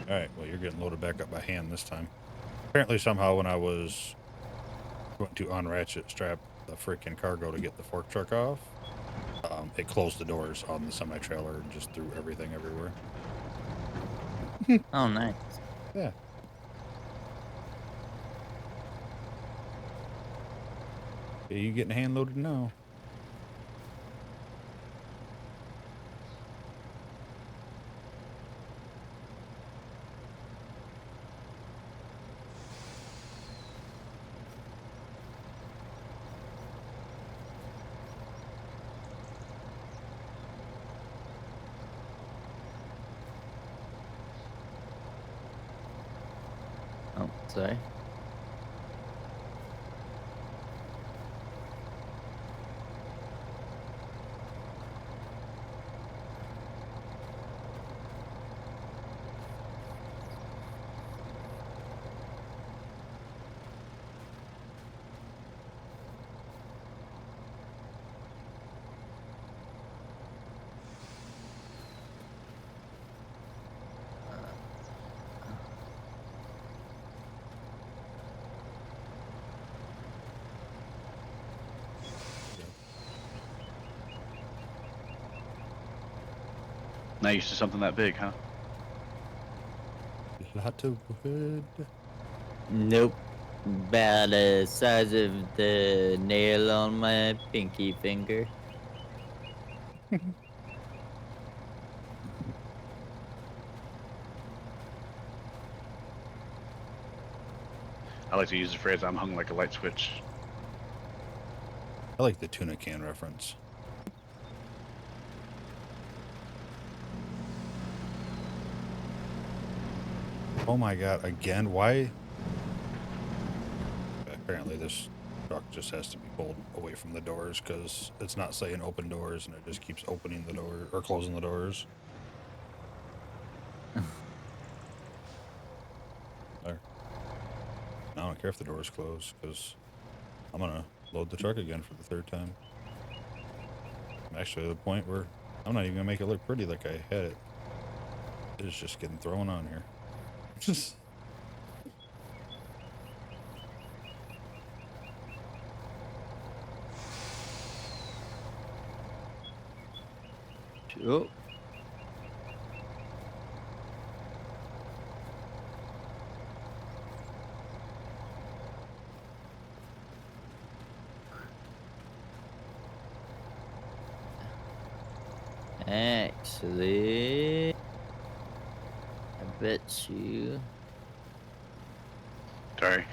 Alright, well, you're getting loaded back up by hand this time. Apparently, somehow, when I was going to unratchet strap the freaking cargo to get the fork truck off, it closed the doors on the semi-trailer and just threw everything everywhere. Oh, nice. Yeah. Yeah, you getting hand loaded now? Oh, sorry. Not used to something that big, huh? Lot of wood. Nope. About the size of the nail on my pinky finger. I like to use the phrase "I'm hung like a light switch." I like the tuna can reference. Oh my god, again? Why? Apparently this truck just has to be pulled away from the doors because it's not saying open doors and it just keeps opening the door or closing the doors. There. I don't care if the door's closed because I'm gonna load the truck again for the third time. I'm actually at the point where I'm not even gonna make it look pretty like I had it. It's just getting thrown on here. Just Oh. Actually, I bet you. Sorry.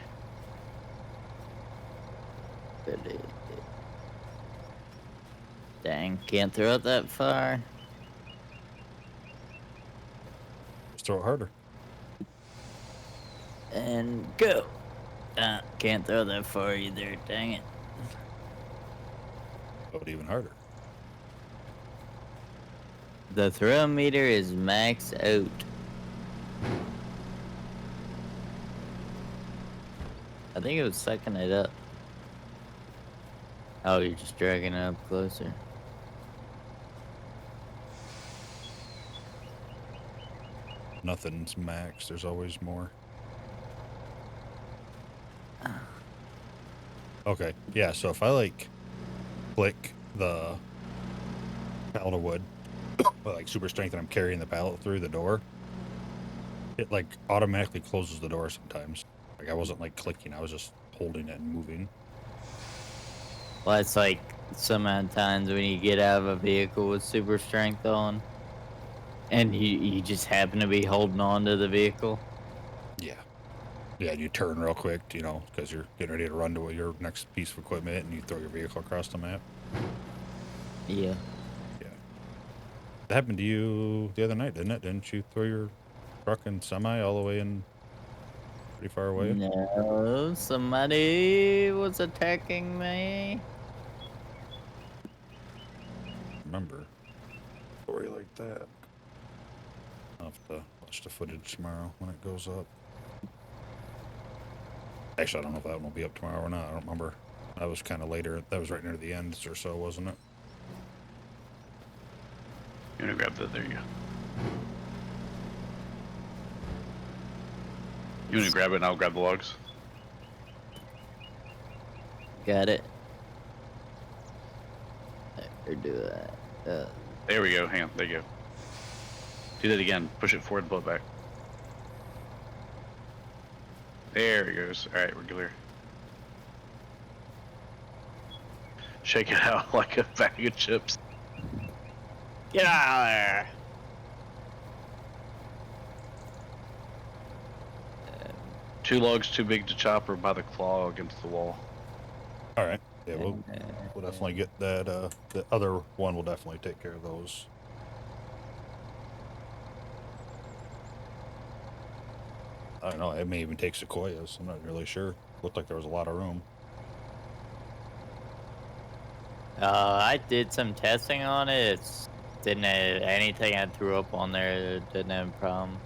Dang, can't throw it that far. just throw it harder. And go. Can't throw that far either, dang it. Throw it even harder. The throw meter is maxed out. I think it was sucking it up. Oh, you're just dragging it up closer. Nothing's max. There's always more. Okay. Yeah. So if I like click the pallet of wood, but like super strength, and I'm carrying the pallet through the door, it like automatically closes the door sometimes. Like I wasn't like clicking. I was just holding it and moving. Well, it's like some amount of times when you get out of a vehicle with super strength on, and you just happen to be holding on to the vehicle. Yeah. Yeah. And you turn real quick, you know, because you're getting ready to run to your next piece of equipment, and you throw your vehicle across the map. Yeah. Yeah. That happened to you the other night, didn't it? Didn't you throw your truck and semi all the way in pretty far away? No, somebody was attacking me. Remember a story like that. I'll have to watch the footage tomorrow when it goes up. Actually, I don't know if that one will be up tomorrow or not. I don't remember. That was kind of later. That was right near the end or so, wasn't it? You wanna grab that? There you go. You wanna grab it and I'll grab the logs? Got it. Or do that. There we go. Hang on. There you go. Do that again. Push it forward, pull it back. There it goes. All right, we're clear. Shake it out like a bag of chips. Get out of there. 2 logs too big to chop or by the claw against the wall. All right. Yeah, we'll definitely get that. The other one will definitely take care of those. I don't know. It may even take sequoias. I'm not really sure. Looked like there was a lot of room. I did some testing on it. It's didn't have anything I threw up on there. It didn't have a problem.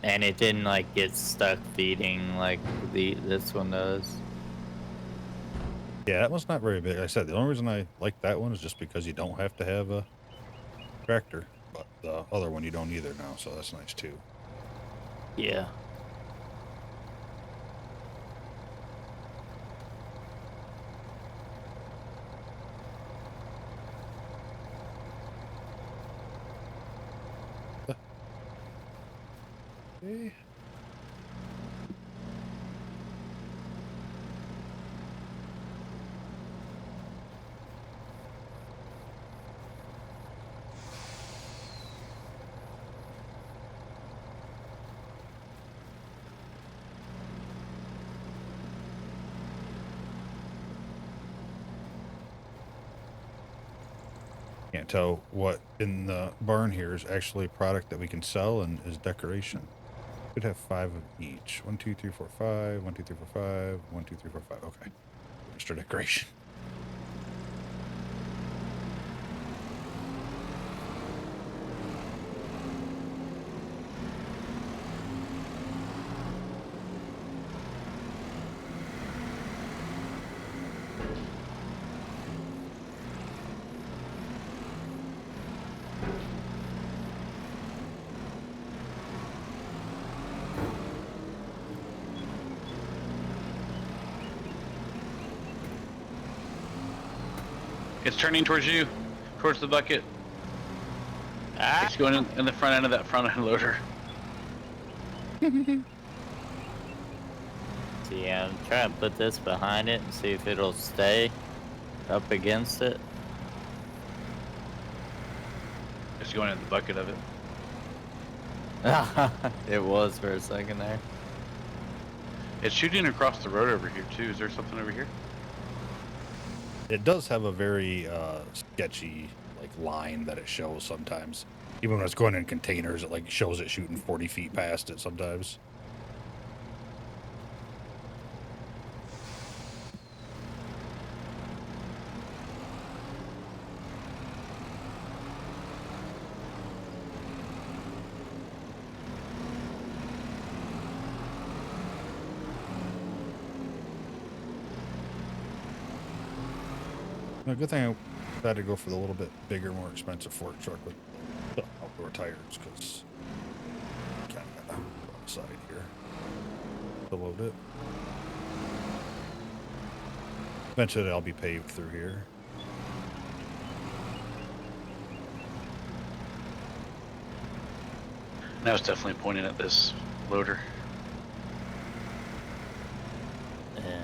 And it didn't like get stuck feeding like this one does. Yeah, that one's not very big. Like I said, the only reason I like that one is just because you don't have to have a tractor. But the other one you don't either now, so that's nice too. Yeah. Okay. Can't tell what in the barn here is actually a product that we can sell and is decoration. Could have 5 of each. 1, 2, 3, 4, 5. 1, 2, 3, 4, 5. 1, 2, 3, 4, 5. Okay. Extra decoration. It's turning towards you, towards the bucket. Ah! It's going in the front end of that front end loader. See, I'm trying to put this behind it and see if it'll stay up against it. It's going in the bucket of it. It was for a second there. It's shooting across the road over here too. Is there something over here? It does have a very sketchy like line that it shows sometimes. Even when it's going in containers, it like shows it shooting 40 feet past it sometimes. A good thing I had to go for the little bit bigger, more expensive fork truck with the outdoor tires because kind of got to go outside here to load it. Eventually, I'll be paved through here. Now it's definitely pointing at this loader. Yeah.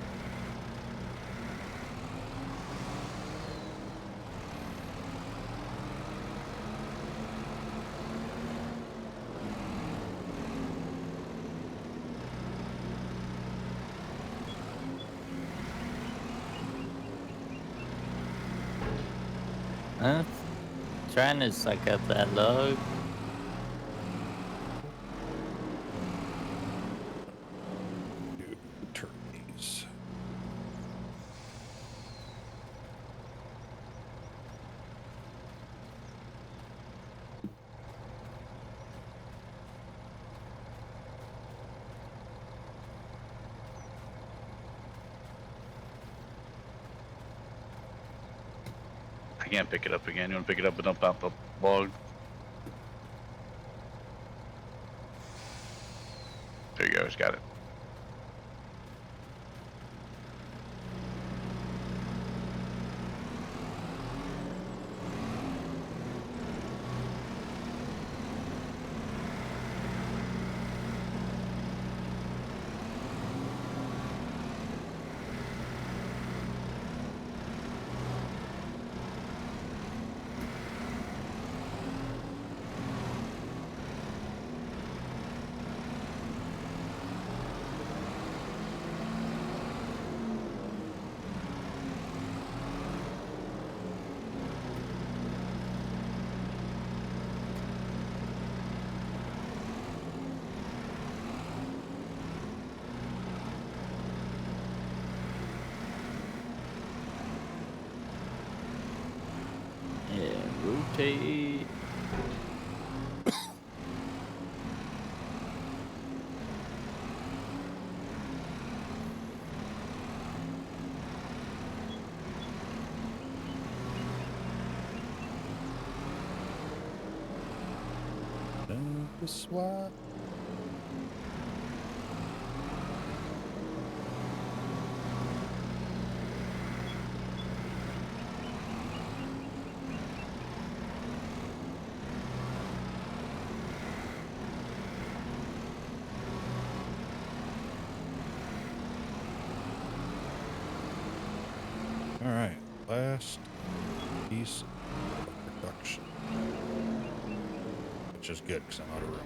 Trying to suck up that log. Turkeys. I can't pick it up again. You want to pick it up and dump out the log? There you go. It's got it. Yeah, rotate. The swap. last piece of production. Which is good because I'm out of room.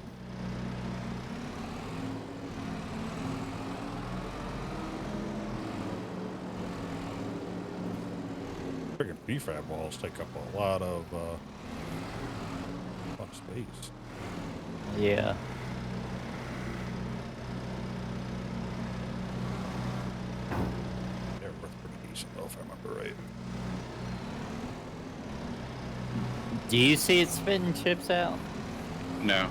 Freaking prefab walls take up a lot of space. Yeah. They're worth pretty decent though, if I remember right. Do you see it spitting chips out? No.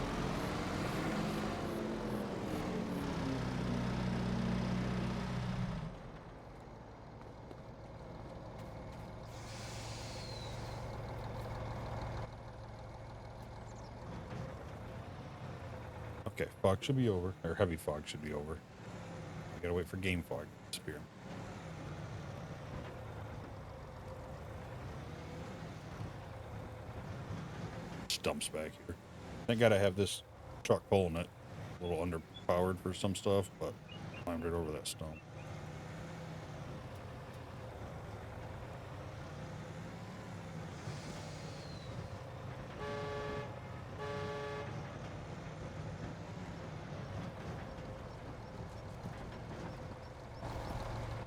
Okay, fog should be over, or heavy fog should be over. I gotta wait for game fog to disappear. Stumps back here. Thank God I have this truck pulling it. A little underpowered for some stuff, but climbed right over that stump.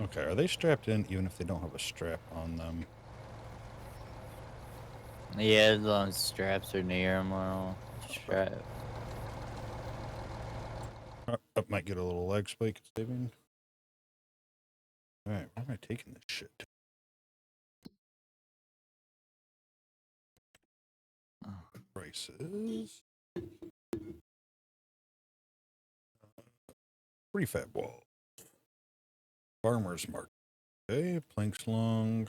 Okay, are they strapped in even if they don't have a strap on them? Yeah, as long as straps are near them, I'll strap. I might get a little leg spike saving. Alright, where am I taking this shit to? Prices. Prefab wall. Farmer's market. Okay, planks long.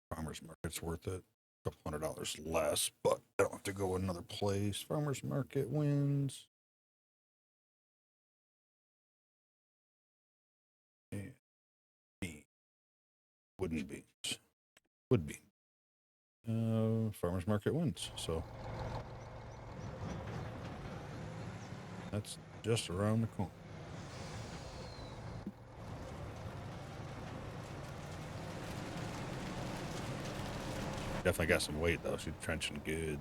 Farmer's market's worth it. $200 less, but I don't have to go another place. Farmer's market wins. And wooden beans. Wood bean. Farmer's market wins, so that's just around the corner. Definitely got some weight though. She's trenching good.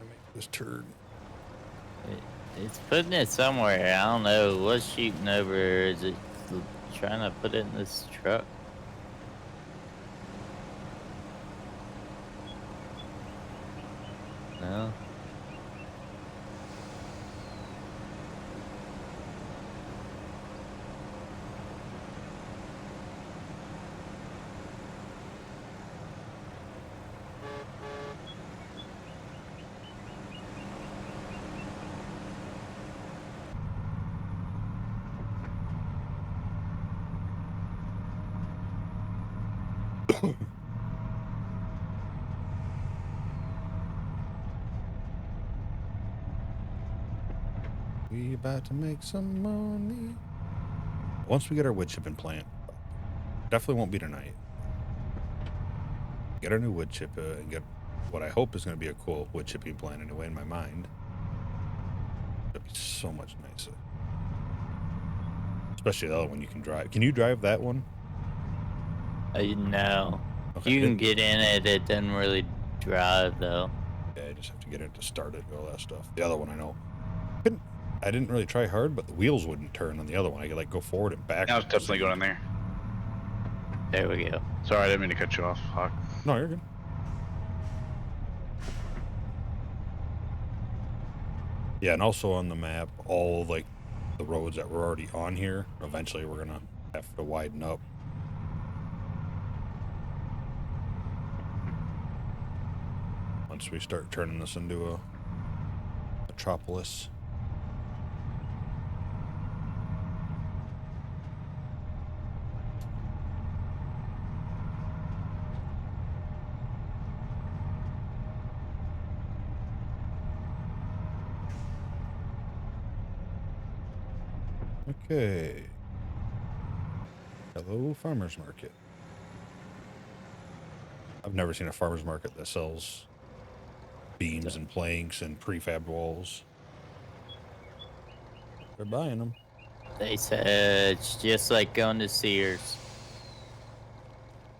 Make this turn. It's putting it somewhere. I don't know. What's shooting over? Is it trying to put it in this truck? No. We about to make some money. Once we get our wood chipping plant, definitely won't be tonight. Get our new wood chipper and get what I hope is going to be a cool wood chipping plant anyway in my mind. It'll be so much nicer. Especially the other one you can drive. Can you drive that one? No. Okay, You can get in it. It doesn't really drive though. Yeah, I just have to get it to start it and all that stuff. The other one I know. I didn't really try hard, but the wheels wouldn't turn on the other one. I could like go forward and back. Now it's definitely going in there. There we go. Sorry, I didn't mean to cut you off, Hawk. No, you're good. Yeah, and also on the map, all like the roads that were already on here, eventually we're gonna have to widen up. Once we start turning this into a metropolis. Okay. Hello, farmer's market. I've never seen a farmer's market that sells beams and planks and prefab walls. They're buying them. They said it's just like going to Sears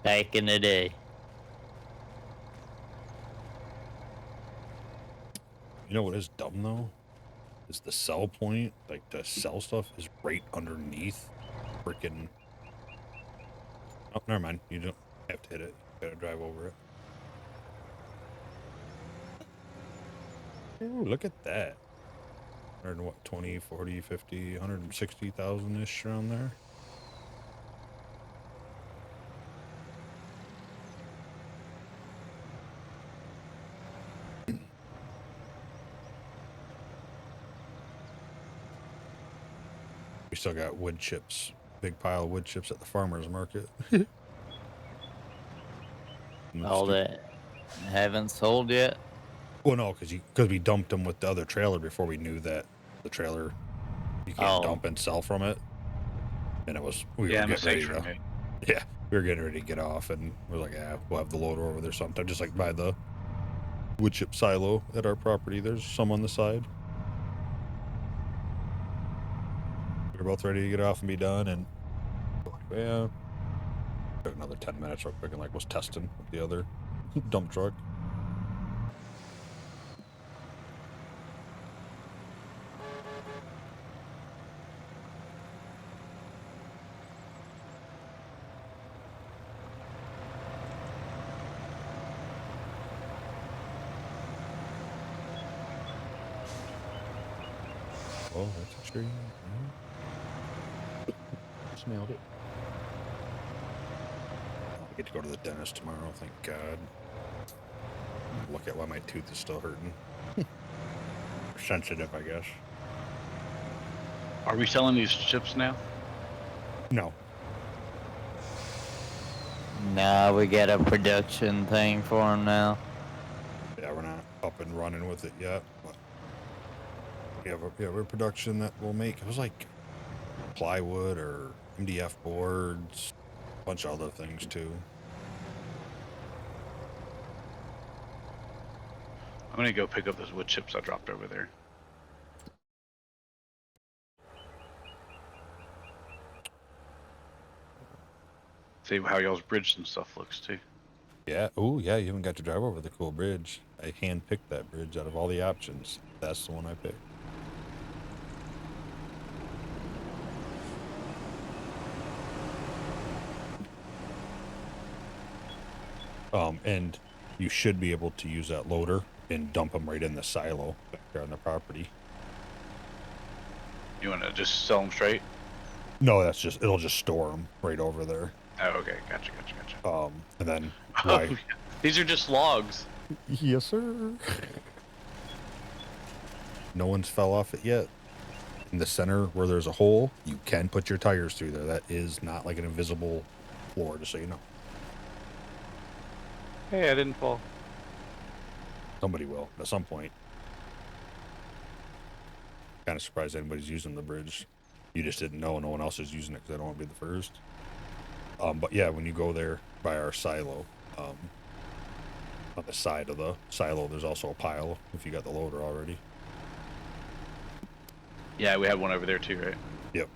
back in the day. You know what is dumb though? Is the sell point, like to sell stuff, is right underneath freaking. Oh, never mind. You don't have to hit it. You gotta drive over it. Ooh, look at that. 100 what, 20, 40, 50, 160,000 ish around there. We still got wood chips. Big pile of wood chips at the farmer's market. All that haven't sold yet. Well, no, because we dumped them with the other trailer before we knew that the trailer you can't dump and sell from it. And it was we were getting ready to, yeah, we were getting ready to get off, and we're like, yeah, we'll have the loader over there sometime, just like by the wood chip silo at our property. There's some on the side. We were both ready to get off and be done, and yeah, took another 10 minutes real quick, and like was testing with the other dump truck. Oh, that's a tree. Smelled it. I get to go to the dentist tomorrow, thank God. Look at why my tooth is still hurting. Sensitive, I guess. Are we selling these chips now? No. No, we got a production thing for them now. Yeah, we're not up and running with it yet, but we have a production that will make, it was like plywood or MDF boards, a bunch of other things too. I'm gonna go pick up those wood chips I dropped over there. See how y'all's bridge and stuff looks too. Yeah. Oh, yeah. You haven't got to drive over the cool bridge. I hand-picked that bridge out of all the options. That's the one I picked. And you should be able to use that loader and dump them right in the silo back there on the property. You wanna just sell them straight? No, that's just, it'll just store them right over there. Oh, okay, gotcha. And then Oh, yeah. These are just logs. Yes, sir. No one's fell off it yet. In the center where there's a hole, you can put your tires through there. That is not like an invisible floor, just so you know. Hey, I didn't fall. Somebody will at some point. Kind of surprised anybody's using the bridge. You just didn't know. No one else is using it because I don't want to be the first. But yeah, when you go there by our silo, on the side of the silo, there's also a pile if you got the loader already. Yeah, we have one over there too, right? Yep.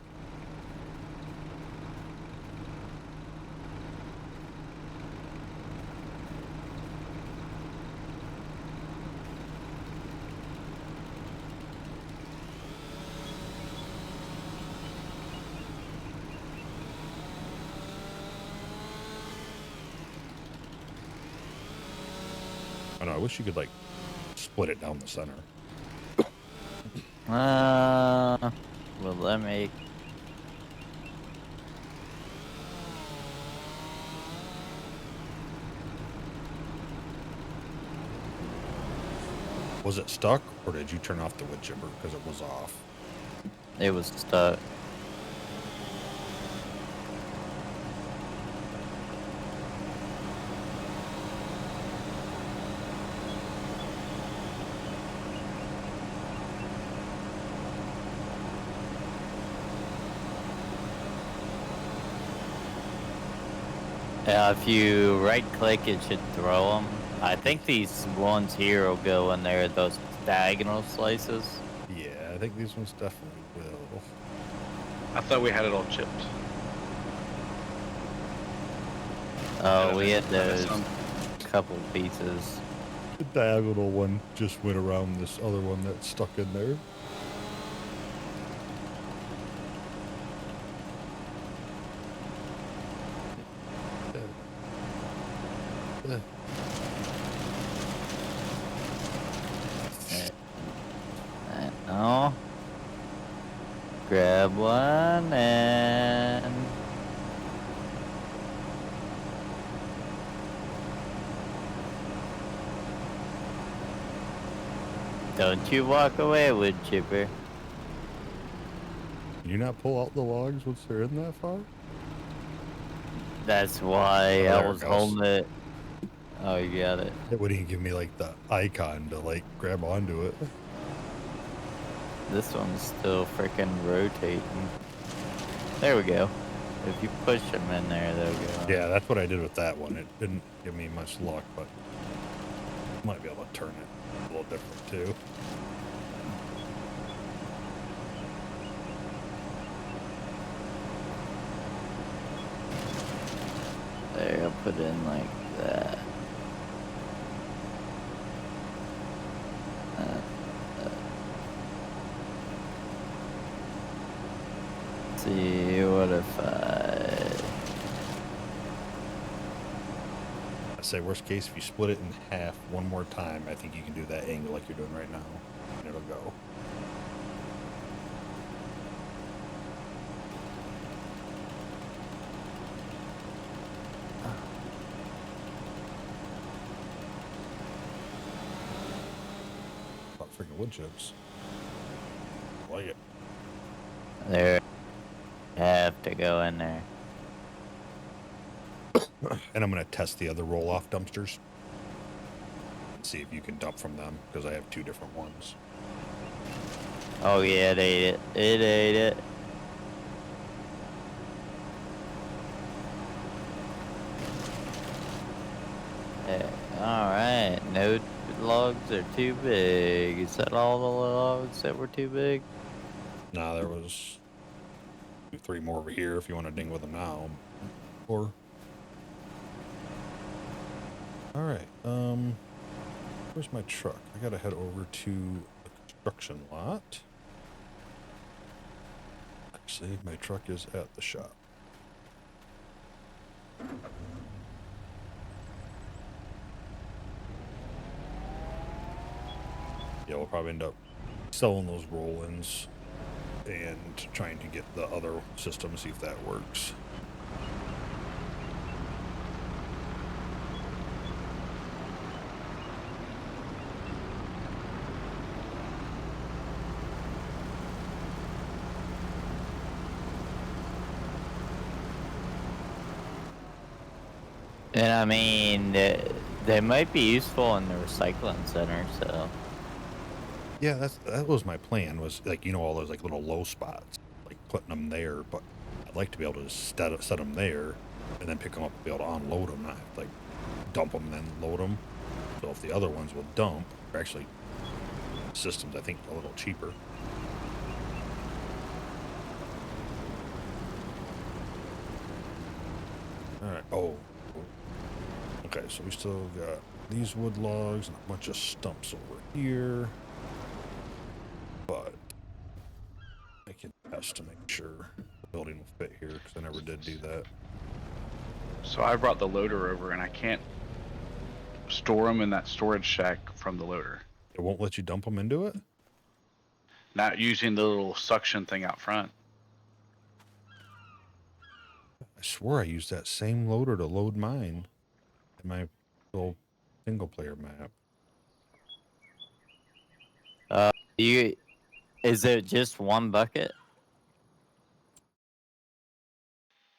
I know, I wish you could, like, split it down the center. Well, let me. Was it stuck, or did you turn off the wood chipper because it was off? It was stuck. If you right click, it should throw them. I think these ones here will go in there, those diagonal slices. Yeah, I think these ones definitely will. I thought we had it all chipped. Oh, Yeah, we had that is those some- couple pieces. The diagonal one just went around this other one that's stuck in there. No. Grab one and don't you walk away, wood chipper. Can you not pull out the logs once they're in that far? That's why Oh, I there it was goes. holding it. Oh, you got it. It wouldn't even give me like the icon to like grab onto it. This one's still freaking rotating. There we go. If you push them in there, they'll go. Yeah, that's what I did with that one. It didn't give me much luck, but might be able to turn it a little different too. There, I'll put it in like that. See, what if I say worst case, if you split it in half one more time, I think you can do that angle like you're doing right now, and it'll go. About freaking wood chips. I like it. there have to go in there. And I'm going to test the other roll-off dumpsters. See if you can dump from them, because I have two different ones. Oh yeah, it ate it. It ate it. Alright, no logs are too big. Is that all the logs that were too big? Nah, there was 3 more over here if you want to ding with them now. Or... Alright, where's my truck? I gotta head over to the construction lot. Actually, my truck is at the shop. Yeah, we'll probably end up selling those roll-ins and trying to get the other system, see if that works. And I mean, they might be useful in the recycling center, so. Yeah, that was my plan, was like, you know, all those like little low spots, like putting them there, but I'd like to be able to just set them there and then pick them up and be able to unload them, not like dump them and then load them. So if the other ones will dump, they're actually systems, I think, a little cheaper. All right. Oh. Okay, so we still got these wood logs and a bunch of stumps over here. But I can test to make sure the building will fit here, because I never did do that. So I brought the loader over, and I can't store them in that storage shack from the loader. It won't let you dump them into it? Not using the little suction thing out front. I swear I used that same loader to load mine in my little single player map. Is it just one bucket?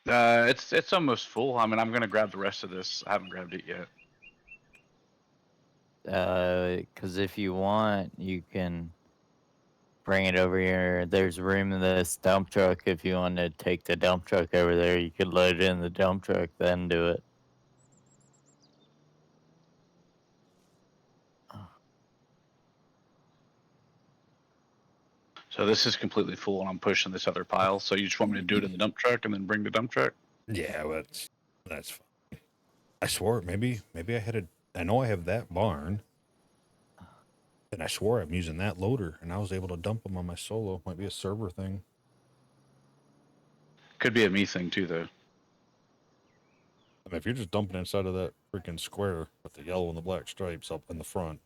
It's almost full. I mean, I'm gonna grab the rest of this. I haven't grabbed it yet. Because if you want, you can bring it over here. There's room in this dump truck. If you want to take the dump truck over there, you could load it in the dump truck, then do it. So this is completely full, and I'm pushing this other pile. So you just want me to do it in the dump truck and then bring the dump truck? Yeah, well, that's fine. I swore maybe I had a. I know I have that barn, and I swore I'm using that loader, and I was able to dump them on my solo. Might be a server thing. Could be a me thing too, though. I mean, if you're just dumping inside of that freaking square with the yellow and the black stripes up in the front,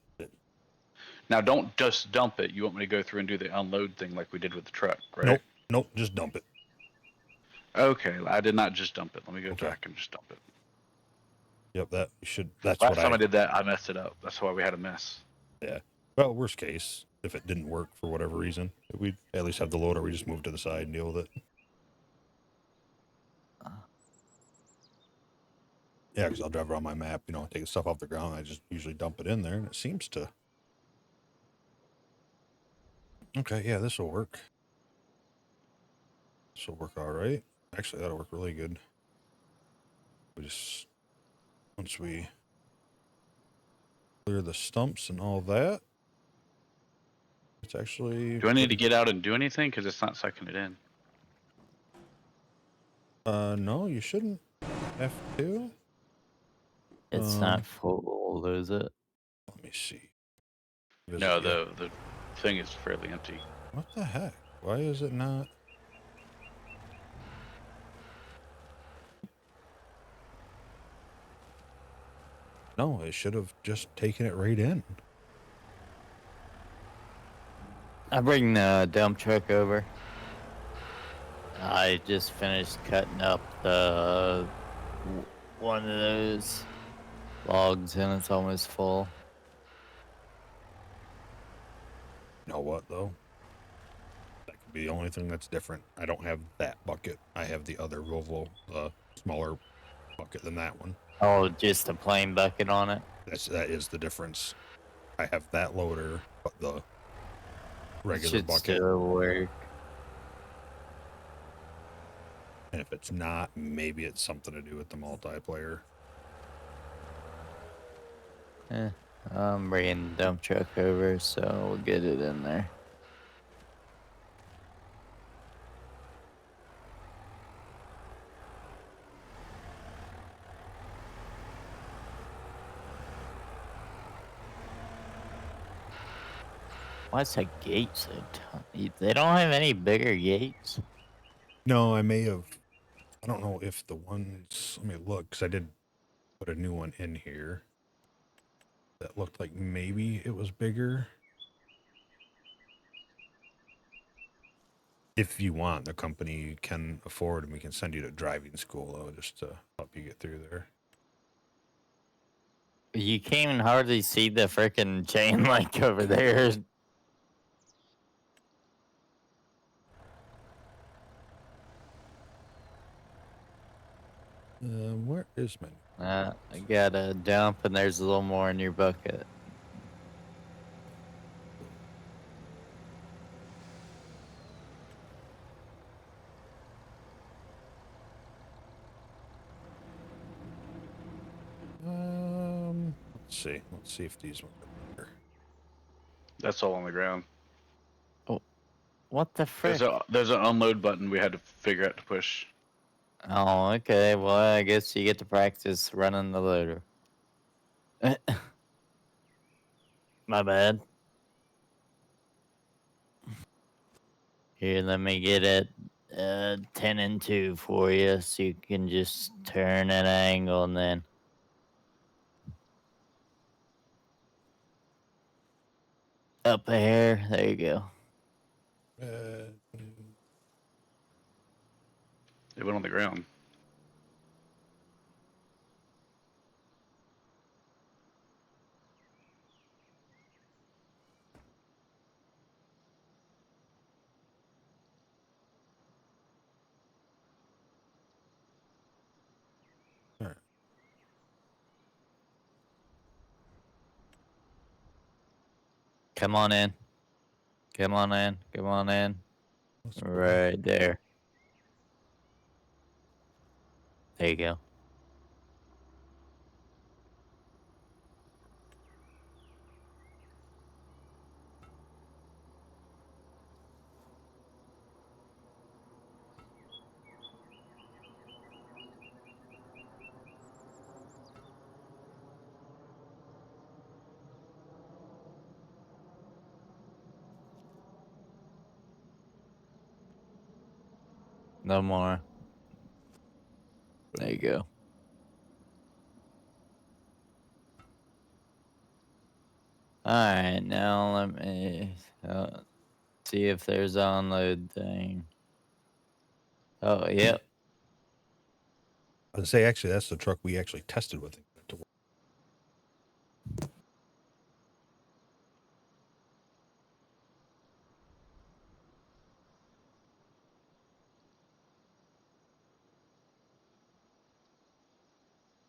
Now, don't just dump it. You want me to go through and do the unload thing like we did with the truck, right? nope, just dump it. Okay, I did not just dump it. Let me go Okay. back and just dump it. Yep, that you should. That's Last what time I did that, I messed it up. That's why we had a mess. Yeah. Well, worst case, if it didn't work for whatever reason, we at least have the loader. We just move to the side and deal with it. Yeah, because I'll drive around my map, take the stuff off the ground. I just usually dump it in there, and it seems to. Okay, yeah, this will work. This will work all right. Actually, that'll work really good. Once we clear the stumps and all that, it's actually. Do I need to get out and do anything? Because it's not sucking it in. No, you shouldn't have to. It's not full, is it? Let me see. No, the thing is fairly empty. What the heck? Why is it not? No, it should have just taken it right in. I bring the dump truck over. I just finished cutting up one of those logs and it's almost full. You know what, though? That could be the only thing that's different. I don't have that bucket. I have the other Volvo, smaller bucket than that one. Oh, just a plain bucket on it? That is the difference. I have that loader, but the regular Should bucket. still work. And if it's not, maybe it's something to do with the multiplayer. I'm bringing the dump truck over, so we'll get it in there. Why's that gate so tiny? They don't have any bigger gates? No, I may have. I don't know if the ones. Let me look, because I did put a new one in here. That looked like maybe it was bigger. If you want, the company can afford, and we can send you to driving school, though, just to help you get through there. You can't even hardly see the frickin' chain link over there. Where is my? I got a dump and there's a little more in your bucket. Let's see. Let's see if these ones are better. That's all on the ground. What the frick? There's an unload button we had to figure out to push. Oh, okay. Well, I guess you get to practice running the loader. My bad. Here, let me get it 10 and 2 for you so you can just turn an angle and then. Up a hair. There you go. It went on the ground. All right. Come on in. Come on in. Come on in. Right there. There you go. No more. There you go. All right, now let me see if there's unload thing. Oh, yep. I would say actually that's the truck we actually tested with. To work.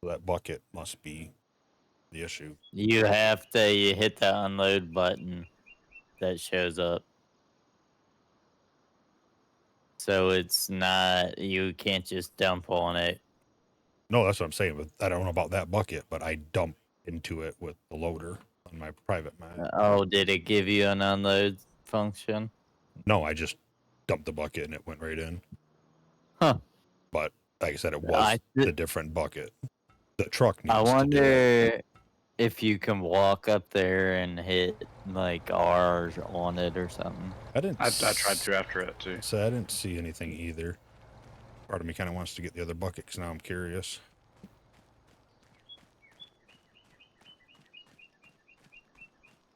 So that bucket must be the issue. You hit the unload button that shows up. So it's not, you can't just dump on it. No, that's what I'm saying. But I don't know about that bucket, but I dump into it with the loader on my private map. Oh, did it give you an unload function? No, I just dumped the bucket and it went right in. Huh. But like I said, it was the different bucket. The truck needs I to do it. wonder if you can walk up there and hit like R on it or something. I tried to after it too. So I didn't see anything either. Part of me kind of wants to get the other bucket because now I'm curious.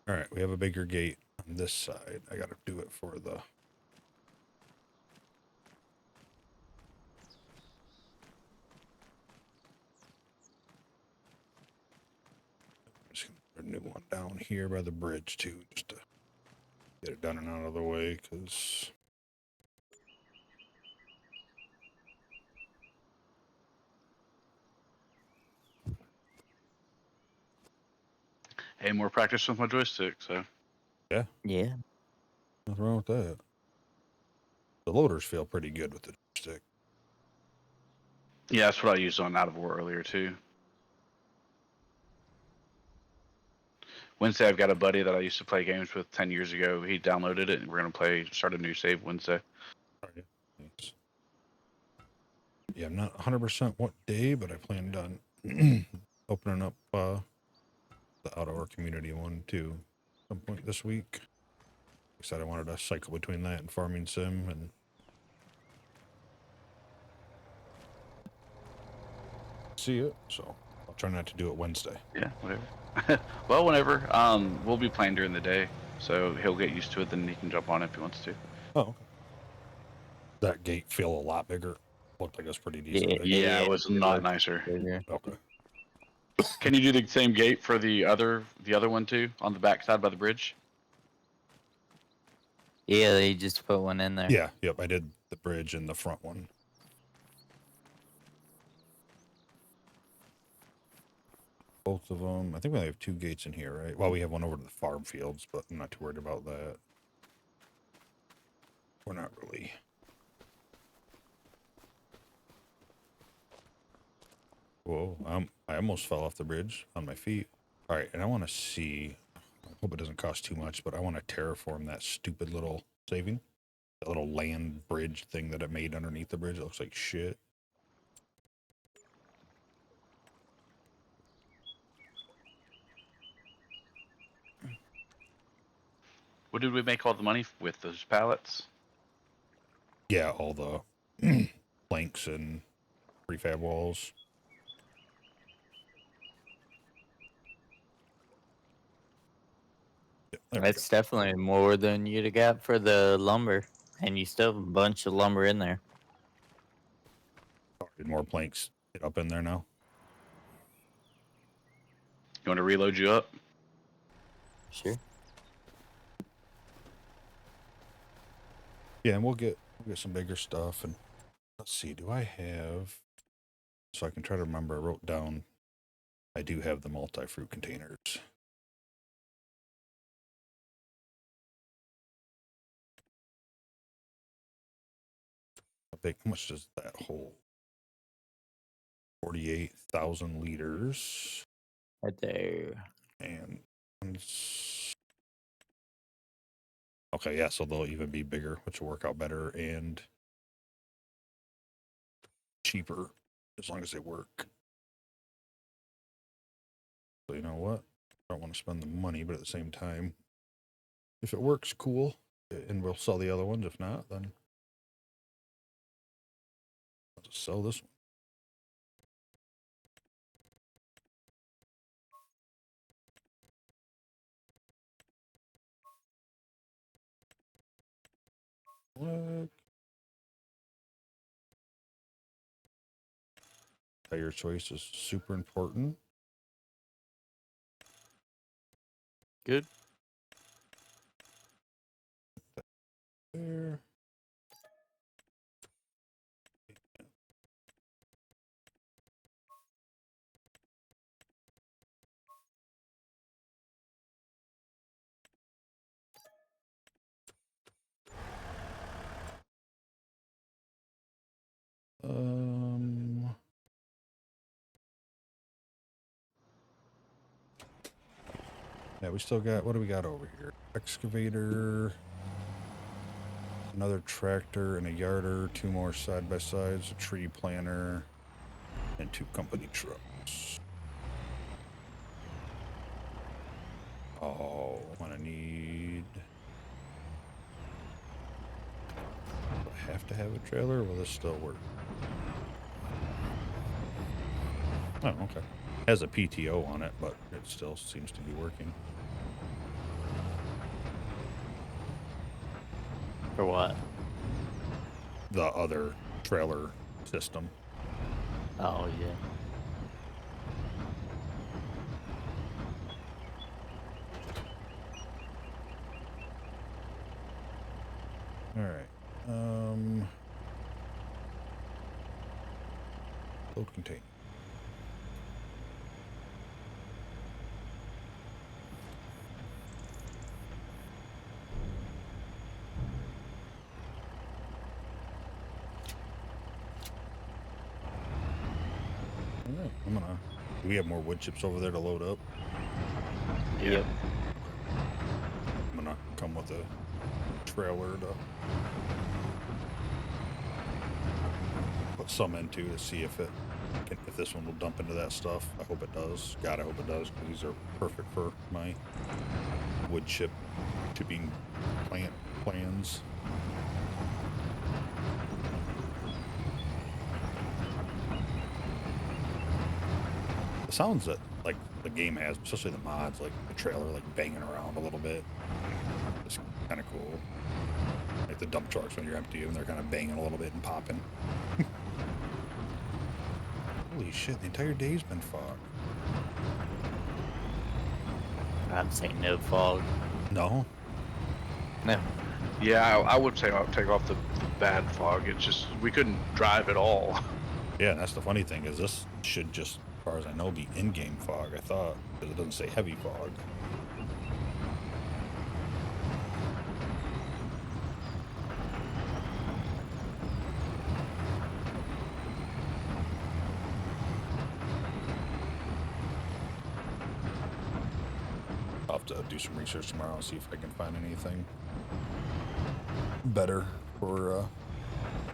All right, we have a bigger gate on this side. I got to do it for the... I'm just going to put a new one down here by the bridge too, just to get it done and out of the way, because... Hey, more practice with my joystick, so. Yeah. Yeah. Nothing wrong with that. The loaders feel pretty good with the joystick. Yeah, that's what I used on Out of War earlier too. Wednesday, I've got a buddy that I used to play games with 10 years ago. He downloaded it, and we're gonna start a new save Wednesday. All right. Thanks. Yeah, I'm not 100% what day, but I planned on opening up the outdoor community one too some point this week. I said I wanted to cycle between that and Farming Sim, and see it. So I'll try not to do it Wednesday. Yeah, whatever. Well, whenever. We'll be playing during the day, so he'll get used to it. Then he can jump on if he wants to. Oh, okay. That gate feel a lot bigger. Looked like it was pretty decent. Yeah, it was a lot nicer. Okay. Can you do the same gate for the other one too, on the back side by the bridge? Yeah, they just put one in there. Yeah, yep, I did the bridge and the front one. Both of them. I think we only have 2 gates in here, right? Well, we have one over to the farm fields, but I'm not too worried about that. We're not really. Whoa, I almost fell off the bridge on my feet. All right, and I want to see, I hope it doesn't cost too much, but I want to terraform that stupid little saving. That little land bridge thing that I made underneath the bridge. It looks like shit. What did we make all the money with, those pallets? Yeah, all the planks and prefab walls. That's definitely more than you'd have got for the lumber, and you still have a bunch of lumber in there. Did more planks get up in there now? You want to reload you up? Sure. Yeah, and we'll get some bigger stuff. And let's see, do I have? So I can try to remember. I wrote down. I do have the multi-fruit containers. How much does that hold? 48,000 liters. Right there. And okay, yeah, so they'll even be bigger, which will work out better and cheaper as long as they work. So you know what? I don't want to spend the money, but at the same time, if it works, cool. And we'll sell the other ones. If not, then to sell this one. What? Tire choice is super important. Good. There. Yeah, we still got, what do we got over here? Excavator, another tractor and a yarder, 2 more side-by-sides, a tree planter, and 2 company trucks. Oh, I'm gonna need... Do I have to have a trailer, or will this still work? Oh, okay. Has a PTO on it, but it still seems to be working. For what? The other trailer system. Oh, yeah. All right. Load contain. All right, I'm gonna. Do we have more wood chips over there to load up? Yep. I'm gonna come with a trailer to put some into to see if this one will dump into that stuff. I hope it does. God, I hope it does, because these are perfect for my wood chip chipping plans. The sounds that like the game has, especially the mods, like the trailer like banging around a little bit, it's kind of cool. Like the dump trucks when you're empty and they're kind of banging a little bit and popping. Holy shit, the entire day's been fog. I'm saying no fog. No? No. Yeah, I would say I'll take off the bad fog. It's just we couldn't drive at all. Yeah, and that's the funny thing is this should just, as far as I know, be in-game fog, I thought, because it doesn't say heavy fog. I'll have to do some research tomorrow and see if I can find anything better for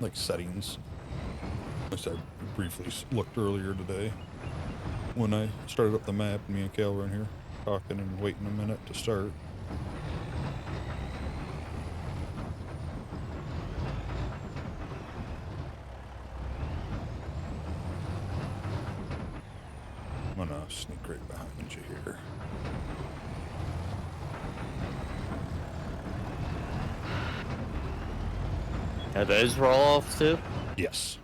like settings. At least I briefly looked earlier today when I started up the map, and me and Kale were in here talking and waiting a minute to start. I'm gonna sneak right behind you here. Are those roll off too? Yes.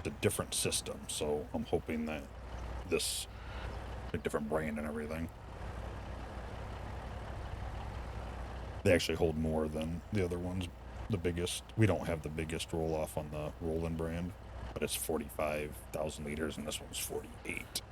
It's a different system, so I'm hoping that this, a different brand and everything. They actually hold more than the other ones. The biggest, we don't have the biggest roll off on the Roland brand, but it's 45,000 liters, and this one's 48.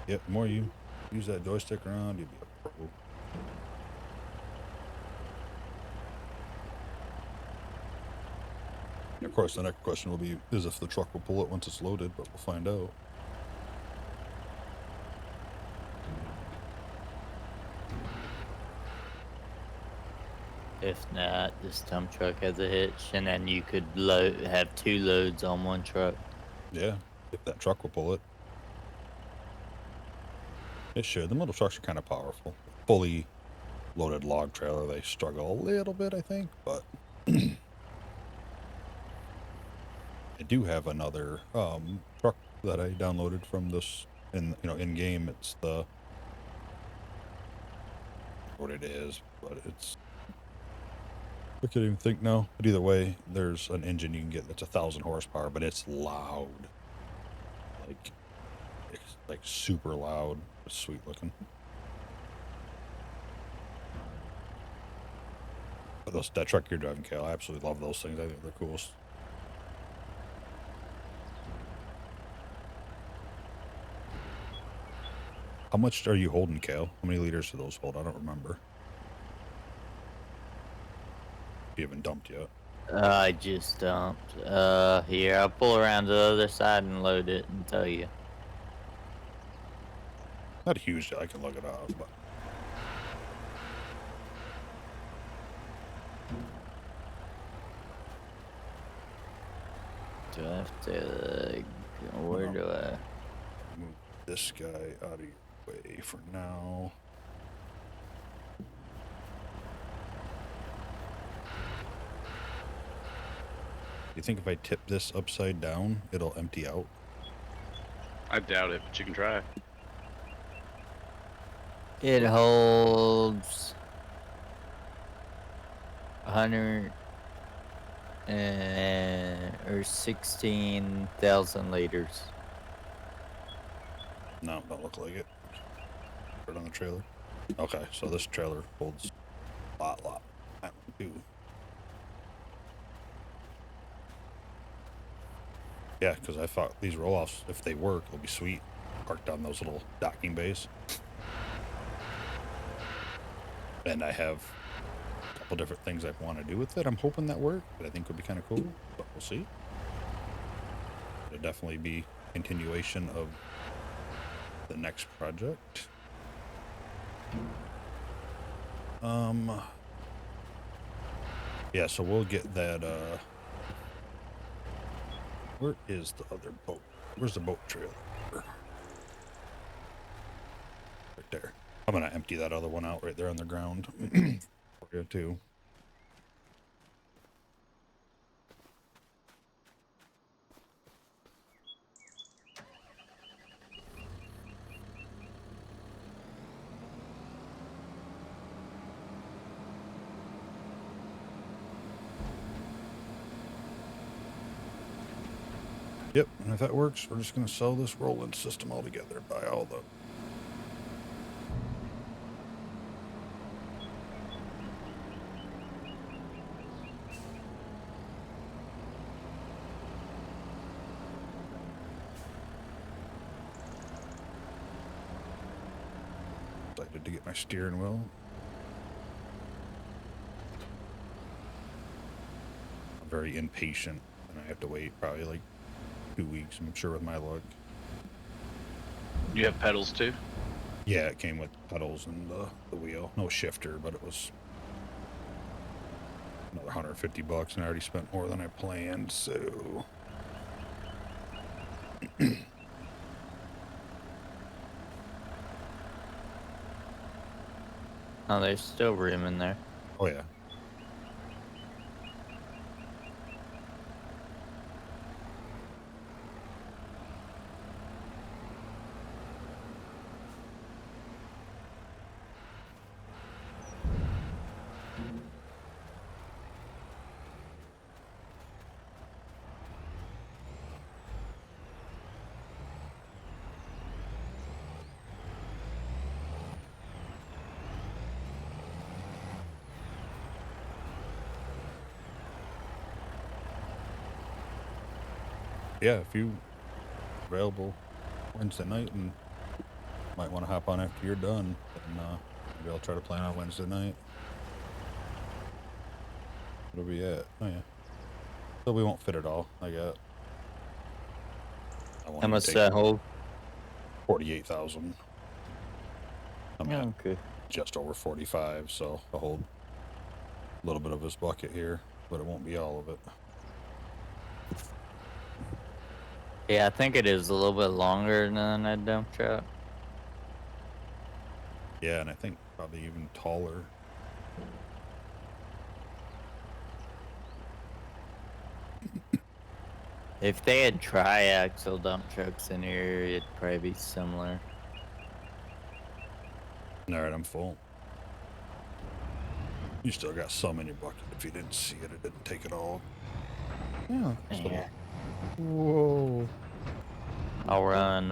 Yep, the more you use that joystick around, you'll be a pro. Of course, the next question will be is if the truck will pull it once it's loaded, but we'll find out. If not, this dump truck has a hitch, and then you could have 2 loads on one truck. Yeah, if that truck will pull it. It should. The little trucks are kind of powerful. Fully loaded log trailer, they struggle a little bit, I think, but I do have another truck that I downloaded from this in game. It's the what it is, but it's I can't even think now. But either way, there's an engine you can get that's 1,000 horsepower, but it's loud. It's like super loud. It's sweet looking. But that truck you're driving, Cal, I absolutely love those things. I think they're coolest. How much are you holding, Cal? How many liters do those hold? I don't remember. You haven't dumped yet. I just dumped. Here, I'll pull around to the other side and load it and tell you. Not huge. I can look it up, but Do I have to... Where do I... move this guy out of your way for now. You think if I tip this upside down, it'll empty out? I doubt it, but you can try. It holds 100 or 16,000 liters. No, don't look like it. Put it on the trailer. Okay, so this trailer holds a lot. That one too. Yeah, because I thought these roll-offs, if they work, they'll be sweet. Parked on those little docking bays. And I have a couple different things I want to do with it. I'm hoping that work, but I think would be kind of cool. But we'll see. It'll definitely be continuation of the next project. Yeah, so we'll get that. Where is the other boat? Where's the boat trailer? Right there. I'm gonna empty that other one out right there on the ground. For you too. Yep, and if that works, we're just gonna sell this rolling system altogether. Buy all the excited to get my steering wheel. I'm very impatient, and I have to wait probably like 2 weeks, I'm sure, with my luck. You have pedals too? Yeah, it came with pedals and the wheel. No shifter, but it was another $150, and I already spent more than I planned, so... Oh, there's still room in there. Oh, yeah. Yeah, if you available Wednesday night and might want to hop on after you're done, then maybe I'll try to plan on Wednesday night. What'll we at? Oh yeah. So we won't fit it all. I got. How much does that hold? 48,000. I'm at Okay. just over 45, so I'll hold. a little bit of his bucket here, but it won't be all of it. Yeah, I think it is a little bit longer than a dump truck. Yeah, and I think probably even taller. If they had tri-axle dump trucks in here, it'd probably be similar. All right, I'm full. You still got some in your bucket. If you didn't see it, it didn't take it all. Yeah. Yeah. Whoa. I'll run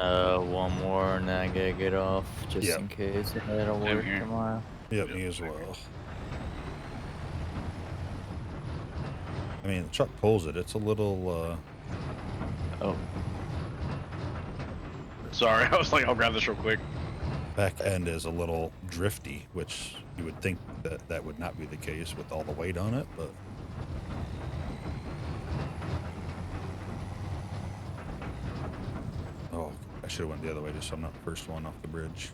one more and then I gotta get off just Yep. in case it'll Same work here. tomorrow. Yep, me as well. I mean, the truck pulls it. It's a little, Oh, Sorry, I was like, I'll grab this real quick. back end is a little drifty, which you would think that that would not be the case with all the weight on it, but oh, I should have went the other way just so I'm not the first one off the bridge.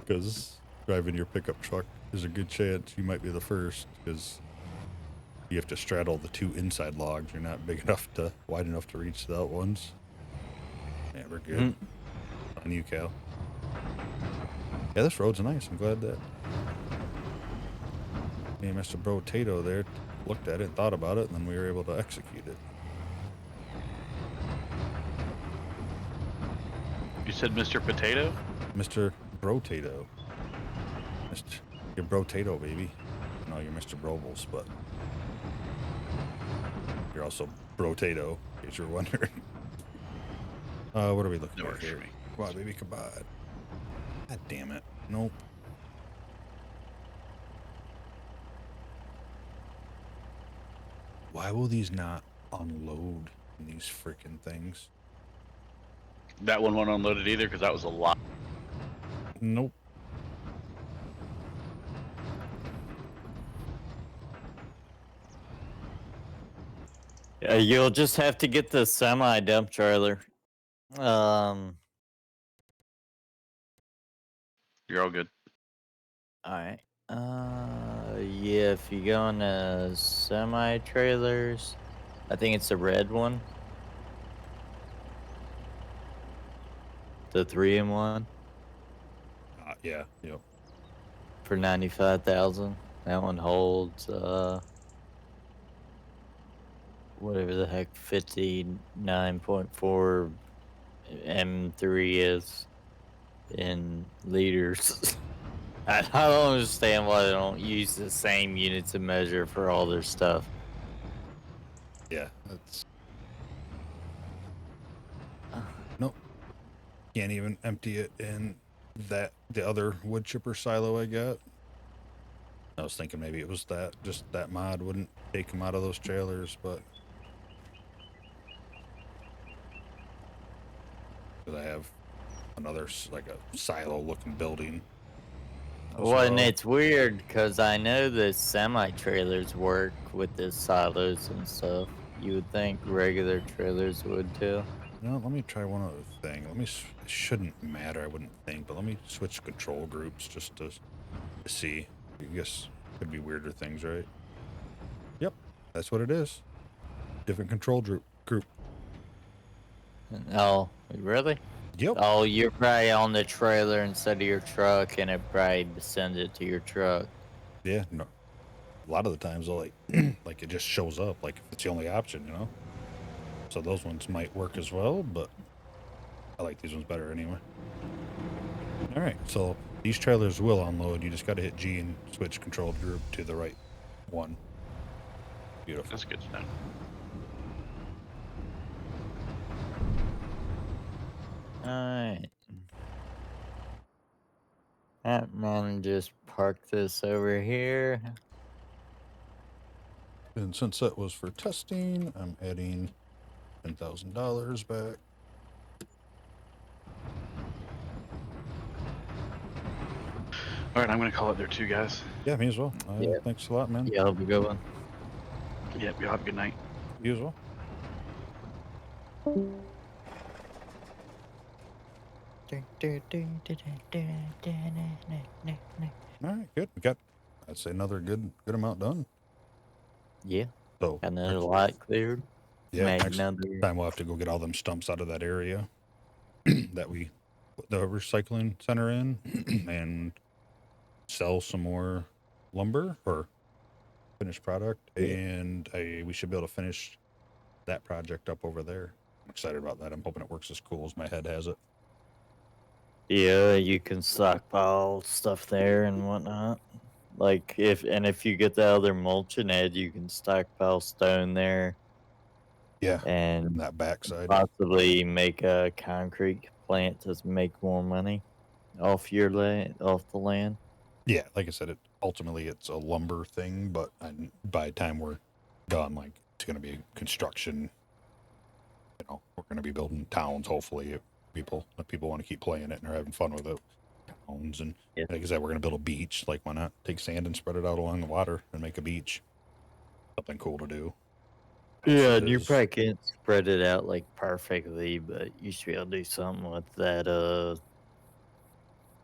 Because driving your pickup truck, there's a good chance you might be the first, because you have to straddle the two inside logs. You're not wide enough to reach the out ones. Yeah, we're good. On you, Cal. Yeah, this road's nice. I'm glad that me and Mr. Bro Tato there looked at it and thought about it, and then we were able to execute it. You said Mr. Potato? Mr. Bro Tato. Your Bro Tato, baby. No, you're Mr. Brobles, but you're also Bro Tato, in case you're wondering. What are we looking That at works here? for me. Come on, baby, come on. God damn it. Nope. Why will these not unload in these freaking things? That one won't unload it either because that was a lot. Nope. you'll just have to get the semi dump trailer. You're all good. All right. Yeah, if you go into semi trailers, I think it's the red one. The 3-in-1 Yeah, yep. for 95,000. That one holds whatever the heck 59.4 M3 is in liters. I don't understand why they don't use the same units of measure for all their stuff. Yeah, that's... Nope. Can't even empty it in the other wood chipper silo I got. I was thinking maybe it was just that mod wouldn't take them out of those trailers, but... Because I have another, like a silo-looking building. Well, and So- it's weird because I know the semi-trailers work with the silos and stuff. You would think regular trailers would too. No, let me try one other thing. It shouldn't matter, I wouldn't think, but let me switch control groups just to see. I guess could be weirder things, right? Yep, that's what it is. Different control group. Oh, really? Yep. Oh, you're probably on the trailer instead of your truck, and it probably sends it to your truck. Yeah, no. A lot of the times, they'll like it just shows up, like if it's the only option, you know? So those ones might work as well, but I like these ones better anyway. All right, so these trailers will unload. You just got to hit G and switch control group to the right one. Beautiful. That's good to know. Alright. That man just parked this over here. And since that was for testing, I'm adding $10,000 back. All right, I'm gonna call it there too, guys. Yeah, me as well. Yeah. Thanks a lot, man. Yeah, have a good one. Yep, y'all have a good night. You as well. All right, good. We got I'd say another good amount done. Yeah. So Got another lot cleared. yeah, Made next another. time we'll have to go get all them stumps out of that area that we put the recycling center in and sell some more lumber or finished product. Yeah. And we should be able to finish that project up over there. I'm excited about that. I'm hoping it works as cool as my head has it. Yeah, you can stockpile stuff there and whatnot. Like if you get the other mulching head, you can stockpile stone there Yeah, and that backside. possibly make a concrete plant to make more money off your land, off the land. Yeah, like I said, ultimately it's a lumber thing, but by the time we're done, like it's going to be construction. You know, we're going to be building towns. Hopefully, if people want to keep playing it and are having fun with it. Towns and Yeah. like I said, we're going to build a beach. Like, why not take sand and spread it out along the water and make a beach? Something cool to do. Yeah, and you probably can't spread it out like perfectly, but you should be able to do something with that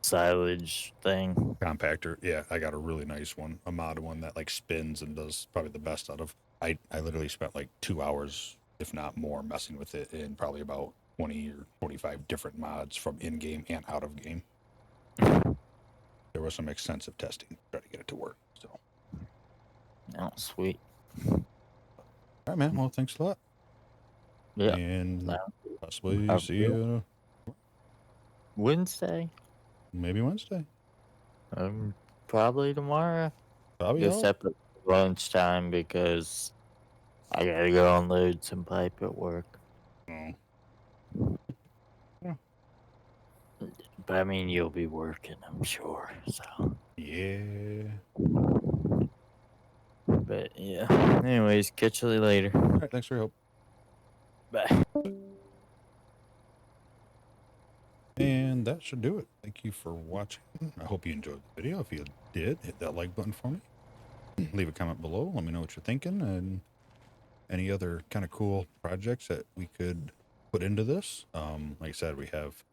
silage thing. Compactor. Yeah, I got a really nice one, a mod one that like spins and does probably the best out of. I literally spent like 2 hours, if not more, messing with it in probably about 20 or 25 different mods from in game and out of game. There was some extensive testing to try to get it to work. So, Oh, sweet. all right, man. Well, thanks a lot. Yeah. And possibly Have a see good you Wednesday. maybe Wednesday. Probably tomorrow. Probably. Except at lunchtime because I gotta go unload some pipe at work. Oh. But I mean, you'll be working, I'm sure. So. Yeah. But yeah. Anyways, catch you later. All right. Thanks for your help. Bye. And that should do it. Thank you for watching. I hope you enjoyed the video. If you did, hit that like button for me. Leave a comment below. Let me know what you're thinking and any other kind of cool projects that we could put into this. Like I said, we have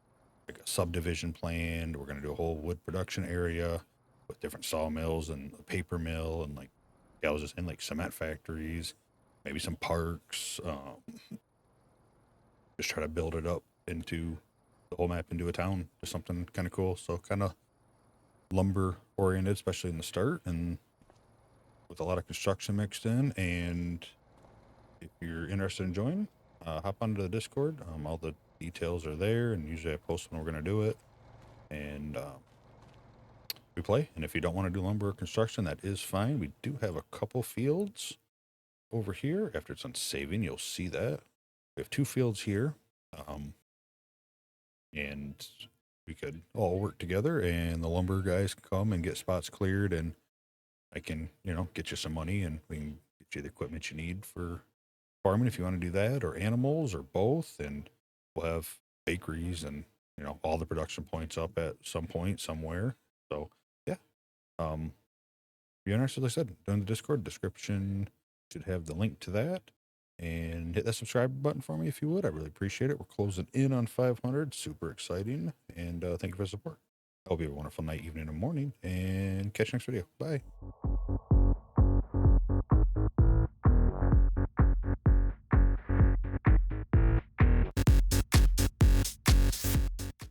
like a subdivision planned. We're going to do a whole wood production area with different sawmills and a paper mill and like houses and like cement factories, maybe some parks. Just try to build it up into the whole map into a town, just something kind of cool. So kind of lumber oriented, especially in the start, and with a lot of construction mixed in. And if you're interested in joining, hop onto the Discord. All the details are there, and usually I post when we're going to do it. And we play. And if you don't want to do lumber or construction, that is fine. We do have a couple fields over here. After it's on saving, you'll see that. We have 2 fields here. And we could all work together, and the lumber guys come and get spots cleared, and I can, get you some money, and we can get you the equipment you need for farming if you want to do that, or animals, or both. And we'll have bakeries and, all the production points up at some point somewhere. So yeah. If you're interested, like I said, doing the Discord description should have the link to that. And hit that subscribe button for me if you would. I really appreciate it. We're closing in on 500. Super exciting. And thank you for the support. I hope you have a wonderful night, evening, and morning. And catch you next video. Bye.